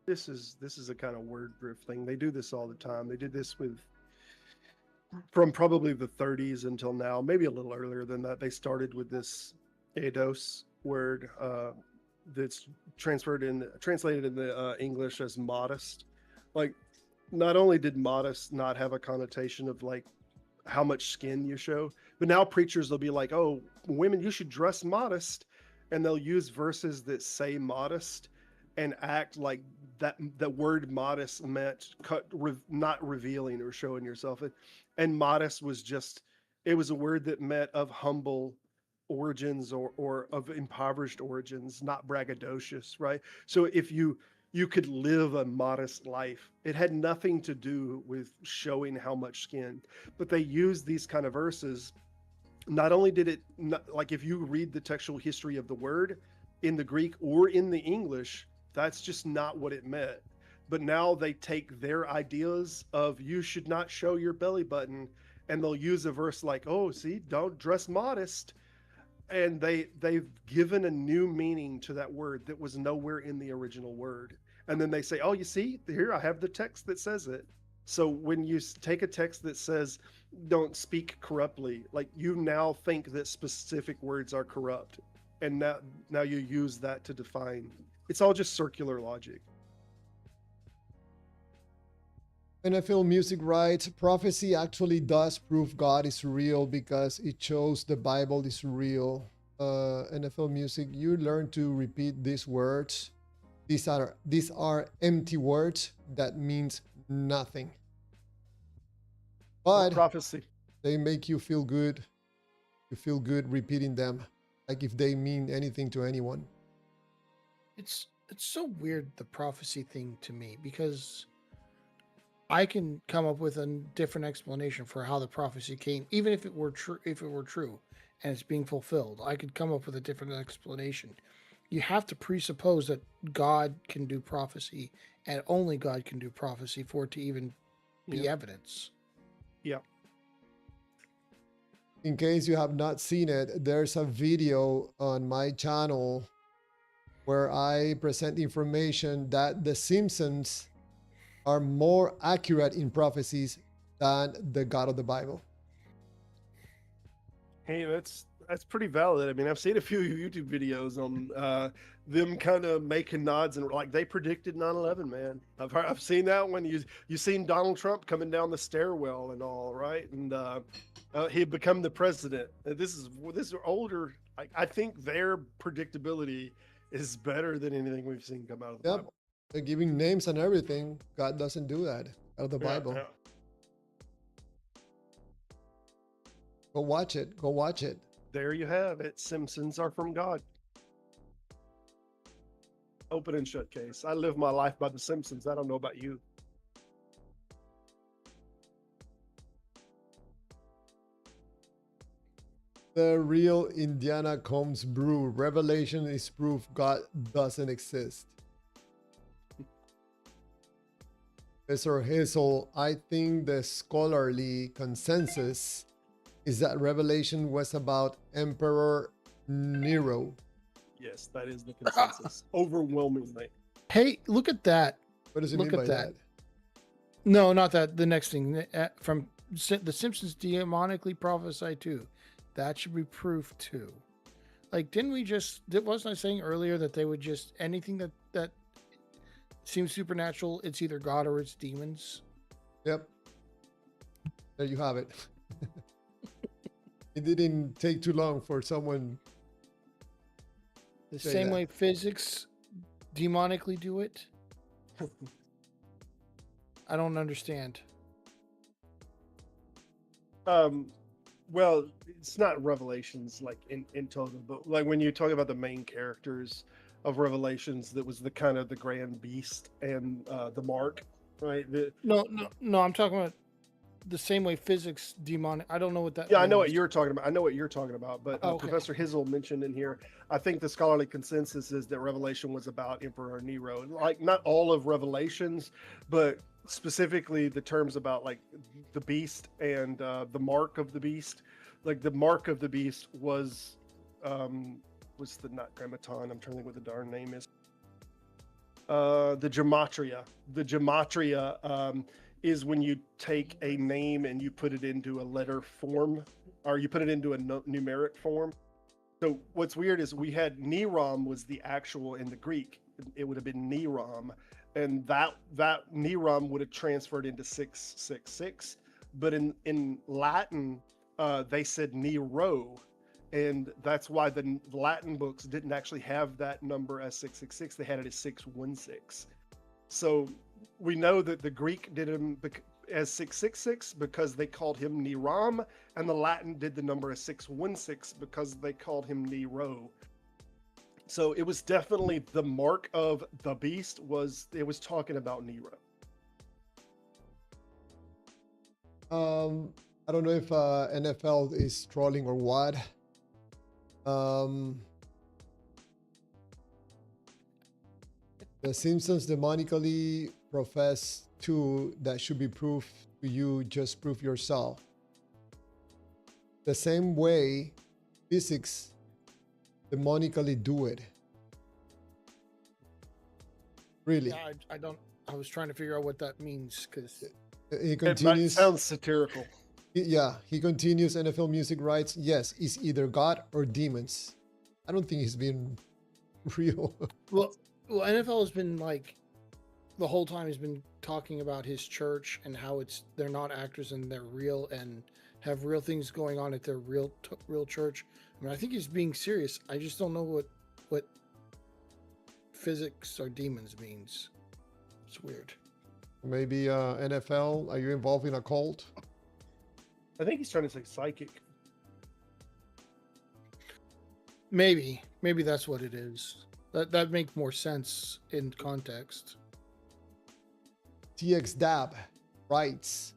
This is a kind of word drift thing. They do this all the time. They did this with from probably the 30s until now, maybe a little earlier than that, they started with this eidos word that's translated in the English as modest. Like, not only did modest not have a connotation of like how much skin you show, but now preachers will be like, "Oh, women, you should dress modest," and they'll use verses that say modest and act like that word modest meant not revealing or showing yourself. And modest was just, it was a word that meant of humble origins or of impoverished origins, not braggadocious, right? So if you could live a modest life, it had nothing to do with showing how much skin. But they used these kind of verses. Not only did it not, like if you read the textual history of the word in the Greek or in the English, that's just not what it meant. But now they take their ideas of you should not show your belly button, and they'll use a verse like, "Oh, see, don't dress modest," and they've given a new meaning to that word that was nowhere in the original word. And then they say, "Oh, you see, here I have the text that says it." So when you take a text that says don't speak corruptly, like you now think that specific words are corrupt, and now you use that to define. It's all just circular logic. NFL Music writes, prophecy actually does prove God is real because it shows the Bible is real. NFL Music, you learn to repeat these words. These are empty words that means nothing. But Prophecy. they make you feel good. You feel good repeating them, like if they mean anything to anyone. It's so weird, the prophecy thing, to me, because I can come up with a different explanation for how the prophecy came, even if it were true. If it were true, and it's being fulfilled, I could come up with a different explanation. You have to presuppose that God can do prophecy, and only God can do prophecy for it to even be Yeah. evidence. Yeah. In case you have not seen it, there's a video on my channel where I present information that the Simpsons are more accurate in prophecies than the God of the Bible. Hey, that's pretty valid. I mean, I've seen a few YouTube videos on them kind of making nods and like they predicted 9/11, man. I've seen that one. You seen Donald Trump coming down the stairwell and all, right? And he had become the president. This is older. I think their predictability is better than anything we've seen come out of the Yep. Bible. They're giving names and everything. God doesn't do that out of the Yeah, Bible. yeah. Go watch it. Go watch it. There you have it. Simpsons are from God. Open and shut case. I live my life by the Simpsons. I don't know about you. The real Indiana Combs brew. Revelation is proof God doesn't exist. Mr. Hazel, I think the scholarly consensus is that Revelation was about Emperor Nero. Yes, that is the consensus. Overwhelmingly. Hey, look at that. What does it Look mean at by that. No, not that. The next thing from the Simpsons demonically prophesied too. That should be proof too. Like, didn't we just? Wasn't I saying earlier that they would just anything that seems supernatural? It's either God or it's demons. Yep. There you have it. It didn't take too long for someone. The Say same that. way physics demonically do it. I don't understand. Well, it's not Revelations like in total, but like when you talk about the main characters of Revelations, that was the kind of the grand beast and the mark, right? No. I'm talking about the same way physics demonic. I don't know what that. Yeah, I know what means. you're talking about. I know what you're talking about. But Oh, okay. Professor Hizzle mentioned in here, I think the scholarly consensus is that Revelation was about Emperor Nero. Like not all of Revelations, but specifically the terms about like the beast and the mark of the beast. Like the mark of the beast was the not grammaton. I'm trying to think what the darn name is. The gematria. The gematria is when you take a name and you put it into a letter form, or you put it into a numeric form. So what's weird is we had Niram was the actual in the Greek. It would have been Niram, and that Niram would have transferred into 666. But in Latin, they said Nero, and that's why the Latin books didn't actually have that number as 666. They had it as 616. So we know that the Greek did him as 666 because they called him Niram, and the Latin did the number as 616 because they called him Nero. So it was definitely the mark of the beast. It was talking about Nero. I don't know if NFL is trolling or what. The Simpsons demonically profess to that should be proof to you, just prove yourself. The same way physics demonically do it. Really? Yeah, I don't. I was trying to figure out what that means because He continues. It sounds satirical. Yeah, he continues. NFL music writes, yes, it's either God or demons. I don't think he's been real. well, NFL has been like the whole time he's been talking about his church and how they're not actors and they're real and have real things going on at their real church. I mean, I think he's being serious. I just don't know what physics or demons means. It's weird. Maybe NFL, are you involved in a cult? I think he's trying to say psychic. Maybe that's what it is. That makes more sense in context. TX Dab writes,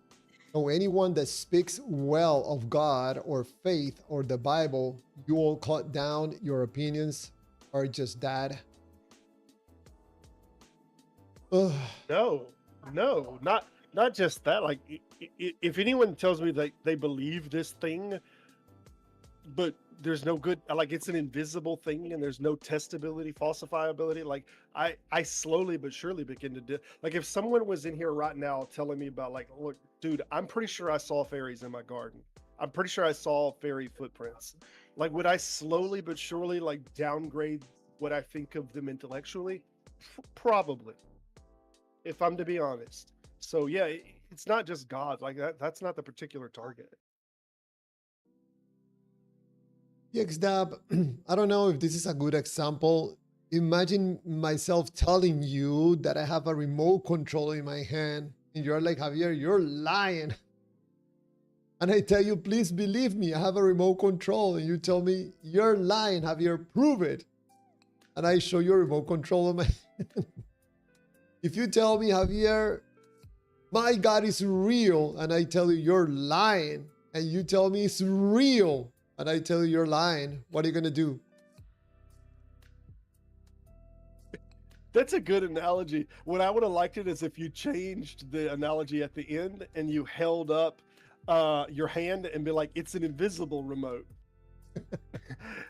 so anyone that speaks well of God or faith or the Bible, you will cut down your opinions or just that? Ugh. No, not just that. Like, if anyone tells me that they believe this thing, but there's no good, like it's an invisible thing and there's no testability, falsifiability. Like I slowly but surely begin to like if someone was in here right now telling me about like, look, dude, I'm pretty sure I saw fairies in my garden. I'm pretty sure I saw fairy footprints. Like, would I slowly but surely like downgrade what I think of them intellectually? Probably, if I'm to be honest. So yeah, it's not just God. Like that's not the particular target. TX Dab, I don't know if this is a good example. Imagine myself telling you that I have a remote control in my hand and you're like, Javier, you're lying. And I tell you, please believe me, I have a remote control. And you tell me, you're lying, Javier, prove it. And I show you a remote control in my hand. If you tell me, Javier, my God is real, and I tell you, you're lying, and you tell me it's real, and I tell you you're lying, what are you going to do? That's a good analogy. What I would have liked it is if you changed the analogy at the end and you held up your hand and be like, it's an invisible remote.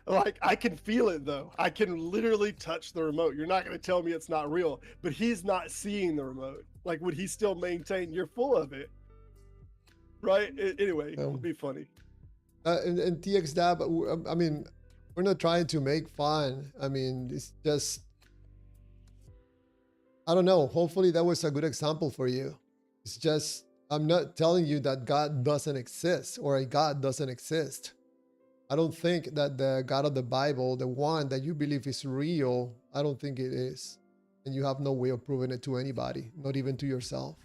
Like, I can feel it though. I can literally touch the remote. You're not going to tell me it's not real, but he's not seeing the remote. Like, would he still maintain you're full of it? Right? Anyway, it would be funny. And TX Dab, I mean, we're not trying to make fun. I mean, it's just, I don't know. Hopefully that was a good example for you. It's just, I'm not telling you that God doesn't exist or a God doesn't exist. I don't think that the God of the Bible, the one that you believe is real, I don't think it is. And you have no way of proving it to anybody, not even to yourself.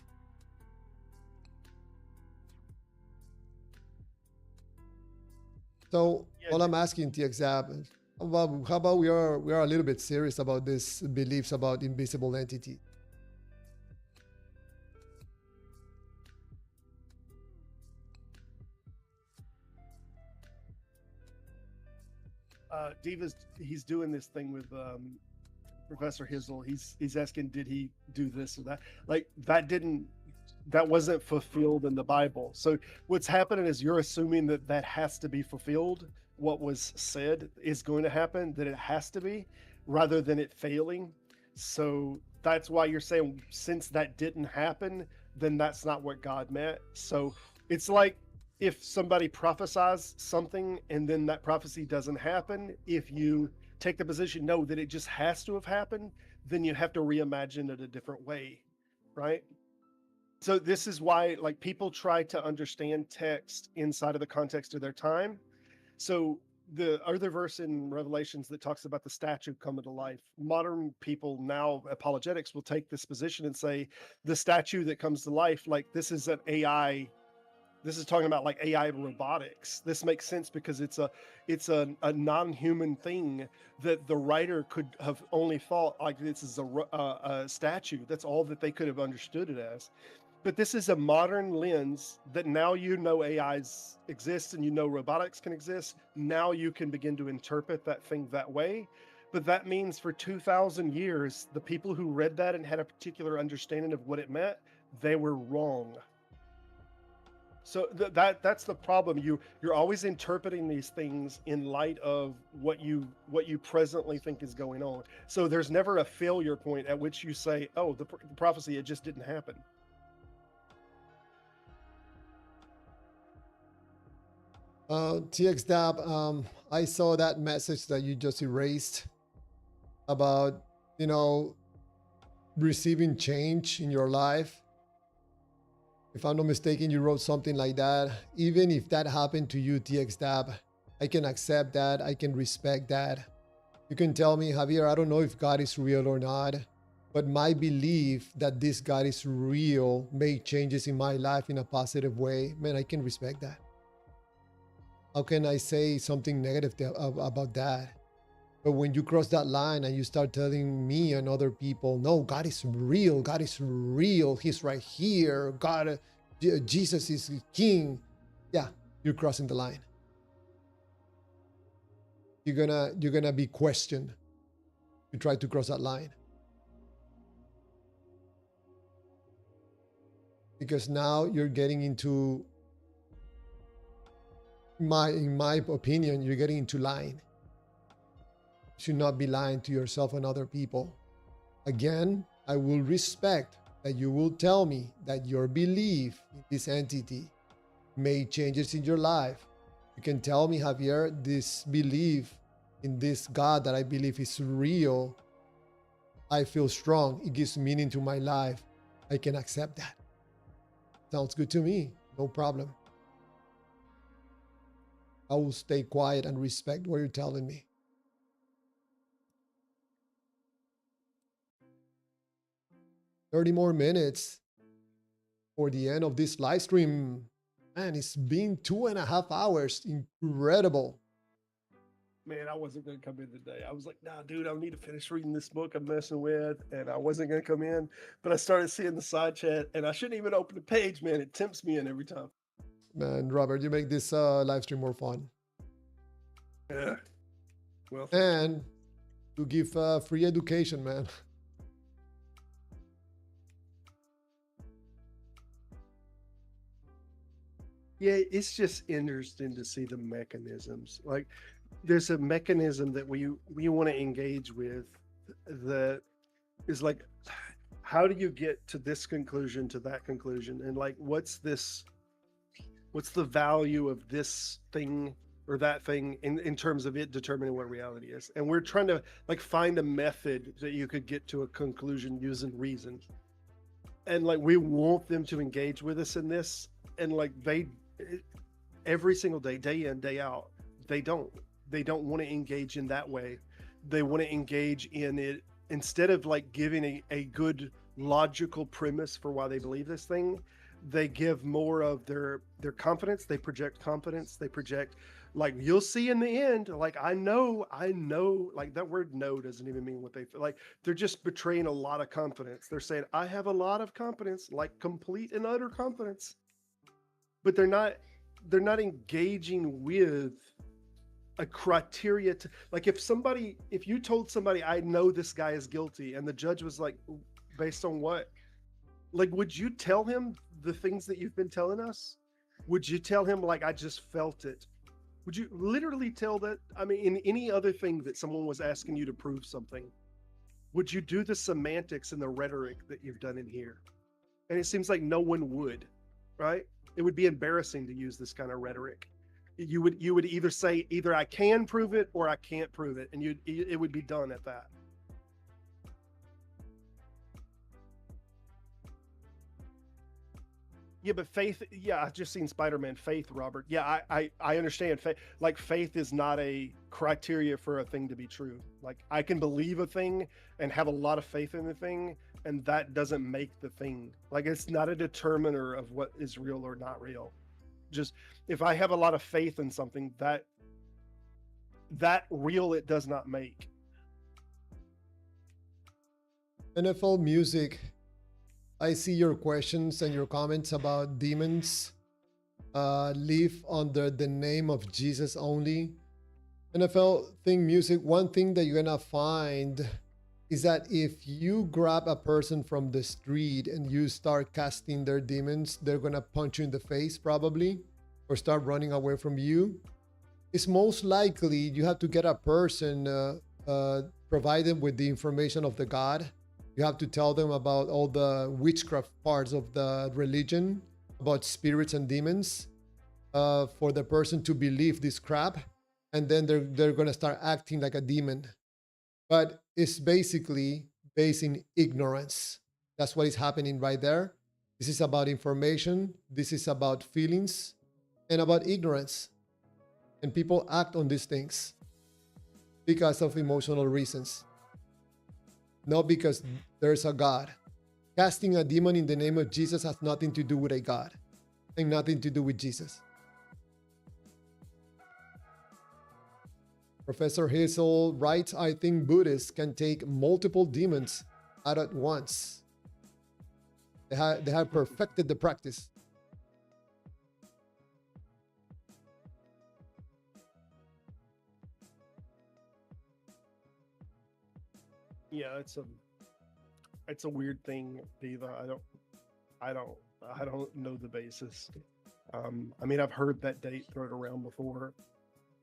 So all I'm asking, TX Dab, is how about we are a little bit serious about this beliefs about invisible entity. He's doing this thing with Professor Hizzle. He's asking, did he do this or that? Like, that wasn't fulfilled in the Bible. So what's happening is you're assuming that has to be fulfilled. What was said is going to happen, that it has to be, rather than it failing. So that's why you're saying since that didn't happen, then that's not what God meant. So it's like if somebody prophesies something and then that prophecy doesn't happen, if you take the position no that it just has to have happened, then you have to reimagine it a different way, right? So this is why like people try to understand text inside of the context of their time. So the other verse in Revelations that talks about the statue coming to life, modern people now, apologetics, will take this position and say the statue that comes to life, like this is an AI. This is talking about like AI robotics. This makes sense because it's a non-human thing that the writer could have only thought like this is a statue. That's all that they could have understood it as. But this is a modern lens that now you know AIs exist and you know robotics can exist. Now you can begin to interpret that thing that way. But that means for 2,000 years, the people who read that and had a particular understanding of what it meant, they were wrong. So that's the problem. You're always interpreting these things in light of what you presently think is going on. So there's never a failure point at which you say, "Oh, the prophecy, it just didn't happen." TXDAP, I saw that message that you just erased about, receiving change in your life. If I'm not mistaken, you wrote something like that. Even if that happened to you, TXDAP, I can accept that. I can respect that. You can tell me, Javier, I don't know if God is real or not, but my belief that this God is real made changes in my life in a positive way. Man, I can respect that. How can I say something negative about that? But when you cross that line and you start telling me and other people, no, God is real. God is real. He's right here. God, Jesus is King. Yeah, you're crossing the line. You're gonna be questioned. You try to cross that line. Because now you're getting into, in my opinion, you're getting into lying. You should not be lying to yourself and other people. Again, I will respect that you will tell me that your belief in this entity made changes in your life. You can tell me, Javier, this belief in this God that I believe is real, I feel strong. It gives meaning to my life. I can accept that. Sounds good to me. No problem. I will stay quiet and respect what you're telling me. 30 more minutes for the end of this live stream. Man, it's been 2.5 hours. Incredible. Man, I wasn't going to come in today. I was like, nah, dude, I need to finish reading this book I'm messing with. And I wasn't going to come in, but I started seeing the side chat and I shouldn't even open the page, man. It tempts me in every time. Man, Robert, you make this live stream more fun. Yeah. Well, and to give free education, man. Yeah, it's just interesting to see the mechanisms. Like, there's a mechanism that we want to engage with that is like, how do you get to this conclusion, to that conclusion? And like, what's the value of this thing or that thing in terms of it determining what reality is? And we're trying to like find a method that you could get to a conclusion using reason. And like, we want them to engage with us in this. And like, every single day, day in, day out, they don't want to engage in that way. They want to engage in it instead of like giving a good logical premise for why they believe this thing. They give more of their confidence. They project confidence. They project like, you'll see in the end, like, I know, like that word "know" doesn't even mean what they feel like. They're just betraying a lot of confidence. They're saying, I have a lot of confidence, like complete and utter confidence. But they're not engaging with a criteria to, like, if you told somebody, I know this guy is guilty, and the judge was like, based on what? Like, would you tell him the things that you've been telling us? Would you tell him, like, I just felt it? Would you literally tell that? I mean, in any other thing that someone was asking you to prove something, would you do the semantics and the rhetoric that you've done in here? And it seems like no one would, right? It would be embarrassing to use this kind of rhetoric. You would either say either I can prove it or I can't prove it, and it would be done at that. Yeah, but faith. Yeah, I've just seen Spider-Man. Faith, Robert. Yeah, I understand. Faith is not a criteria for a thing to be true. Like I can believe a thing and have a lot of faith in the thing, and that doesn't make the thing. Like it's not a determiner of what is real or not real. Just if I have a lot of faith in something, that real it does not make. NFL Music, I see your questions and your comments about demons live under the name of Jesus only. NFL Thing Music, one thing that you're gonna find is that if you grab a person from the street and you start casting their demons, they're gonna punch you in the face probably, or start running away from you. It's most likely you have to get a person, provide them with the information of the God. You have to tell them about all the witchcraft parts of the religion, about spirits and demons, for the person to believe this crap, and then they're gonna start acting like a demon. But it's basically based in ignorance. That's what is happening right there. This is about information. This is about feelings and about ignorance. And people act on these things because of emotional reasons. Not because there's a God. Casting a demon in the name of Jesus has nothing to do with a God and nothing to do with Jesus. Professor Hazel writes, I think Buddhists can take multiple demons out at once. They have perfected the practice. Yeah, it's a weird thing, Diva. I don't know the basis. I mean, I've heard that date thrown around before.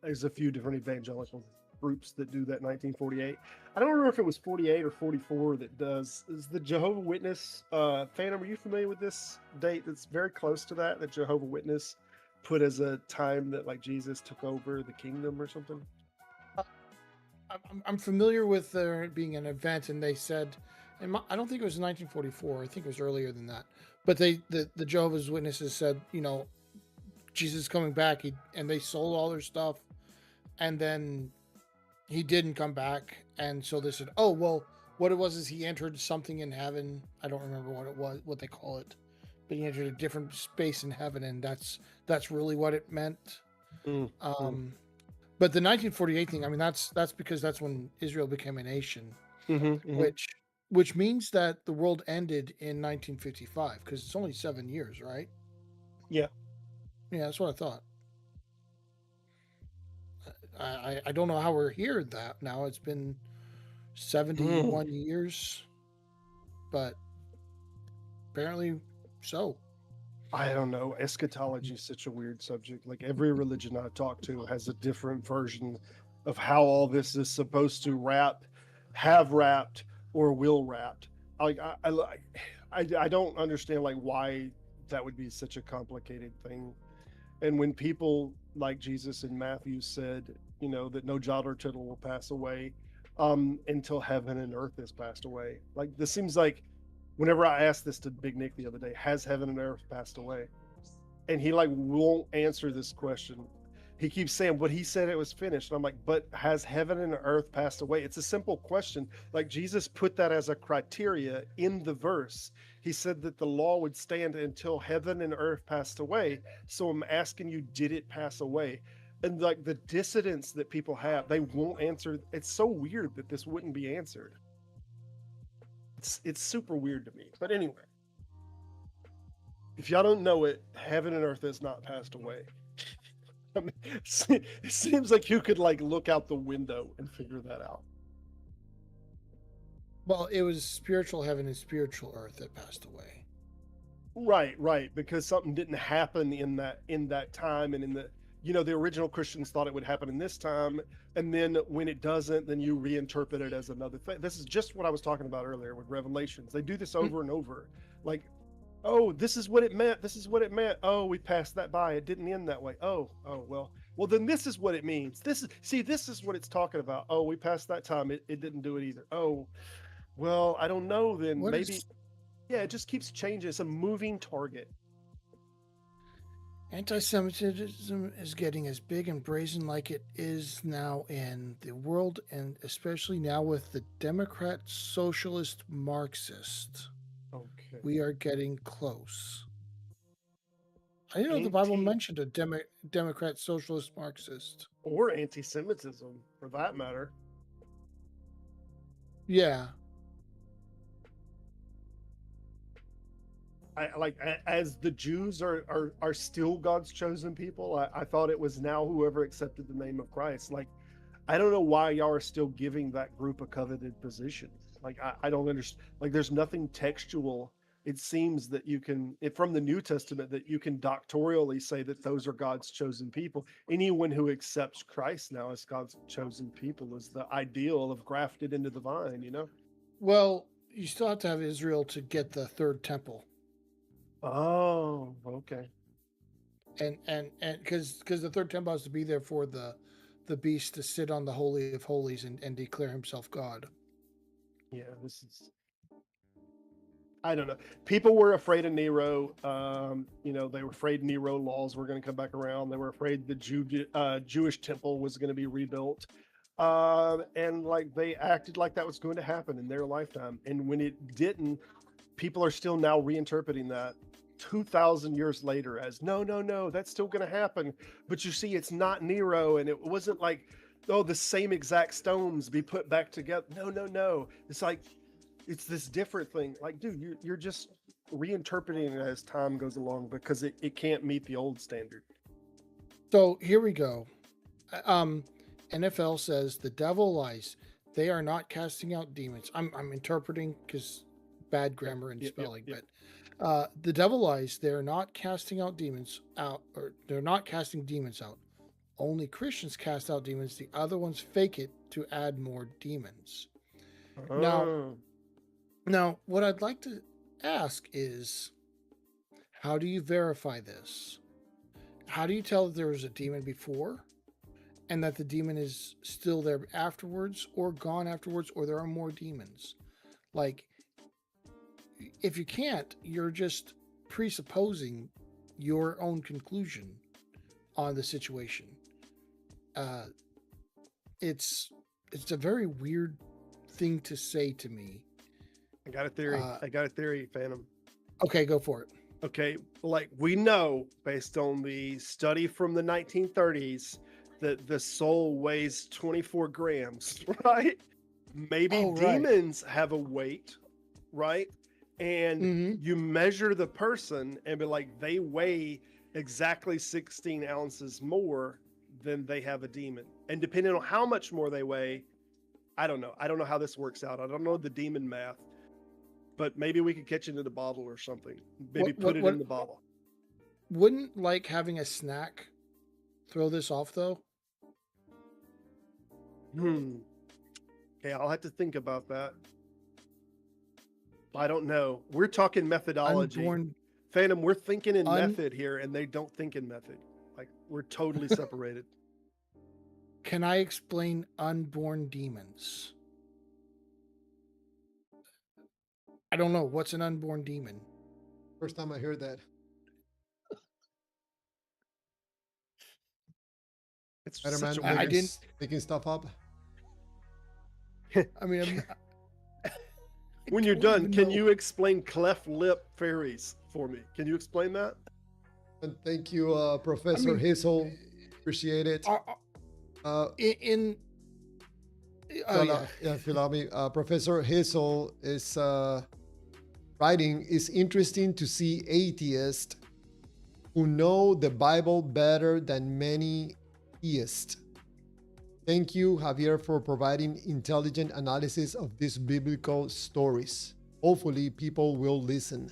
There's a few different evangelical groups that do that 1948. I don't remember if it was 48 or 44 that does. Is the Jehovah Witness, Phantom, are you familiar with this date that's very close to that Jehovah Witness put as a time that like Jesus took over the kingdom or something? I'm familiar with there being an event, and they said, and I don't think it was 1944. I think it was earlier than that. But the Jehovah's Witnesses said, Jesus is coming back, and they sold all their stuff, and then he didn't come back, and so they said, oh well, what it was is he entered something in heaven. I don't remember what it was, what they call it, but he entered a different space in heaven, and that's really what it meant. But the 1948 thing, I mean, that's because that's when Israel became a nation, which means that the world ended in 1955 because it's only 7 years, right? Yeah, that's what I thought. I don't know how we're here that now. It's been 71 years, but apparently so. I don't know. Eschatology is such a weird subject. Like every religion I talk to has a different version of how all this is supposed to have wrapped, or will wrapped. Like I don't understand like why that would be such a complicated thing. And when people like Jesus in Matthew said, that no jot or tittle will pass away until heaven and earth has passed away. Like this seems like whenever I asked this to Big Nick the other day, has heaven and earth passed away? And he like won't answer this question. He keeps saying what he said it was finished. And I'm like, but has heaven and earth passed away? It's a simple question. Like Jesus put that as a criteria in the verse. He said that the law would stand until heaven and earth passed away. So I'm asking you, did it pass away? And like the dissidence that people have, they won't answer. It's so weird that this wouldn't be answered. It's super weird to me. But anyway, if y'all don't know it, heaven and earth has not passed away. I mean, it seems like you could like look out the window and figure that out. Well, it was spiritual heaven and spiritual earth that passed away. Right, because something didn't happen in that time and the original Christians thought it would happen in this time, and then when it doesn't, then you reinterpret it as another thing. This is just what I was talking about earlier with Revelations. They do this over and over. Like, oh, this is what it meant. This is what it meant. Oh, we passed that by. It didn't end that way. Oh, well, then this is what it means. This is what it's talking about. Oh, we passed that time. It didn't do it either. Oh, well, I don't know. Then maybe, yeah, it just keeps changing. It's a moving target. Anti-Semitism is getting as big and brazen like it is now in the world, and especially now with the Democrat, Socialist, Marxist. Okay. We are getting close. I didn't know the Bible mentioned a Democrat, Socialist, Marxist. Or anti-Semitism, for that matter. Yeah. As the Jews are still God's chosen people, I thought it was now whoever accepted the name of Christ. Like, I don't know why y'all are still giving that group a coveted position. Like, I don't understand. Like, there's nothing textual. It seems that you can, from the New Testament, that you can doctrinally say that those are God's chosen people. Anyone who accepts Christ now as God's chosen people is the ideal of grafted into the vine, Well, you still have to have Israel to get the third temple. Oh, okay. And because the third temple has to be there for the beast to sit on the Holy of Holies and declare himself God. Yeah, I don't know. People were afraid of Nero. They were afraid Nero laws were going to come back around. They were afraid the Jewish temple was going to be rebuilt. And like they acted like that was going to happen in their lifetime. And when it didn't, people are still now reinterpreting that 2,000 years later as no, that's still going to happen. But you see, it's not Nero, and it wasn't like, oh, the same exact stones be put back together. No. It's like, it's this different thing. Like, dude, you're just reinterpreting it as time goes along because it can't meet the old standard. So here we go. NFL says the devil lies. They are not casting out demons. I'm interpreting because bad grammar and spelling, but the devil lies. They're not casting out demons out, or they're not casting demons out. Only Christians cast out demons. The other ones fake it to add more demons. Now, what I'd like to ask is, how do you verify this? How do you tell that there was a demon before and that the demon is still there afterwards or gone afterwards, or there are more demons? Like, if you can't, you're just presupposing your own conclusion on the situation. It's a very weird thing to say to me. I got a theory, Phantom. Okay, go for it. Okay, like we know based on the study from the 1930s that the soul weighs 24 grams, right? Maybe demons have a weight, right? And you measure the person and be like, they weigh exactly 16 ounces more than they have a demon. And depending on how much more they weigh, I don't know. I don't know how this works out. I don't know the demon math. But maybe we could catch it in a bottle or something. Maybe put it in the bottle. Wouldn't like having a snack throw this off though? Okay, I'll have to think about that. I don't know. We're talking methodology. Phantom, we're thinking in method here, and they don't think in method. Like, we're totally separated. Can I explain unborn demons? I don't know. What's an unborn demon? First time I heard that. It's Spider-Man making stuff up. I mean, when you're done, can you explain cleft lip fairies for me? Can you explain that? And thank you, Professor Hazel. Appreciate it. If you allow me, Professor Hazel is writing, "It's interesting to see atheists who know the Bible better than many theists. Thank you, Javier, for providing intelligent analysis of these biblical stories. Hopefully, people will listen."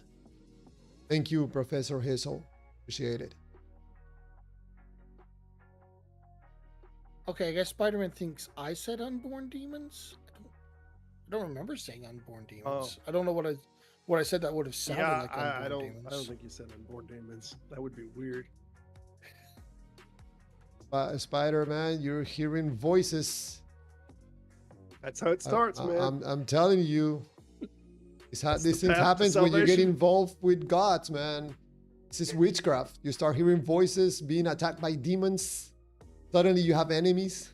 Thank you, Professor Hazel. Appreciate it. Okay, I guess Spider-Man thinks I said unborn demons. I don't remember saying unborn demons. I don't know what I said that would have sounded Yeah, like unborn I don't demons. think you said unborn demons. That would be weird. Spider-Man, you're hearing voices. That's how it starts, man. I'm telling you, That's this the thing path to happens when you get salvation. involved with gods, man. This is witchcraft. You start hearing voices, being attacked by demons. Suddenly you have enemies.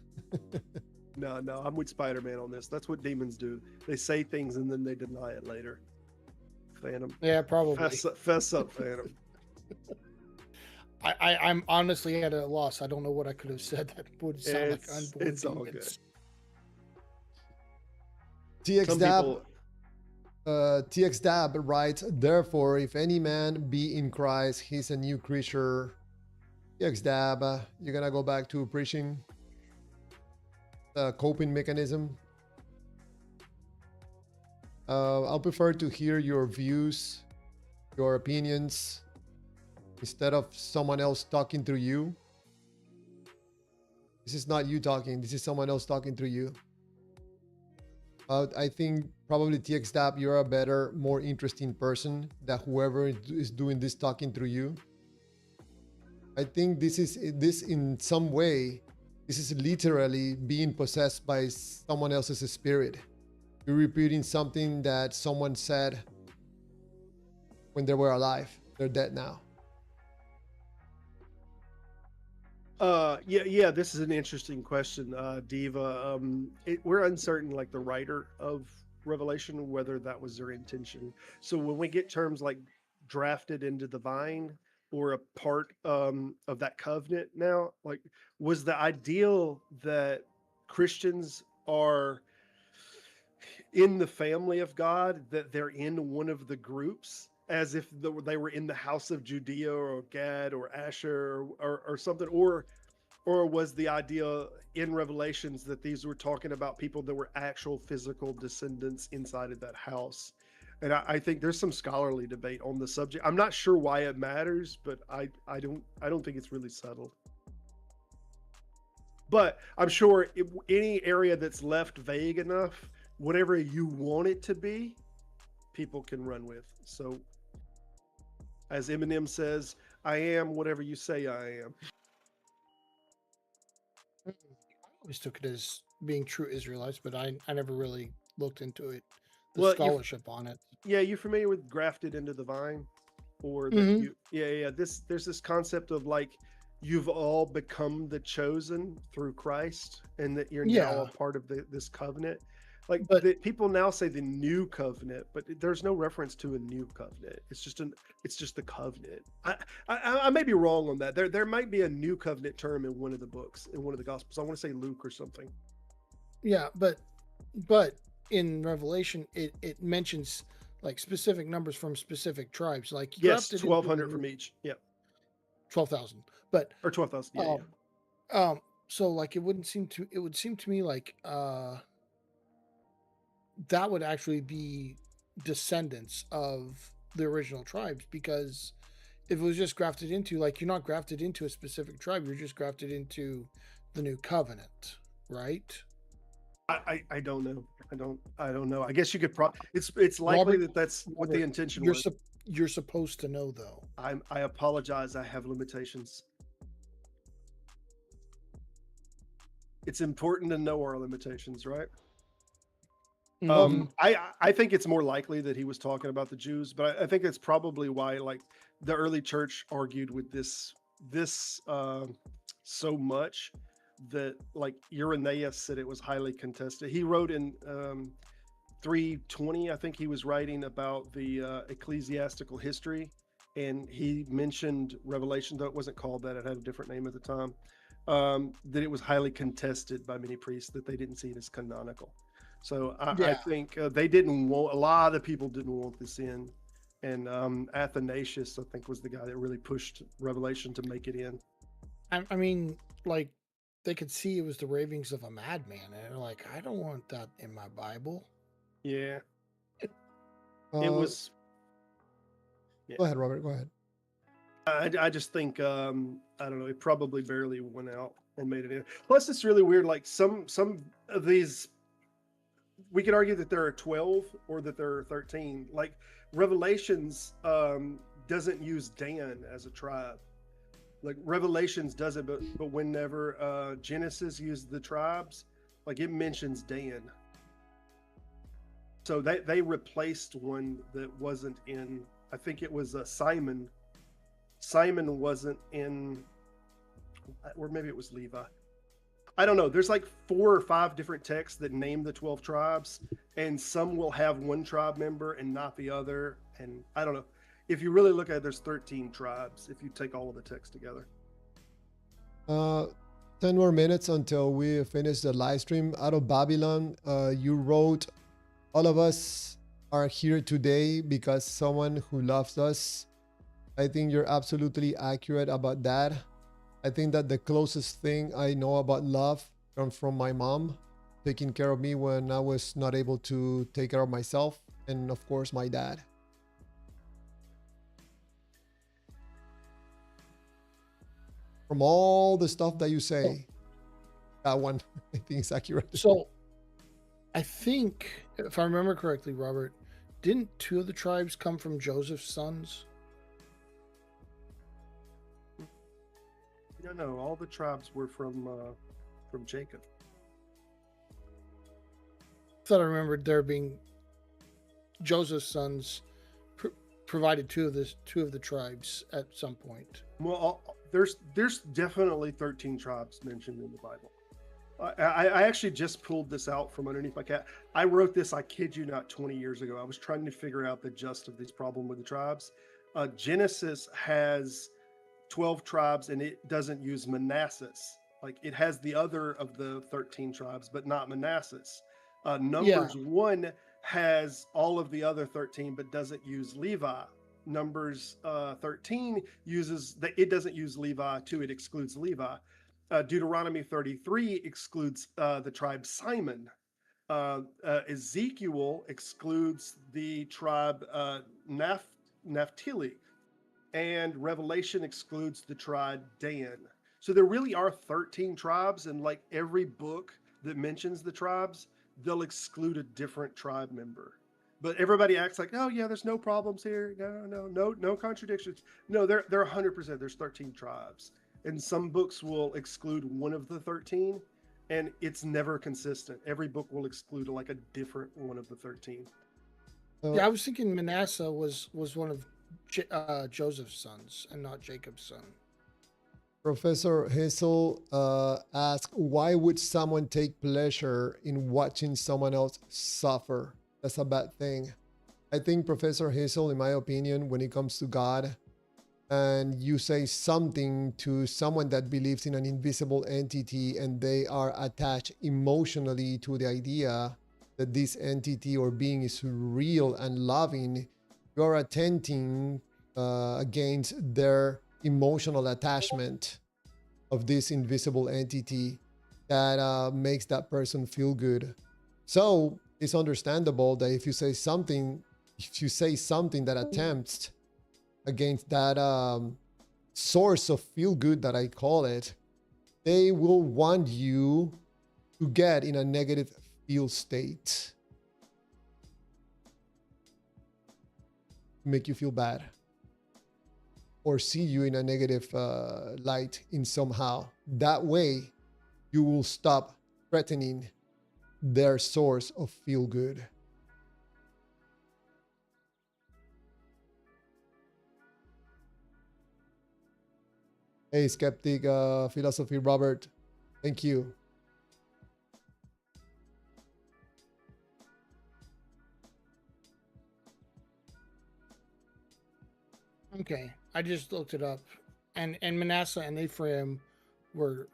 No, I'm with Spider-Man on this. That's what demons do. They say things and then they deny it later. Phantom. Yeah, probably. Fess up, Phantom. I'm honestly at a loss. I don't know what I could have said that would sound like unborn It's all demons. good. Some people, TX Dab writes, therefore, if any man be in Christ, he's a new creature. TX Dab, you're gonna go back to preaching the coping mechanism. I'll prefer to hear your views, your opinions, instead of someone else talking through you. This is not you talking, this is someone else talking through you. I think probably TX Dab, you're a better, more interesting person than whoever is doing this talking through you. I think this in some way, this is literally being possessed by someone else's spirit. You're repeating something that someone said when they were alive. They're dead now. yeah, this is an interesting question, Diva. We're uncertain, like the writer of Revelation, whether that was their intention. So when we get terms like drafted into the vine or a part of that covenant now, like, was the ideal that Christians are in the family of God, that they're in one of the groups, as if they were in the house of Judea or Gad or Asher or something, or was the idea in Revelations that these were talking about people that were actual physical descendants inside of that house? And I think there's some scholarly debate on the subject. I'm not sure why it matters, but I don't think it's really settled. But I'm sure any area that's left vague enough, whatever you want it to be, people can run with. So, as Eminem says, I am whatever you say I am. I always took it as being true Israelites, but I never really looked into it, the scholarship on it. Yeah, you familiar with grafted into the vine? Or that there's this concept of like, you've all become the chosen through Christ, and that you're now a part of this covenant. Like, but people now say the new covenant, but there's no reference to a new covenant. It's just the covenant. I may be wrong on that. There might be a new covenant term in one of the books, in one of the Gospels. I want to say Luke or something. Yeah, but in Revelation, it mentions like specific numbers from specific tribes. Like, yes, 1,200 from each. Yeah, 12,000. But or 12,000. So like it would seem to me like that would actually be descendants of the original tribes, because if it was just grafted into, like, you're not grafted into a specific tribe, you're just grafted into the new covenant, right? I don't know. I don't know. I guess you could it's likely Robert, that's what the intention was. You're supposed to know, though. I apologize. I have limitations. It's important to know our limitations, right? I think it's more likely that he was talking about the Jews, but I think it's probably why, like, the early church argued with this so much that, like, Irenaeus said it was highly contested. He wrote in 320, I think he was writing about the ecclesiastical history, and he mentioned Revelation, though it wasn't called that, it had a different name at the time, that it was highly contested by many priests, that they didn't see it as canonical. So I think they didn't want, a lot of people didn't want this in. And Athanasius, I think, was the guy that really pushed Revelation to make it in. I mean, like, they could see it was the ravings of a madman. And they're like, I don't want that in my Bible. Yeah. It was. Yeah. Go ahead, Robert. Go ahead. I just think, I don't know, it probably barely went out and made it in. Plus, it's really weird. Like some of these, we could argue that there are 12 or that there are 13. Like Revelations doesn't use Dan as a tribe. Like Revelations does it, but whenever Genesis used the tribes, like it mentions Dan. So they replaced one that wasn't in. I think it was Simon. Simon wasn't in, or maybe it was Levi. I don't know. There's like 4 or 5 different texts that name the 12 tribes, and some will have one tribe member and not the other. And I don't know. If you really look at it, there's 13 tribes if you take all of the texts together. 10 more minutes until we finish the live stream. Out of Babylon, you wrote, all of us are here today because someone who loves us. I think you're absolutely accurate about that. I think that the closest thing I know about love comes from my mom, taking care of me when I was not able to take care of myself, and of course my dad. From all the stuff that you say, that one I think is accurate. So I think, if I remember correctly, Robert, didn't 2 of the tribes come from Joseph's sons? No, all the tribes were from Jacob. I thought I remembered there being Joseph's sons provided 2 of the tribes at some point. Well, there's definitely 13 tribes mentioned in the Bible. I actually just pulled this out from underneath my cat. I wrote this, I kid you not, 20 years ago. I was trying to figure out the gist of this problem with the tribes. Genesis has 12 tribes and it doesn't use Manassas. Like it has the other of the 13 tribes, but not Manassas. Numbers 1 has all of the other 13, but doesn't use Levi. Numbers 13 it doesn't use Levi too, it excludes Levi. Deuteronomy 33 excludes the tribe Simon. Ezekiel excludes the tribe Naphtali, and Revelation excludes the tribe Dan. So there really are 13 tribes, and like every book that mentions the tribes, they'll exclude a different tribe member. But everybody acts like, oh yeah, there's no problems here. No contradictions. No, they're 100%. There's 13 tribes. And some books will exclude one of the 13, and it's never consistent. Every book will exclude like a different one of the 13. Yeah, I was thinking Manasseh was one of Joseph's sons and not Jacob's son. Professor Hazel asked, why would someone take pleasure in watching someone else suffer? That's a bad thing. I think, Professor Hazel, in my opinion, when it comes to God, and you say something to someone that believes in an invisible entity and they are attached emotionally to the idea that this entity or being is real and loving, you're attempting against their emotional attachment of this invisible entity that makes that person feel good. So it's understandable that if you say something that attempts against that source of feel good that I call it, they will want you to get in a negative feel state, make you feel bad, or see you in a negative light in somehow. That way, you will stop threatening their source of feel good. Hey, Skeptic Philosophy Robert, thank you. Okay, I just looked it up, and Manasseh and Ephraim were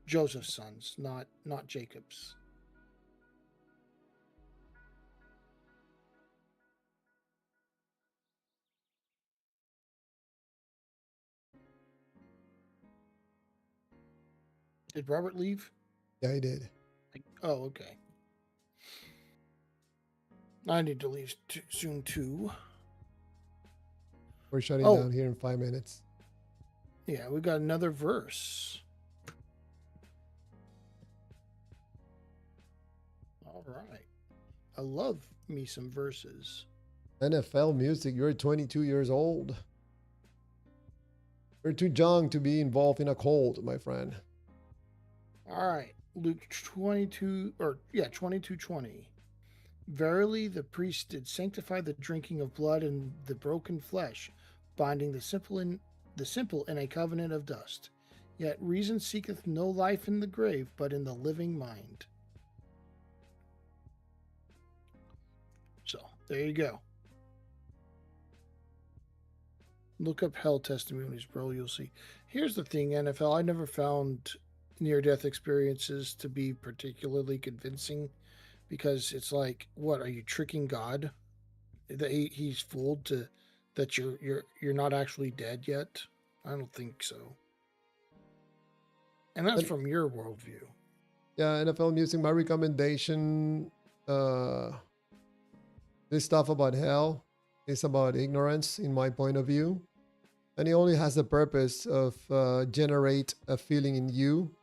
Joseph's sons, not Jacob's. Did Robert leave? Yeah, I did. Oh, okay. I need to leave soon too. We're shutting down here in 5 minutes. Yeah, we got another verse. All right. I love me some verses. NFL music, you're 22 years old. You're too young to be involved in a cult, my friend. All right. Luke 22:20. Verily the priest did sanctify the drinking of blood and the broken flesh, binding the simple in a covenant of dust. Yet reason seeketh no life in the grave, but in the living mind. So there you go. Look up hell testimonies, bro. You'll see. Here's the thing, NFL. I never found near-death experiences to be particularly convincing, because it's like, what are you tricking God? That he's fooled to that you're not actually dead yet? I don't think so. And that's And- from your worldview. Yeah, NFL music, my recommendation, this stuff about hell is about ignorance in my point of view. And it only has the purpose of generate a feeling in you,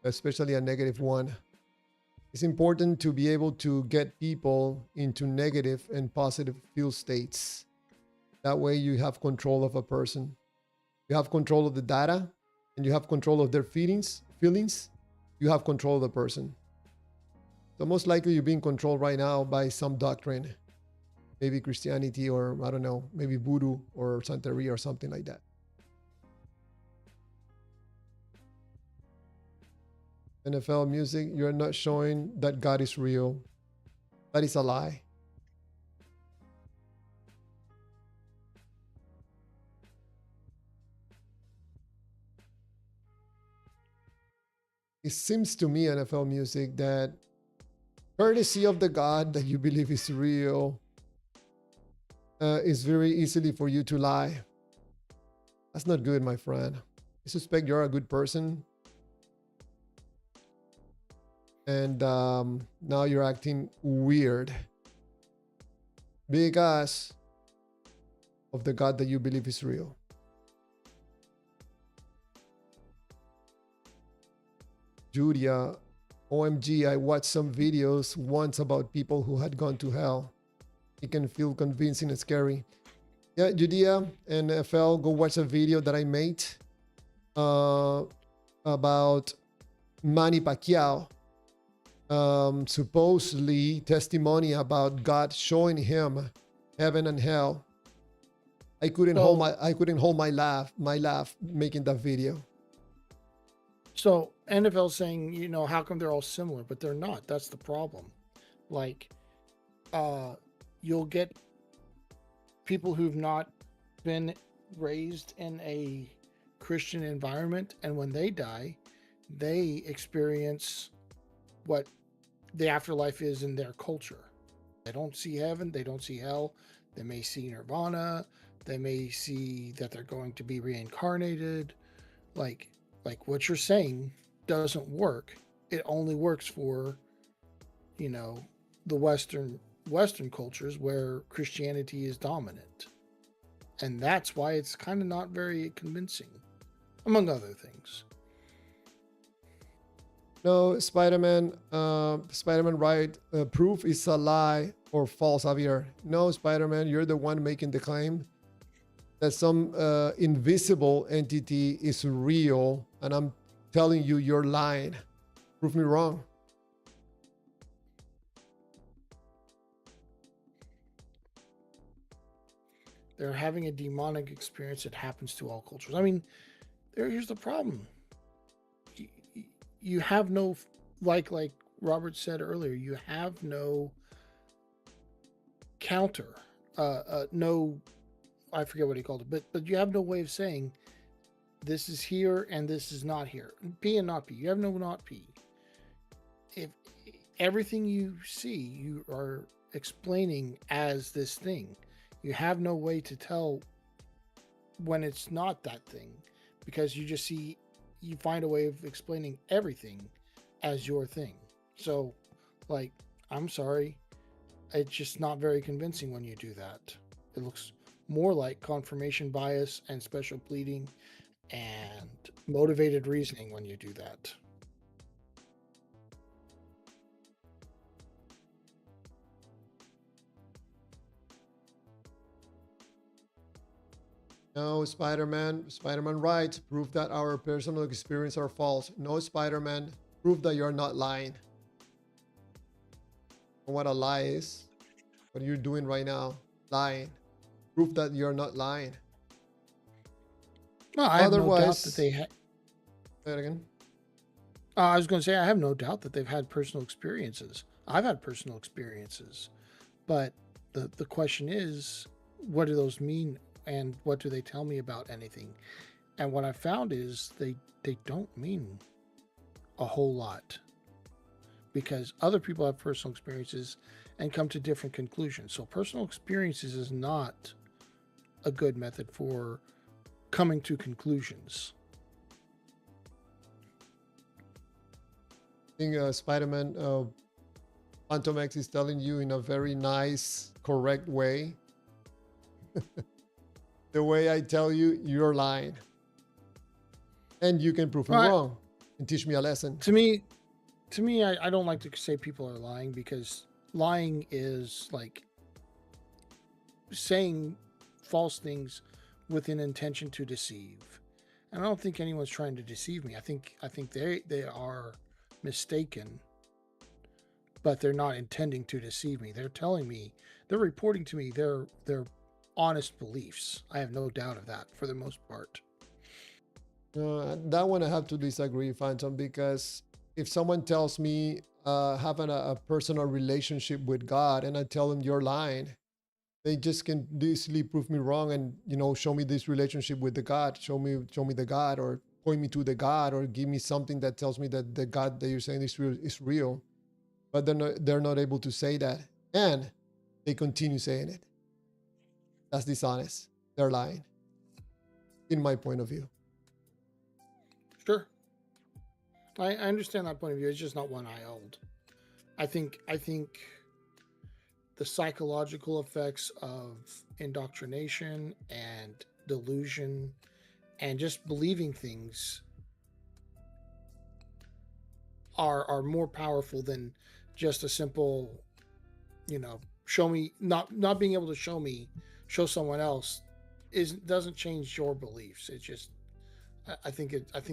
especially a negative one. It's important to be able to get people into negative and positive feel states. That way you have control of a person. You have control of the data and you have control of their feelings. You have control of the person. So most likely you're being controlled right now by some doctrine. Maybe Christianity, or I don't know, maybe Voodoo or Santeria or something like that. NFL music, you're not showing that God is real. That is a lie. It seems to me, NFL music, that courtesy of the God that you believe is real is very easily for you to lie. That's not good, my friend. I suspect you're a good person. And now you're acting weird because of the God that you believe is real. Judia, OMG, I watched some videos once about people who had gone to hell. It can feel convincing and scary. Yeah, Judea and FL, go watch a video that I made about Manny Pacquiao. Supposedly testimony about God showing him heaven and hell. I couldn't hold my laugh making that video. So NFL saying, how come they're all similar? But they're not. That's the problem. Like, you'll get people who've not been raised in a Christian environment, and when they die, they experience what the afterlife is in their culture. They don't see heaven, they don't see hell. They may see nirvana, they may see that they're going to be reincarnated. Like what you're saying doesn't work. It only works for, the Western cultures where Christianity is dominant. And that's why it's kind of not very convincing, among other things. No, Spider-Man, right? Proof is a lie or false, Javier. No, Spider-Man, you're the one making the claim that some invisible entity is real, and I'm telling you you're lying. Prove me wrong. They're having a demonic experience that happens to all cultures. I mean, here's the problem. You have no, like Robert said earlier, you have no counter, no, I forget what he called it, but you have no way of saying this is here and this is not here. P and not P. You have no not P. If everything you see, you are explaining as this thing. You have no way to tell when it's not that thing, because you find a way of explaining everything as your thing. So, I'm sorry, it's just not very convincing when you do that. It looks more like confirmation bias and special pleading and motivated reasoning when you do that. No, Spider-Man. Spider-Man writes, prove that our personal experience are false. No, Spider-Man, prove that you're not lying. And what a lie is, what you're doing right now, lying. Prove that you're not lying. Well, I have no doubt that Otherwise, they had. say it again. I was going to say I have no doubt that they've had personal experiences. I've had personal experiences, but the question is, what do those mean, and what do they tell me about anything? And what I found is they don't mean a whole lot, because other people have personal experiences and come to different conclusions. So personal experiences is not a good method for coming to conclusions. I think Spider-Man Phantom X is telling you in a very nice, correct way. The way I tell you, you're lying. And you can prove me Well, wrong and teach me a lesson. to me, I don't like to say people are lying, because lying is like saying false things with an intention to deceive. And I don't think anyone's trying to deceive me. I think they are mistaken, but they're not intending to deceive me. They're telling me, they're reporting to me their honest beliefs. I have no doubt of that for the most part. That one I have to disagree, Phantom, because if someone tells me having a personal relationship with God and I tell them you're lying, they just can easily prove me wrong and show me this relationship with the God, show me the God, or point me to the God, or give me something that tells me that the God that you're saying is real. But they're not able to say that, and they continue saying it. That's dishonest. They're lying, in my point of view. Sure. I understand that point of view. It's just not one I hold. I think the psychological effects of indoctrination and delusion and just believing things are more powerful than just a simple, show me, not being able to show someone else doesn't change your beliefs. It's just, I think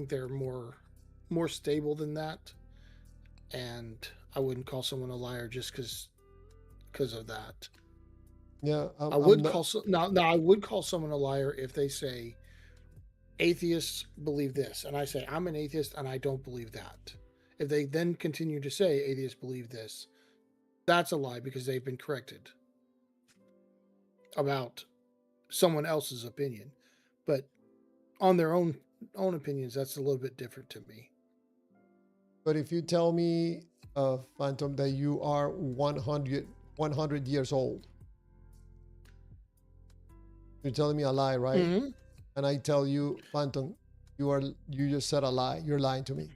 they're more stable than that, and I wouldn't call someone a liar just because of that. Yeah, I I'm would not. call now I would call someone a liar if they say atheists believe this, and I say I'm an atheist and I don't believe that. If they then continue to say atheists believe this, that's a lie, because they've been corrected about someone else's opinion. But on their own opinions, that's a little bit different to me. But if you tell me, Phantom, that you are 100 years old, you're telling me a lie, right? Mm-hmm. And I tell you, Phantom, you just said a lie. You're lying to me.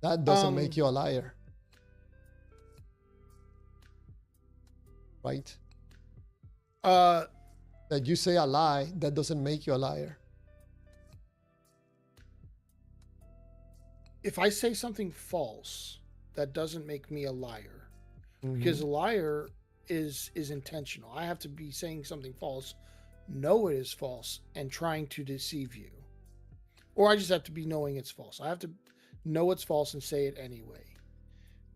That doesn't make you a liar, right? That you say a lie, that doesn't make you a liar. If I say something false, that doesn't make me a liar, because Mhm. a liar is intentional. I have to be saying something false, know it is false, and trying to deceive you. Or I just have to be knowing it's false. I have to know it's false and say it anyway.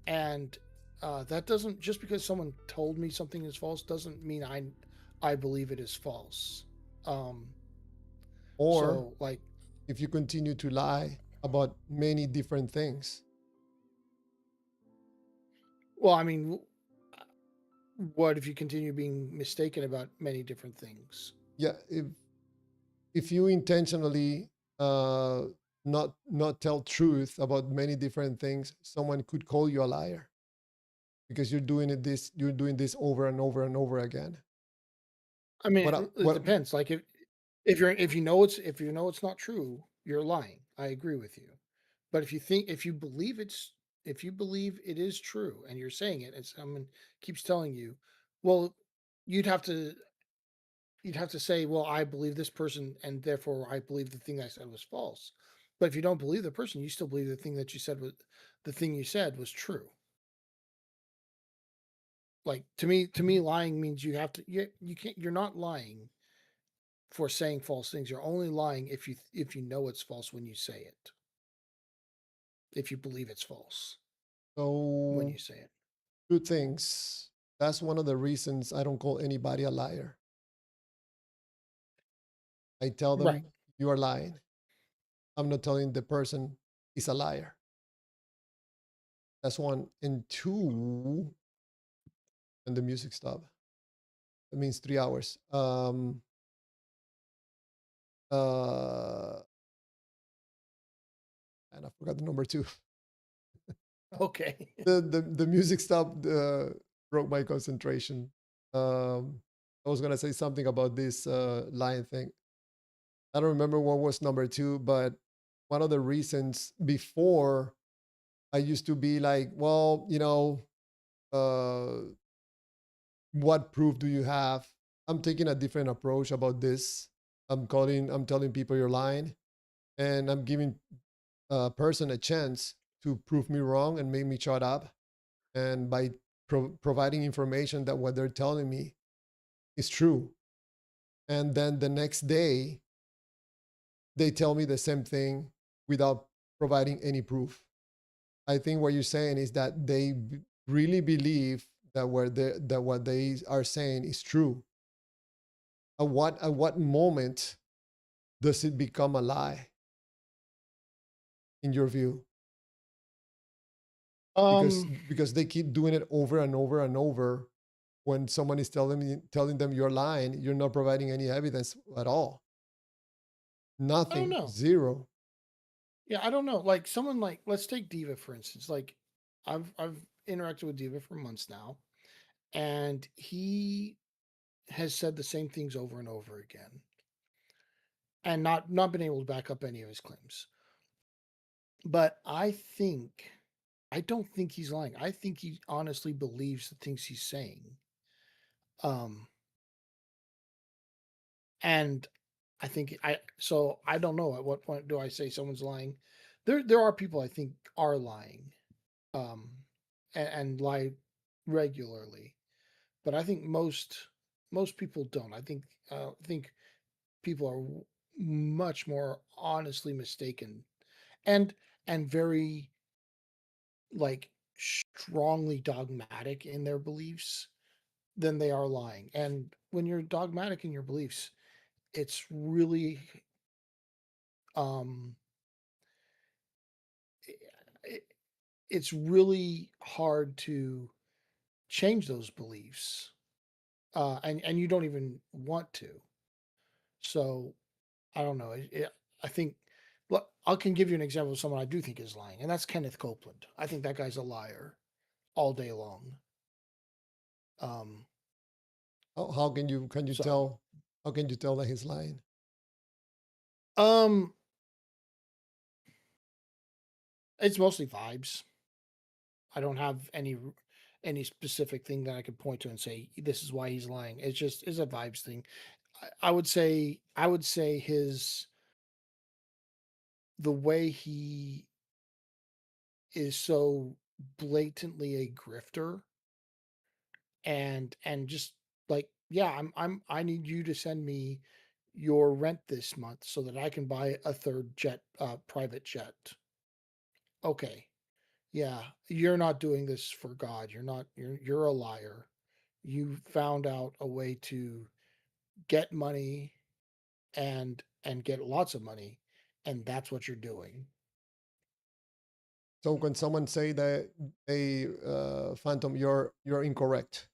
And that doesn't, just because someone told me something is false doesn't mean I believe it is false. Or So like, if you continue to lie about many different things. well, I mean, what if you continue being mistaken about many different things? Yeah, if you intentionally uh, not tell truth about many different things, someone could call you a liar because you're doing this over and over and over again. I mean, What it what depends. Like if you know it's not true, you're lying. I agree with you. But if you believe it is true and you're saying it, and someone keeps telling you, well, you'd have to say, well, I believe this person, and therefore I believe the thing I said was false. But if you don't believe the person, you still believe the thing you said was true. Like to me, lying means you have to, you can't, you're not lying for saying false things. You're only lying if you know it's false when you say it. If you believe it's false when So you say it. two things. That's one of the reasons I don't call anybody a liar. I tell Right. them you are lying. I'm not telling the person is a liar. That's one. And two, and the music stop. That means 3 hours. Uh, and I forgot the number two. Okay. The music stopped. Broke my concentration. I was gonna say something about this lion thing. I don't remember what was number two, but one of the reasons before I used to be like, well, uh, what proof do you have? I'm taking a different approach about this. I'm telling people you're lying, and I'm giving a person a chance to prove me wrong and make me shut up. And by providing information that what they're telling me is true, and then the next day they tell me the same thing without providing any proof. I think what you're saying is that they really believe that what they are saying is true. At what moment does it become a lie in your view? Because they keep doing it over and over and over. When someone is telling them you're lying, you're not providing any evidence at all. I don't Nothing. know. Zero. Yeah, I don't know. Like someone like, let's take Diva for instance. Like I've interacted with Diva for months now, and he has said the same things over and over again, and not been able to back up any of his claims. But I don't think he's lying. I think he honestly believes the things he's saying. Um, and I don't know at what point do I say someone's lying. There are people I think are lying, um, and lie regularly, but I think most people don't. I think people are much more honestly mistaken, and very like strongly dogmatic in their beliefs than they are lying. And when you're dogmatic in your beliefs, it's really um it, it's really hard to change those beliefs. And you don't even want to. So I don't know. I think look, I can give you an example of someone I do think is lying, and that's Kenneth Copeland. I think that guy's a liar all day long. Um, How can you so tell? How can you tell that he's lying? um, it's mostly vibes. I don't have any specific thing that I could point to and say this is why he's lying. It's a vibes thing. I would say his the way he is so blatantly a grifter, and just like, yeah, I need you to send me your rent this month so that I can buy a third private jet. Okay. Yeah, you're not doing this for God. You're a liar. You found out a way to get money and get lots of money, and that's what you're doing. So when someone say that they Phantom, you're incorrect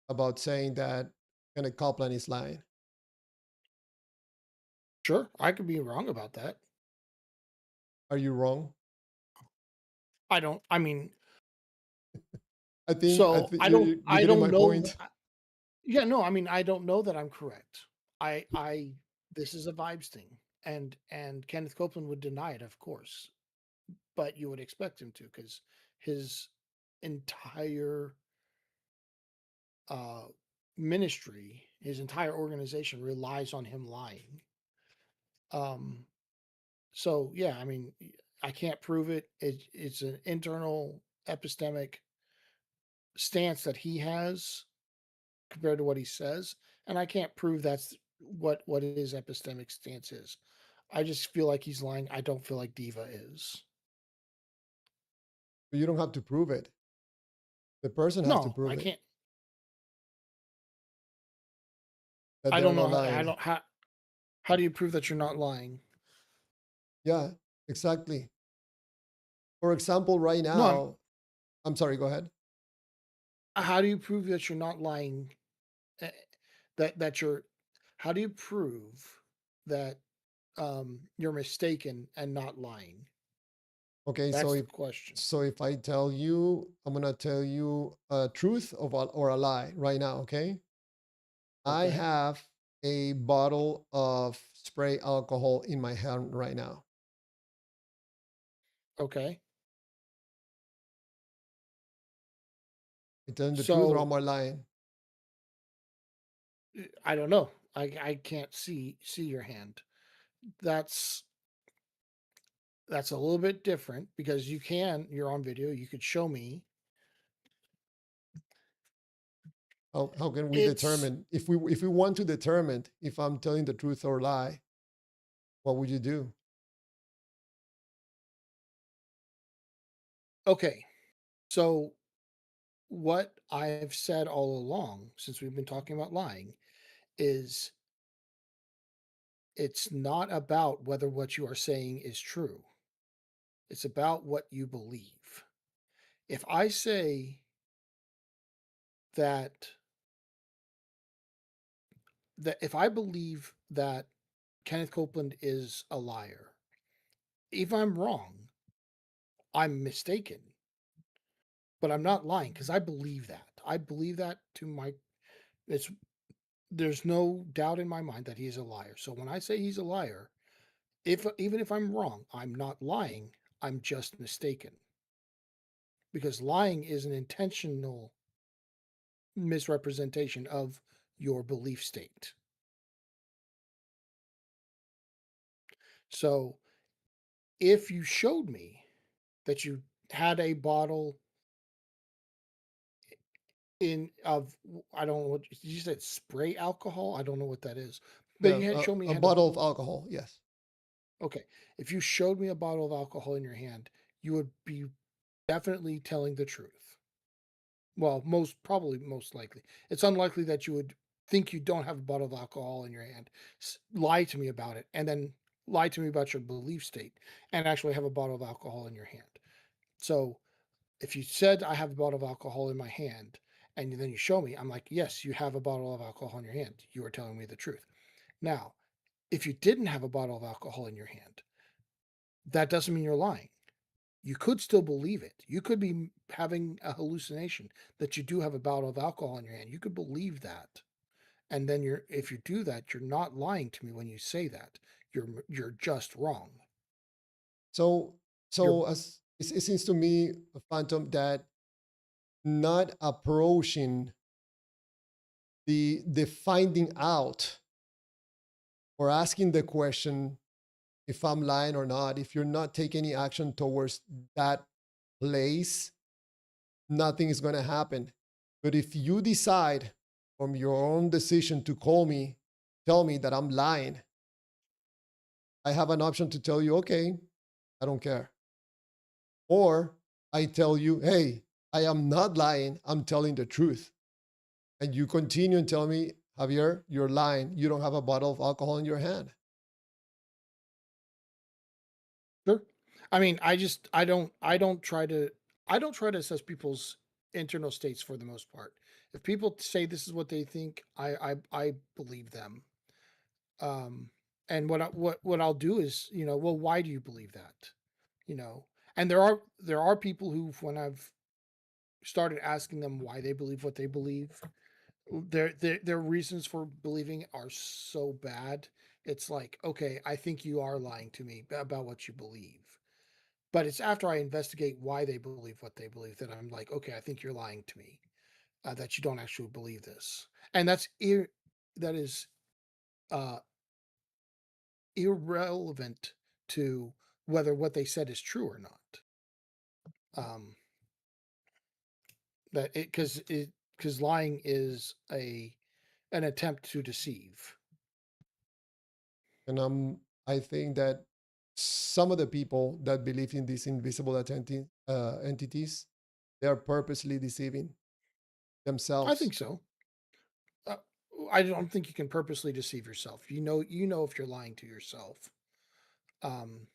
about saying that Kenneth Copeland is lying. Sure, I could be wrong about that. Are you wrong? I don't. I mean, I so think you're I getting don't my know. point. Yeah, no. I mean, I don't know that I'm correct. I this is a vibes thing, and Kenneth Copeland would deny it, of course, but you would expect him to because his entire uh, ministry, his entire organization relies on him lying. Um, so yeah, I mean, I can't prove it. It's an internal epistemic stance that he has compared to what he says, and I can't prove what his epistemic stance is. I just feel like he's lying. I don't feel like Diva is. But you don't have to prove it. The person has to No, prove I it can't. that I they're don't know. not I lying. don't. How do you prove that you're not lying? Yeah, exactly. For example, right No, now, I'm sorry, go ahead. how do you prove that you're not lying? eh, that you're. How do you prove that you're mistaken and not lying? Okay, so That's the if question. so if I tell you, I'm gonna tell you a truth or a lie right now, okay? I Okay. have a bottle of spray alcohol in my hand right now. Okay. I telling the truth or So am I lying? I don't know. I can't see your hand. That's that's a little bit different because you're on video. You could show me. How can we It's determine if we want to determine if I'm telling the truth or lie, what would you do? okay. So what I've said all along since we've been talking about lying is it's not about whether what you are saying is true. It's about what you believe. If I say that if I believe that Kenneth Copeland is a liar, if I'm wrong, I'm mistaken, but I'm not lying because I believe that. I believe that to my it's there's no doubt in my mind that he's a liar. So when I say he's a liar, if even if I'm wrong, I'm not lying. I'm just mistaken because lying is an intentional misrepresentation of your belief state. So if you showed me that you had a bottle in of I don't know what you said spray alcohol. I don't know what that is, but Yeah, you had shown me you a had a bottle of alcohol. Yes. okay. If you showed me a bottle of alcohol in your hand, you would be definitely telling the truth. Well, most likely. It's unlikely that you would think you don't have a bottle of alcohol in your hand, lie to me about it, and then lie to me about your belief state, and actually have a bottle of alcohol in your hand. So if you said I have a bottle of alcohol in my hand, and then you show me, I'm like, yes, you have a bottle of alcohol in your hand. You are telling me the truth. Now, if you didn't have a bottle of alcohol in your hand, that doesn't mean you're lying. You could still believe it. You could be having a hallucination that you do have a bottle of alcohol in your hand. You could believe that. And then if you do that, you're not lying to me when you say that. You're just wrong. So You're as it seems to me, Phantom, that not approaching the finding out or asking the question if I'm lying or not, if you're not taking any action towards that place, nothing is going to happen. But if you decide from your own decision to call me, tell me that I'm lying, I have an option to tell you, okay, I don't care. Or I tell you, hey, I am not lying, I'm telling the truth. And you continue and tell me, Javier, you're lying. You don't have a bottle of alcohol in your hand. sure. I mean, I don't try to assess people's internal states for the most part. If people say this is what they think, I believe them. Um, and what I'll do is, well, why do you believe that? You know, and there are people who, when I've started asking them why they believe what they believe, their reasons for believing are so bad. It's like, okay, I think you are lying to me about what you believe. But it's after I investigate why they believe what they believe that I'm like, okay, I think you're lying to me. That you don't actually believe this, and that is uh, irrelevant to whether what they said is true or not. Um, that it because lying is a an attempt to deceive. And I think that some of the people that believe in these invisible entities, they are purposely deceiving I themselves. think so. Uh, I don't think you can purposely deceive yourself. You know if you're lying to yourself. Um,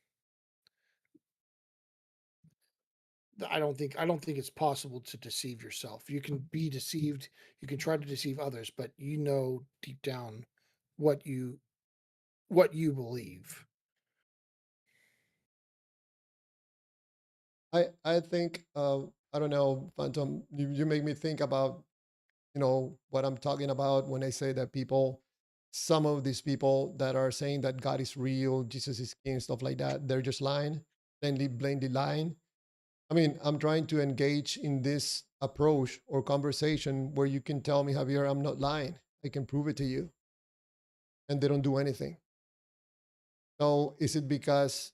I don't think it's possible to deceive yourself. You can be deceived. You can try to deceive others, but you know deep down what you believe. I think I don't know, Phantom. You make me think about what I'm talking about when I say that some of these people that are saying that God is real, Jesus is king, stuff like that, they're just lying, plainly lying. I mean, I'm trying to engage in this approach or conversation where you can tell me, Javier, I'm not lying. I can prove it to you, and they don't do anything. So is it because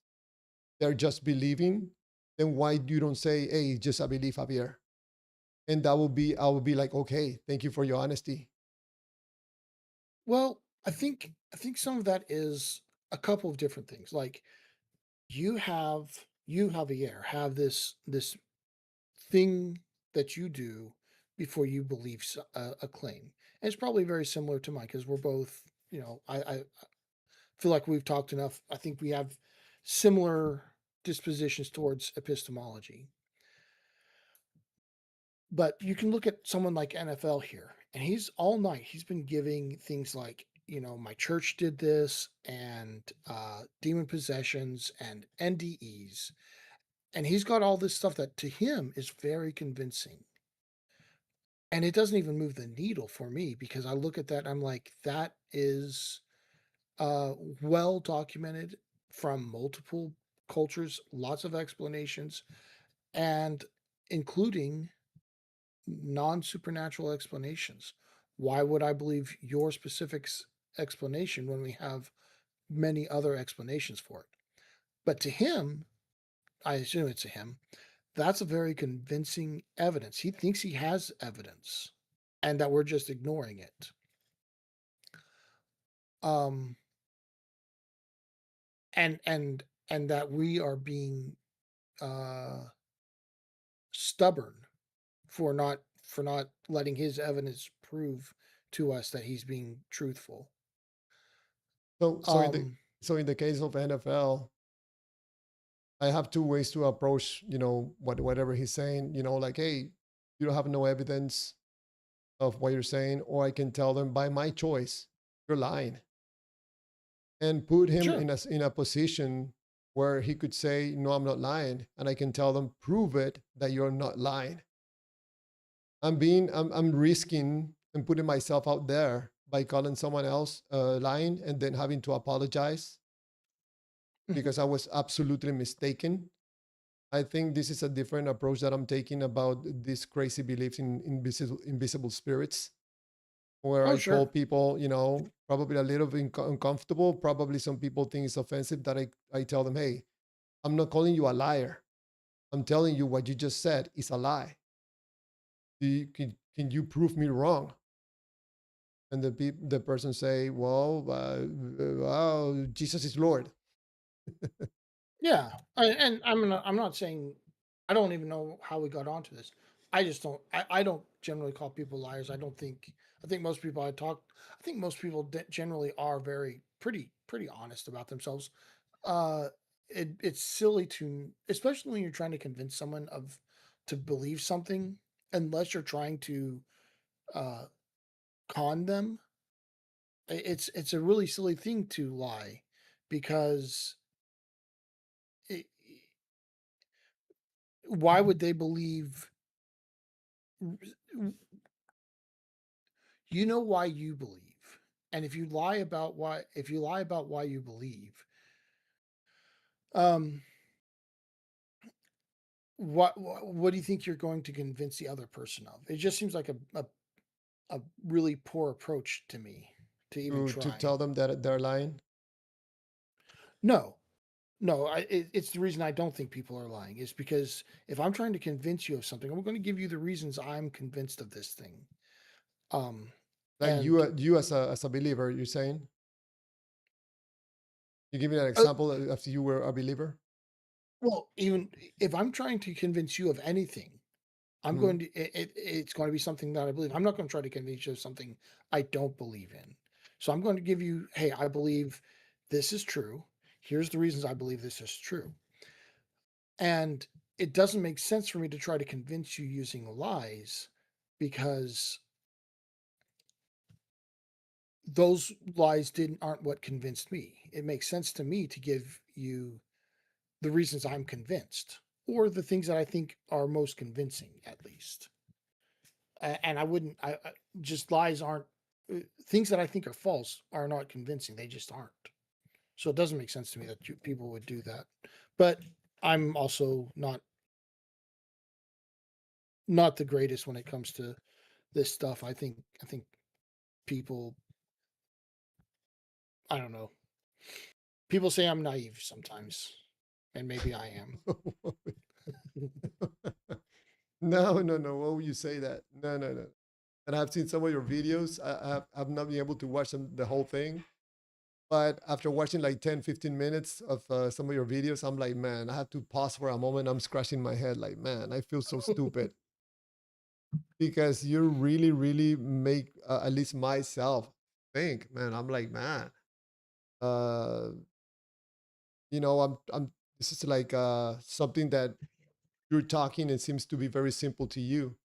they're just believing? Then why you don't say, hey, just a belief, Javier? And I will be like, okay, thank you for your honesty. Well, I think some of that is a couple of different things. Like you have a year have this thing that you do before you believe a claim. And it's probably very similar to mine because we're both, I feel like we've talked enough. I think we have similar dispositions towards epistemology. But you can look at someone like NFL here, and he's all night. He's been giving things like, my church did this, and demon possessions, and NDEs, and he's got all this stuff that to him is very convincing. And it doesn't even move the needle for me because I look at that and I'm like, that is uh, well documented from multiple cultures, lots of explanations, and including non supernatural explanations. Why would I believe your specific explanation when we have many other explanations for it? But to him, I assume it's to him, that's a very convincing evidence. He thinks he has evidence and that we're just ignoring it. Um, and that we are being uh, stubborn for not letting his evidence prove to us that he's being truthful. So Um, in the case of NFL, I have two ways to approach, whatever he's saying, like, hey, you don't have no evidence of what you're saying, or I can tell them by my choice, you're lying, and put him sure. in a position where he could say, no, I'm not lying, and I can tell them, prove it that you're not lying. I'm risking and putting myself out there by calling someone else lying and then having to apologize Mhm. because I was absolutely mistaken. I think this is a different approach that I'm taking about these crazy beliefs in invisible spirits, where Oh, I sure. call people, probably a little bit uncomfortable. Probably some people think it's offensive that I tell them, hey, I'm not calling you a liar. I'm telling you what you just said is a lie. Can you prove me wrong? And the person say, well, Jesus is Lord. Yeah, and I'm not saying I don't even know how we got onto this. I just don't. I don't generally call people liars. I don't think. I think most people I talk. I think most people generally are very pretty honest about themselves. Uh, it's silly to, especially when you're trying to convince someone of to believe something, unless you're trying to uh, con them. It's a really silly thing to lie because it, why would they believe you know why you believe, and if you lie about why you believe, um what do you think you're going to convince the other person of? It just seems like a really poor approach to me to even To try. tell them that they're lying. No, no, it's the reason I don't think people are lying is because if I'm trying to convince you of something, I'm going to give you the reasons I'm convinced of this thing. um Like and you as a believer, you're saying. You give me an Uh, example if you were a believer. well, even if I'm trying to convince you of anything, I'm Mhm. going to it's going to be something that I believe. I'm not going to try to convince you of something I don't believe in. So I'm going to give you, hey, I believe this is true. Here's the reasons I believe this is true. And it doesn't make sense for me to try to convince you using lies because those lies didn't aren't what convinced me. It makes sense to me to give you the reasons I'm convinced or the things that I think are most convincing at least. And I wouldn't just lies aren't things that I think are false are not convincing. They just aren't. So it doesn't make sense to me that people would do that. But I'm also not the greatest when it comes to this stuff. I think people I don't know. People say I'm naive sometimes, and maybe I am. No, no, no. Why would you say that? No, no, no. And I've seen some of your videos. I've not been able to watch them the whole thing. But after watching like 10, 15 minutes of some of your videos, I'm like, man, I have to pause for a moment. I'm scratching my head like, man, I feel so stupid because you really, really make at least myself think, man. I'm like, man, uh, this is like something that you're talking and seems to be very simple to you,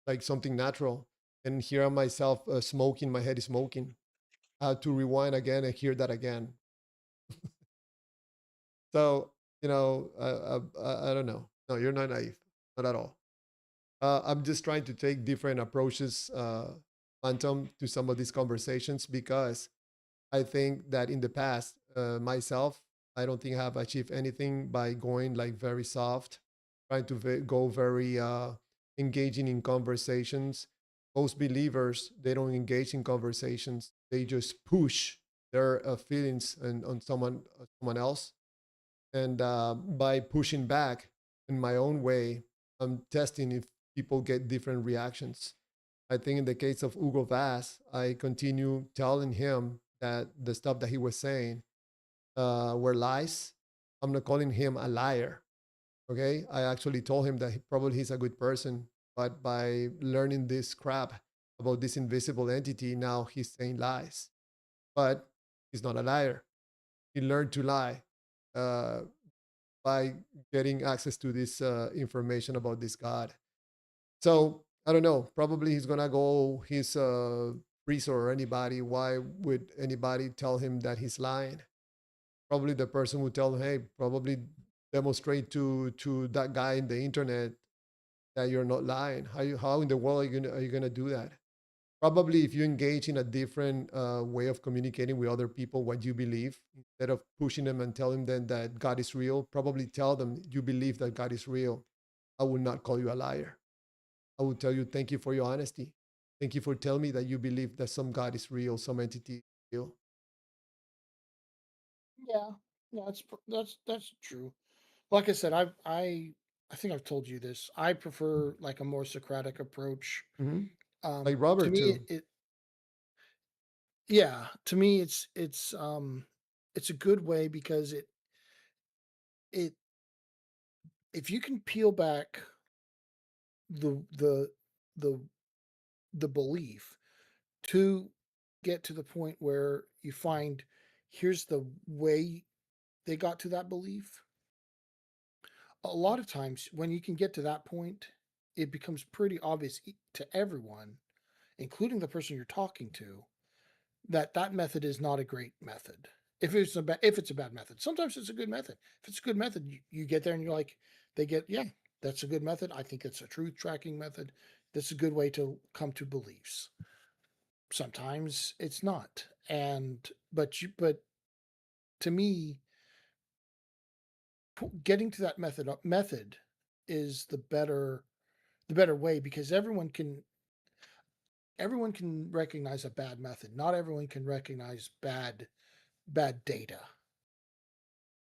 like something natural. And here I myself smoking, my head is smoking. I have to rewind again and hear that again. So, I don't know. No, you're not naive, not at all. I'm just trying to take different approaches, Phantom, to some of these conversations because I think that in the past, myself, I don't think I have achieved anything by going like very soft, trying to go very engaging in conversations. Most believers, they don't engage in conversations. They just push their feelings on someone else, and by pushing back in my own way, I'm testing if people get different reactions. I think in the case of Hugo Vaz, I continue telling him that the stuff that he was saying were lies. I'm not calling him a liar. Okay, I actually told him that probably he's a good person, but by learning this crap about this invisible entity, now he's saying lies. But he's not a liar. He learned to lie. Uh, by getting access to this information about this God. So I don't know. Probably he's gonna go his priest or anybody. Why would anybody tell him that he's lying? Probably the person would tell him, "Hey, probably demonstrate to that guy in the internet that you're not lying. How in the world are you gonna do that?" Probably if you engage in a different way of communicating with other people what you believe, instead of pushing them and telling them that God is real, probably tell them you believe that God is real. I would not call you a liar. I would tell you thank you for your honesty. Thank you for telling me that you believe that some God is real, some entity is real. Yeah, yeah, that's true. Like I said, I think I've told you this. I prefer like a more Socratic approach. Hmm. Um, Like to Robert me, too. yeah, to me, it's a good way because it if you can peel back the the the the belief to get to the point where you find here's the way they got to that belief. A lot of times when you can get to that point, it becomes pretty obvious to everyone, including the person you're talking to, that that method is not a great method. If it's a bad method, sometimes it's a good method. If it's a good method, you get there and you're like, they get, yeah, that's a good method. I think it's a truth tracking method. That's a good way to come to beliefs. Sometimes it's not, and but to me, getting to that method is the better way because everyone can recognize a bad method. Not everyone can recognize bad data.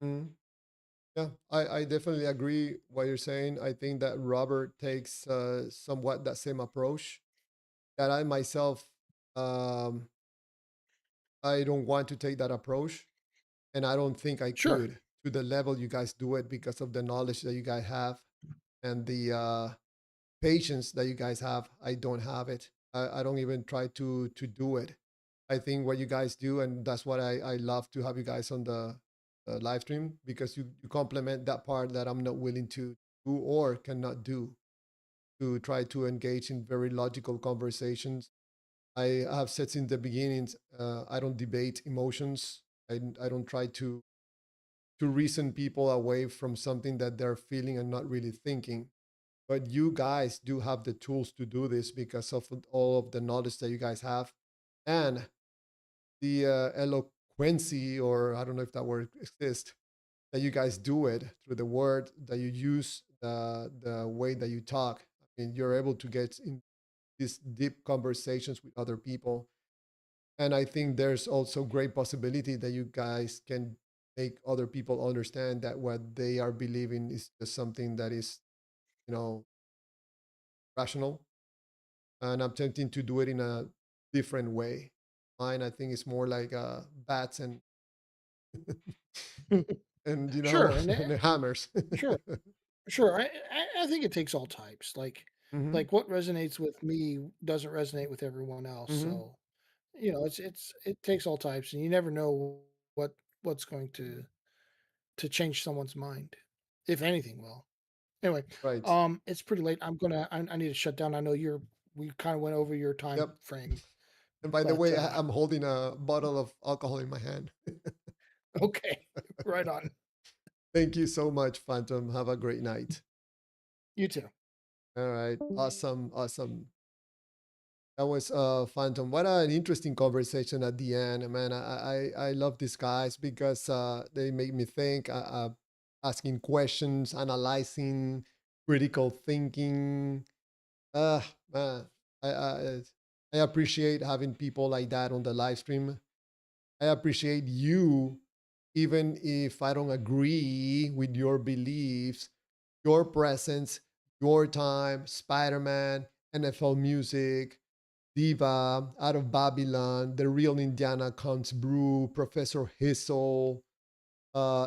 Mhm. Yeah, I definitely agree what you're saying. I think that Robert takes somewhat that same approach that I myself, um, I don't want to take that approach. and I don't think I Sure. could to the level you guys do it because of the knowledge that you guys have and the patience that you guys have. I don't have it. I don't even try to do it. I think what you guys do, and that's what I love to have you guys on the live stream, because you complement that part that I'm not willing to do or cannot do, to try to engage in very logical conversations. I have said since the beginning, I don't debate emotions. I don't try to reason people away from something that they're feeling and not really thinking. But you guys do have the tools to do this because of all of the knowledge that you guys have, and the eloquency, or I don't know if that word exists, that you guys do it through the word that you use, the way that you talk. I mean, you're able to get in these deep conversations with other people. And I think there's also great possibility that you guys can make other people understand that what they are believing is just something that is, you know, rational. And I'm attempting to do it in a different way. Mine, I think, is more like bats and and Sure. And and hammers. sure. Sure. I think it takes all types. Hmm. Like what resonates with me doesn't resonate with everyone else. Hmm. So, it takes all types, and you never know what's going to change someone's mind, if anything will. Anyway, Right. it's pretty late. I need to shut down. I know we kind of went over your time Yep. frame, And by the but way, I'm holding a bottle of alcohol in my hand. okay, right on. Thank you so much, Phantom. Have a great night. You too. All right. Awesome. Awesome. That was Phantom. What an interesting conversation at the end, man. I love these guys because they make me think, asking questions, analyzing, critical thinking. Man, I, I I appreciate having people like that on the live stream. I appreciate you, even if I don't agree with your beliefs, your presence, your time, Spider Man, NFL music, Diva, Out of Babylon, The Real Indiana Comes Brew, Professor Hissel,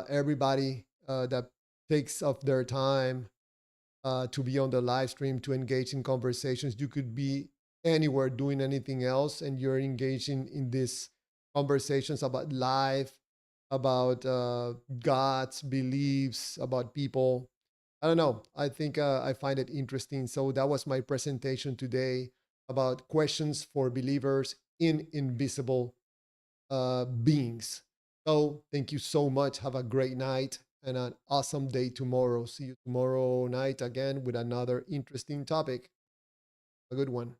everybody that takes of their time to be on the live stream, to engage in conversations. You could be anywhere doing anything else, and you're engaging in these conversations about life, about God's beliefs, about people. I don't know. I think I find it interesting. So that was my presentation today about questions for believers in invisible beings. So thank you so much. Have a great night and an awesome day tomorrow. See you tomorrow night again with another interesting topic. A good one.